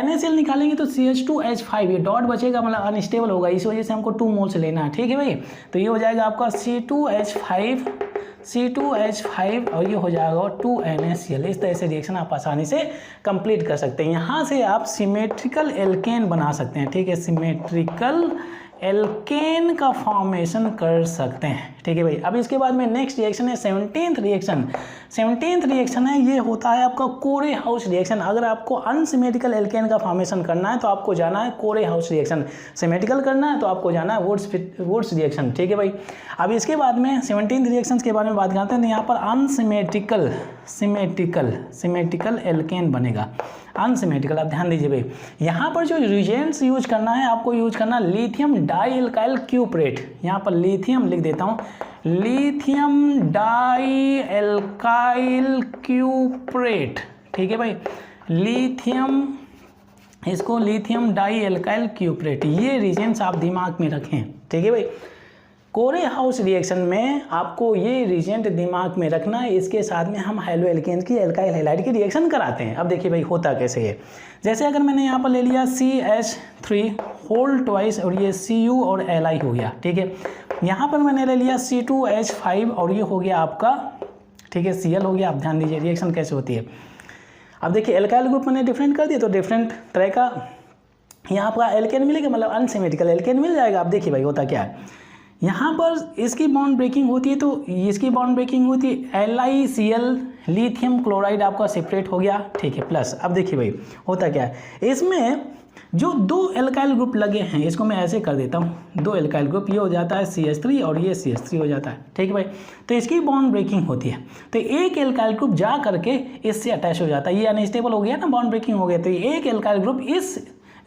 NaCl निकालेंगे तो CH2H5, ये डॉट बचेगा, मतलब अनस्टेबल होगा, इस वजह से हमको 2 मोल से लेना है, ठीक है भाई। तो ये हो जाएगा आपका C2H5 और ये हो जाएगा 2 NaCl। इस तरह से रिएक्शन आप आसानी से कंप्लीट कर सकते हैं। यहाँ से आप सिमेट्रिकल एल्केन बना सकते हैं, ठीक है, सिमेट्रिकल एल्केन का फॉर्मेशन कर सकते हैं, ठीक है भाई। अब इसके बाद में नेक्स्ट रिएक्शन है 17th रिएक्शन है, ये होता है आपका कोरे हाउस रिएक्शन। अगर आपको अनसिमेट्रिकल एल्केन का फॉर्मेशन करना है तो आपको जाना है कोरे हाउस रिएक्शन, सिमेट्रिकल करना है तो आपको जाना है वुड्स रिएक्शन, ठीक है भाई। अब इसके बाद में 17th रिएक्शंस के बारे में बात करते हैं। तो यहाँ पर सिमेट्रिकल एल्केन बनेगा, अनसिमेट्रिकल। आप ध्यान दीजिए भाई, यहाँ पर जो रिएजेंट्स यूज करना है, आपको यूज करना लिथियम डाई एल्काइल क्यूप्रेट, यहाँ पर लिथियम लिख देता हूँ, लिथियम डाई एल्काइल क्यूप्रेट, ठीक है भाई, इसको लिथियम डाई एल्काइल क्यूप्रेट, ये रिएजेंट्स आप दिमाग में रखें, ठीक है भाई। कोरे हाउस रिएक्शन में आपको ये रिएजेंट दिमाग में रखना है, इसके साथ में हम हैलो एल्केन्स की एल्काइल हैलाइड की रिएक्शन कराते हैं। अब देखिए भाई होता कैसे है, जैसे अगर मैंने यहाँ पर ले लिया CH3 होल ट्वाइस और ये Cu और Li हो गया, ठीक है। यहाँ पर मैंने ले लिया C2H5 और ये हो गया आपका, ठीक है, Cl हो गया। आप ध्यान दीजिए रिएक्शन कैसे होती है। अब देखिए एल्काइल ग्रुप मैंने डिफरेंट कर दिया तो डिफरेंट तरह का यहाँ पर एल्केन मिलेगा, मतलब अनसिमेट्रिकल एल्केन मिल जाएगा। अब देखिए भाई होता क्या है, यहाँ पर इसकी बॉन्ड ब्रेकिंग होती है तो इसकी बॉन्ड ब्रेकिंग होती है, LiCl लिथियम क्लोराइड आपका सेपरेट हो गया, ठीक है, प्लस। अब देखिए भाई होता क्या है, इसमें जो दो एल्काइल ग्रुप लगे हैं, इसको मैं ऐसे कर देता हूँ, दो एल्काइल ग्रुप, ये हो जाता है CH3 और ये CH3 हो जाता है, ठीक है भाई। तो इसकी बॉन्ड ब्रेकिंग होती है, तो एक एल्काइल ग्रुप जा करके इससे अटैच हो जाता है, ये अनस्टेबल हो गया ना, बॉन्ड ब्रेकिंग हो गया, तो एक एल्काइल ग्रुप इस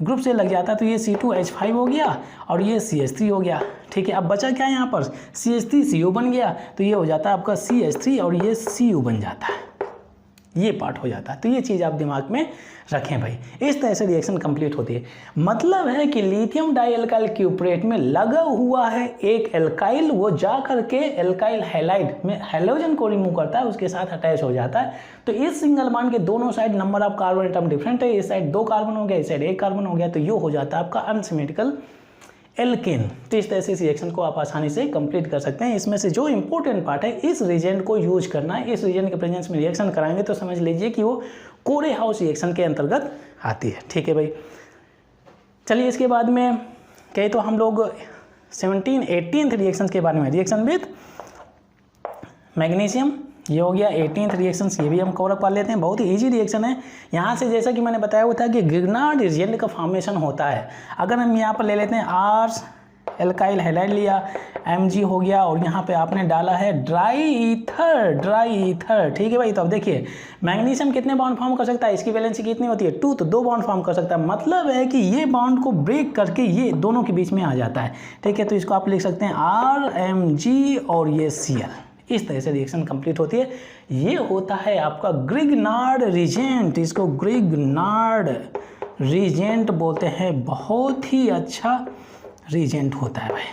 ग्रुप से लग जाता है, तो ये C2H5 हो गया और ये CH3 हो गया, ठीक है। अब बचा क्या यहाँ पर, CH3CO बन गया, तो ये हो जाता है आपका CH3 और ये Cu बन जाता है, ये पार्ट हो जाता है। तो ये चीज़ आप दिमाग में रखें भाई, इस तरह से रिएक्शन कंप्लीट होती है। मतलब है कि लिथियम डाई एल्काइल क्यूप्रेट में लगा हुआ है एक एल्काइल, वो जा करके एल्काइल हैलाइड में हैलोजन को रिमूव करता है, उसके साथ अटैच हो जाता है। तो इस सिंगल बॉन्ड के दोनों side number of carbon atom different है, इस साइड 2 कार्बन हो गया, इस साइड 1 कार्बन हो गया, तो ये हो जाता है आपका अनसिमेट्रिकल एल्केन। तो इस तरह से इस रिएक्शन को आप आसानी से कंप्लीट कर सकते हैं। इसमें से जो इंपॉर्टेंट पार्ट है, इस रिएजेंट को यूज करना है, इस रिएजेंट के प्रेजेंस में रिएक्शन कराएंगे तो समझ लीजिए कि वो कोरेहाउस रिएक्शन के अंतर्गत आती है, ठीक है भाई। चलिए इसके बाद में कहे तो हम लोग 18th रिएक्शन के बारे में, रिएक्शन विथ मैग्नीशियम, ये हो गया 18th रिएक्शन, ये भी हम कवर अप कर लेते हैं। बहुत ही ईजी रिएक्शन है। यहाँ से जैसा कि मैंने बताया हुआ था कि गिग्नार्ड रिएजेंट का फॉर्मेशन होता है। अगर हम यहाँ पर ले लेते हैं R एल्काइल हैलाइड लिया, Mg हो गया और यहाँ पे आपने डाला है ड्राई ईथर, ठीक है भाई। तो अब देखिए मैग्नीशियम कितने बॉन्ड फॉर्म कर सकता है, इसकी वैलेंसी कितनी होती है 2, तो 2 बॉन्ड फॉर्म कर सकता है। मतलब है कि ये बॉन्ड को ब्रेक करके ये दोनों के बीच में आ जाता है, ठीक है। तो इसको आप लिख सकते हैं RMg और ये Cl, इस तरह से रिएक्शन कंप्लीट होती है। ये होता है आपका ग्रिग्नार्ड रिजेंट, इसको ग्रिग्नार्ड रिजेंट बोलते हैं। बहुत ही अच्छा रिजेंट होता है भाई,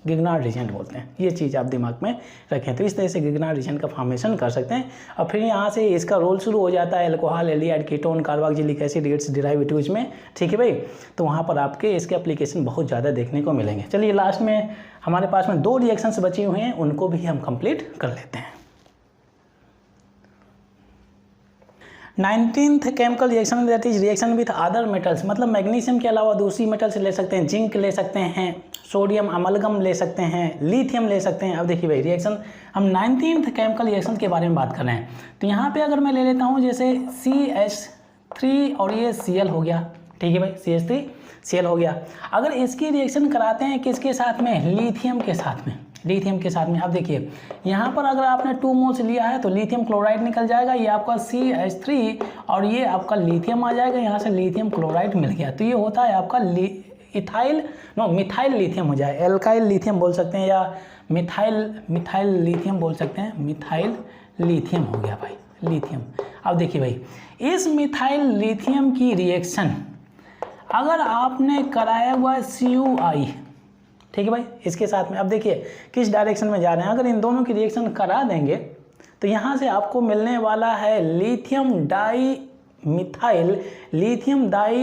गिग्नार्ड रिजेंट बोलते हैं। ये चीज़ आप दिमाग में रखें। तो इस तरह से गिग्नार्ड रिजेंट का फॉर्मेशन कर सकते हैं। और फिर यहाँ से इसका रोल शुरू हो जाता है alcohol, aldehyde, ketone, carboxylic acid, it's derivatives में, ठीक है भाई। तो वहाँ पर आपके इसके एप्लीकेशन बहुत ज़्यादा देखने को मिलेंगे। चलिए लास्ट में हमारे पास में 2 रिएक्शंस बचे हुए हैं, उनको भी हम कंप्लीट कर लेते हैं। 19th chemical reaction that is reaction with other metals, मतलब मैग्नीशियम के अलावा दूसरी मेटल्स ले सकते हैं, जिंक ले सकते हैं, सोडियम अमलगम ले सकते हैं, लिथियम ले सकते हैं। अब देखिए भाई रिएक्शन हम 19th केमिकल रिएक्शन के बारे में बात कर रहे हैं। तो यहाँ पे अगर मैं ले लेता हूँ जैसे CH3 और ये Cl हो गया, ठीक है भाई, CH3 Cl हो गया। अगर इसकी रिएक्शन कराते हैं किसके साथ में, लिथियम के साथ में, लिथियम के साथ में। अब देखिए यहाँ पर अगर आपने 2 मोल्स लिया है तो लिथियम क्लोराइड निकल जाएगा, ये आपका CH3 और ये आपका लिथियम आ जाएगा, यहाँ से लिथियम क्लोराइड मिल गया। तो ये होता है आपका मिथाइल लिथियम हो जाए, एल्काइल लिथियम बोल सकते हैं या मिथाइल लिथियम बोल सकते हैं, मिथाइल लिथियम हो गया भाई, लिथियम। अब देखिए भाई इस मिथाइल लिथियम की रिएक्शन अगर आपने कराया हुआ है CuI, ठीक है भाई, इसके साथ में, अब देखिए किस डायरेक्शन में जा रहे हैं। अगर इन दोनों की रिएक्शन करा देंगे तो यहाँ से आपको मिलने वाला है लिथियम डाई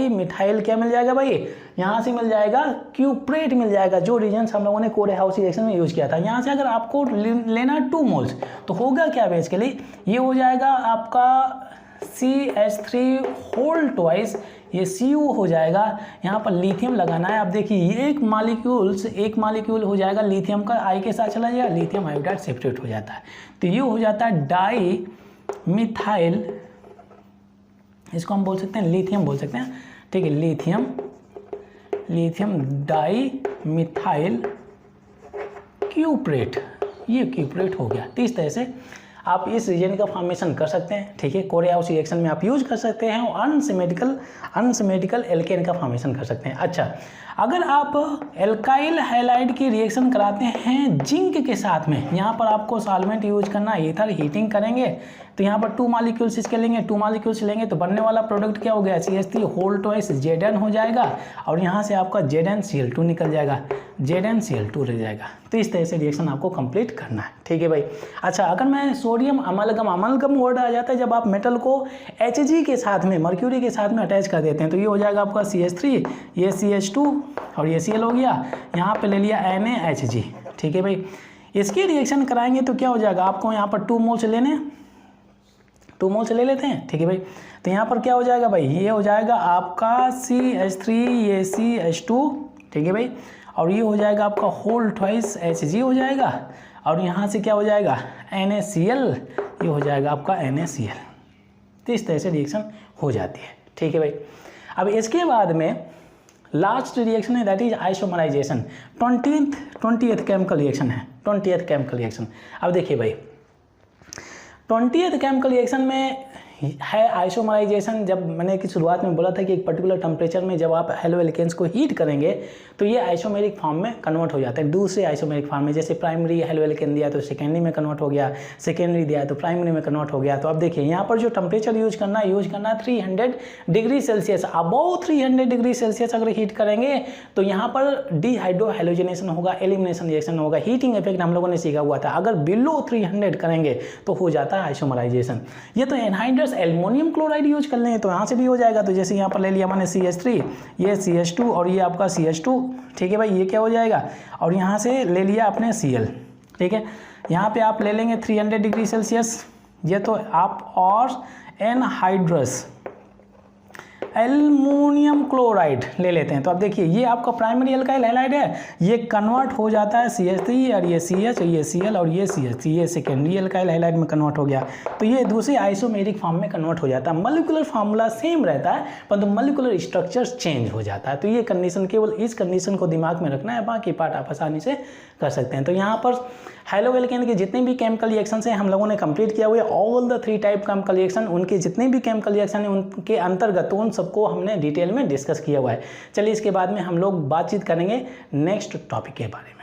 मिथाइल क्या मिल जाएगा भाई, यहाँ से मिल जाएगा क्यूप्रेट मिल जाएगा, जो रीजन्स हम लोगों ने कोरेहाउस रिएक्शन में यूज किया था। यहाँ से अगर आपको लेना 2 मोल्स तो होगा क्या बेसिकली, ये हो जाएगा आपका CH3 होल ट्वाइस, ये Cu हो जाएगा, यहाँ पर लिथियम लगाना है। अब देखिए ये एक मालिक्यूल हो जाएगा लिथियम का, I के साथ चला जाएगा, लिथियम आयोडाइड सेपरेट हो जाता है। तो ये हो जाता है डाई मिथाइल, इसको हम बोल सकते हैं लिथियम बोल सकते हैं, ठीक है, लिथियम डाई मिथाइल क्यूप्रेट, ये क्यूप्रेट हो गया। तो इस तरह से आप इस रीजन का फॉर्मेशन कर सकते हैं, ठीक है। कोरेहाउस रिएक्शन में आप यूज कर सकते हैं और अनसिमेट्रिकल एल्केन का फॉर्मेशन कर सकते हैं। अच्छा, अगर आप एल्काइल हैलाइड की रिएक्शन कराते हैं जिंक के साथ में, यहाँ पर आपको सॉल्वेंट यूज करना है, ईथर हीटिंग करेंगे तो यहाँ पर 2 मॉलिक्यूल्स इसके लेंगे, 2 मॉलिक्यूल्स लेंगे तो बनने वाला प्रोडक्ट क्या हो गया, CH3 होल ट्वाइस Zn हो जाएगा और यहाँ से आपका ZnCl2 निकल जाएगा, ZnCl2 रह जाएगा। तो इस तरह से रिएक्शन आपको कंप्लीट करना है, ठीक है भाई। अच्छा, अगर मैं सोडियम अमलगम वर्ड आ जाता है जब आप मेटल को Hg के साथ में, मर्क्यूरी के साथ में अटैच कर देते हैं, तो ये हो जाएगा आपका CH3, ये CH2 और ये Cl हो गया, यहाँ पे ले लिया NaHg, ठीक है भाई। इसकी रिएक्शन कराएंगे तो क्या हो जाएगा, आपको यहाँ पर 2 मोल्स लेने, 2 मोल्स ले लेते हैं, ठीक है भाई। तो यहाँ पर क्या हो जाएगा भाई, ये हो जाएगा आपका CH3, ये CH2, ठीक है भाई, और ये हो जाएगा आपका होल ट्वाइस Hg हो जाएगा और यहाँ से क्या हो जाएगा NaCl, ये हो जाएगा आपका NaCl। तो इस तरह से रिएक्शन हो जाती है, ठीक है भाई। अब इसके बाद में लास्ट रिएक्शन है that is isomerization. 20th chemical reaction है, 20th केमिकल रिएक्शन। अब देखिए भाई 20th केमिकल रिएक्शन में है आइसोमराइजेशन। जब मैंने कि शुरुआत में बोला था कि एक पर्टिकुलर टेम्परेचर में जब आप हेलो एल्केन्स को हीट करेंगे तो ये आइसोमेरिक फॉर्म में कन्वर्ट हो जाते हैं दूसरे आइसोमेरिक फॉर्म में। जैसे प्राइमरी हेलो एल्केन दिया तो सेकेंडरी में कन्वर्ट हो गया, सेकेंडरी दिया तो प्राइमरी में कन्वर्ट हो गया। तो अब देखिए यहाँ पर जो टेम्परेचर यूज करना है 300 degree Celsius. Above 300 degree Celsius अगर हीट करेंगे तो यहाँ पर डिहाइड्रो हेलोजिनेशन होगा, एलिमिनेशन रिएक्शन होगा, हीटिंग इफेक्ट हम लोगों ने सीखा हुआ था। अगर बिलो 300 करेंगे तो हो जाता है आइसोमराइजेशन। ये तो एनहाइड्रस एल्युमिनियम क्लोराइड यूज कर लें तो यहाँ से भी हो जाएगा। तो जैसे यहाँ पर ले लिया मैंने CH3, ये CH2 और ये आपका CH2, ठीक है भाई, ये क्या हो जाएगा, और यहाँ से ले लिया आपने Cl, ठीक है। यहाँ पे आप ले लेंगे 300 डिग्री सेल्सियस, ये तो आप, और एनहाइड्रस एल्युमिनियम क्लोराइड ले लेते हैं। तो अब देखिए ये आपका प्राइमरी अल्काइल हैलाइड है, ये कन्वर्ट हो जाता है CH3 और ये CH, ये Cl और ये CH, ये सेकेंडरी अल्काइल हैलाइड में कन्वर्ट हो गया। तो ये दूसरे आइसोमेरिक फॉर्म में कन्वर्ट हो जाता है। मॉलिक्यूलर फार्मूला सेम रहता है परंतु मॉलिक्यूलर स्ट्रक्चर चेंज हो जाता है। तो ये कंडीशन, केवल इस कंडीशन को दिमाग में रखना है, बाकी पार्ट आप आसानी से कर सकते हैं। तो यहाँ पर हेलो एल्केन के जितने भी केमिकल रिएक्शन हैं हम लोगों ने कंप्लीट किया हुआ है। All the 3 type chemical reaction, उनके जितने भी केमिकल रिएक्शन हैं उनके अंतर्गत उन सबको हमने डिटेल में डिस्कस किया हुआ है। चलिए इसके बाद में हम लोग बातचीत करेंगे नेक्स्ट टॉपिक के बारे में।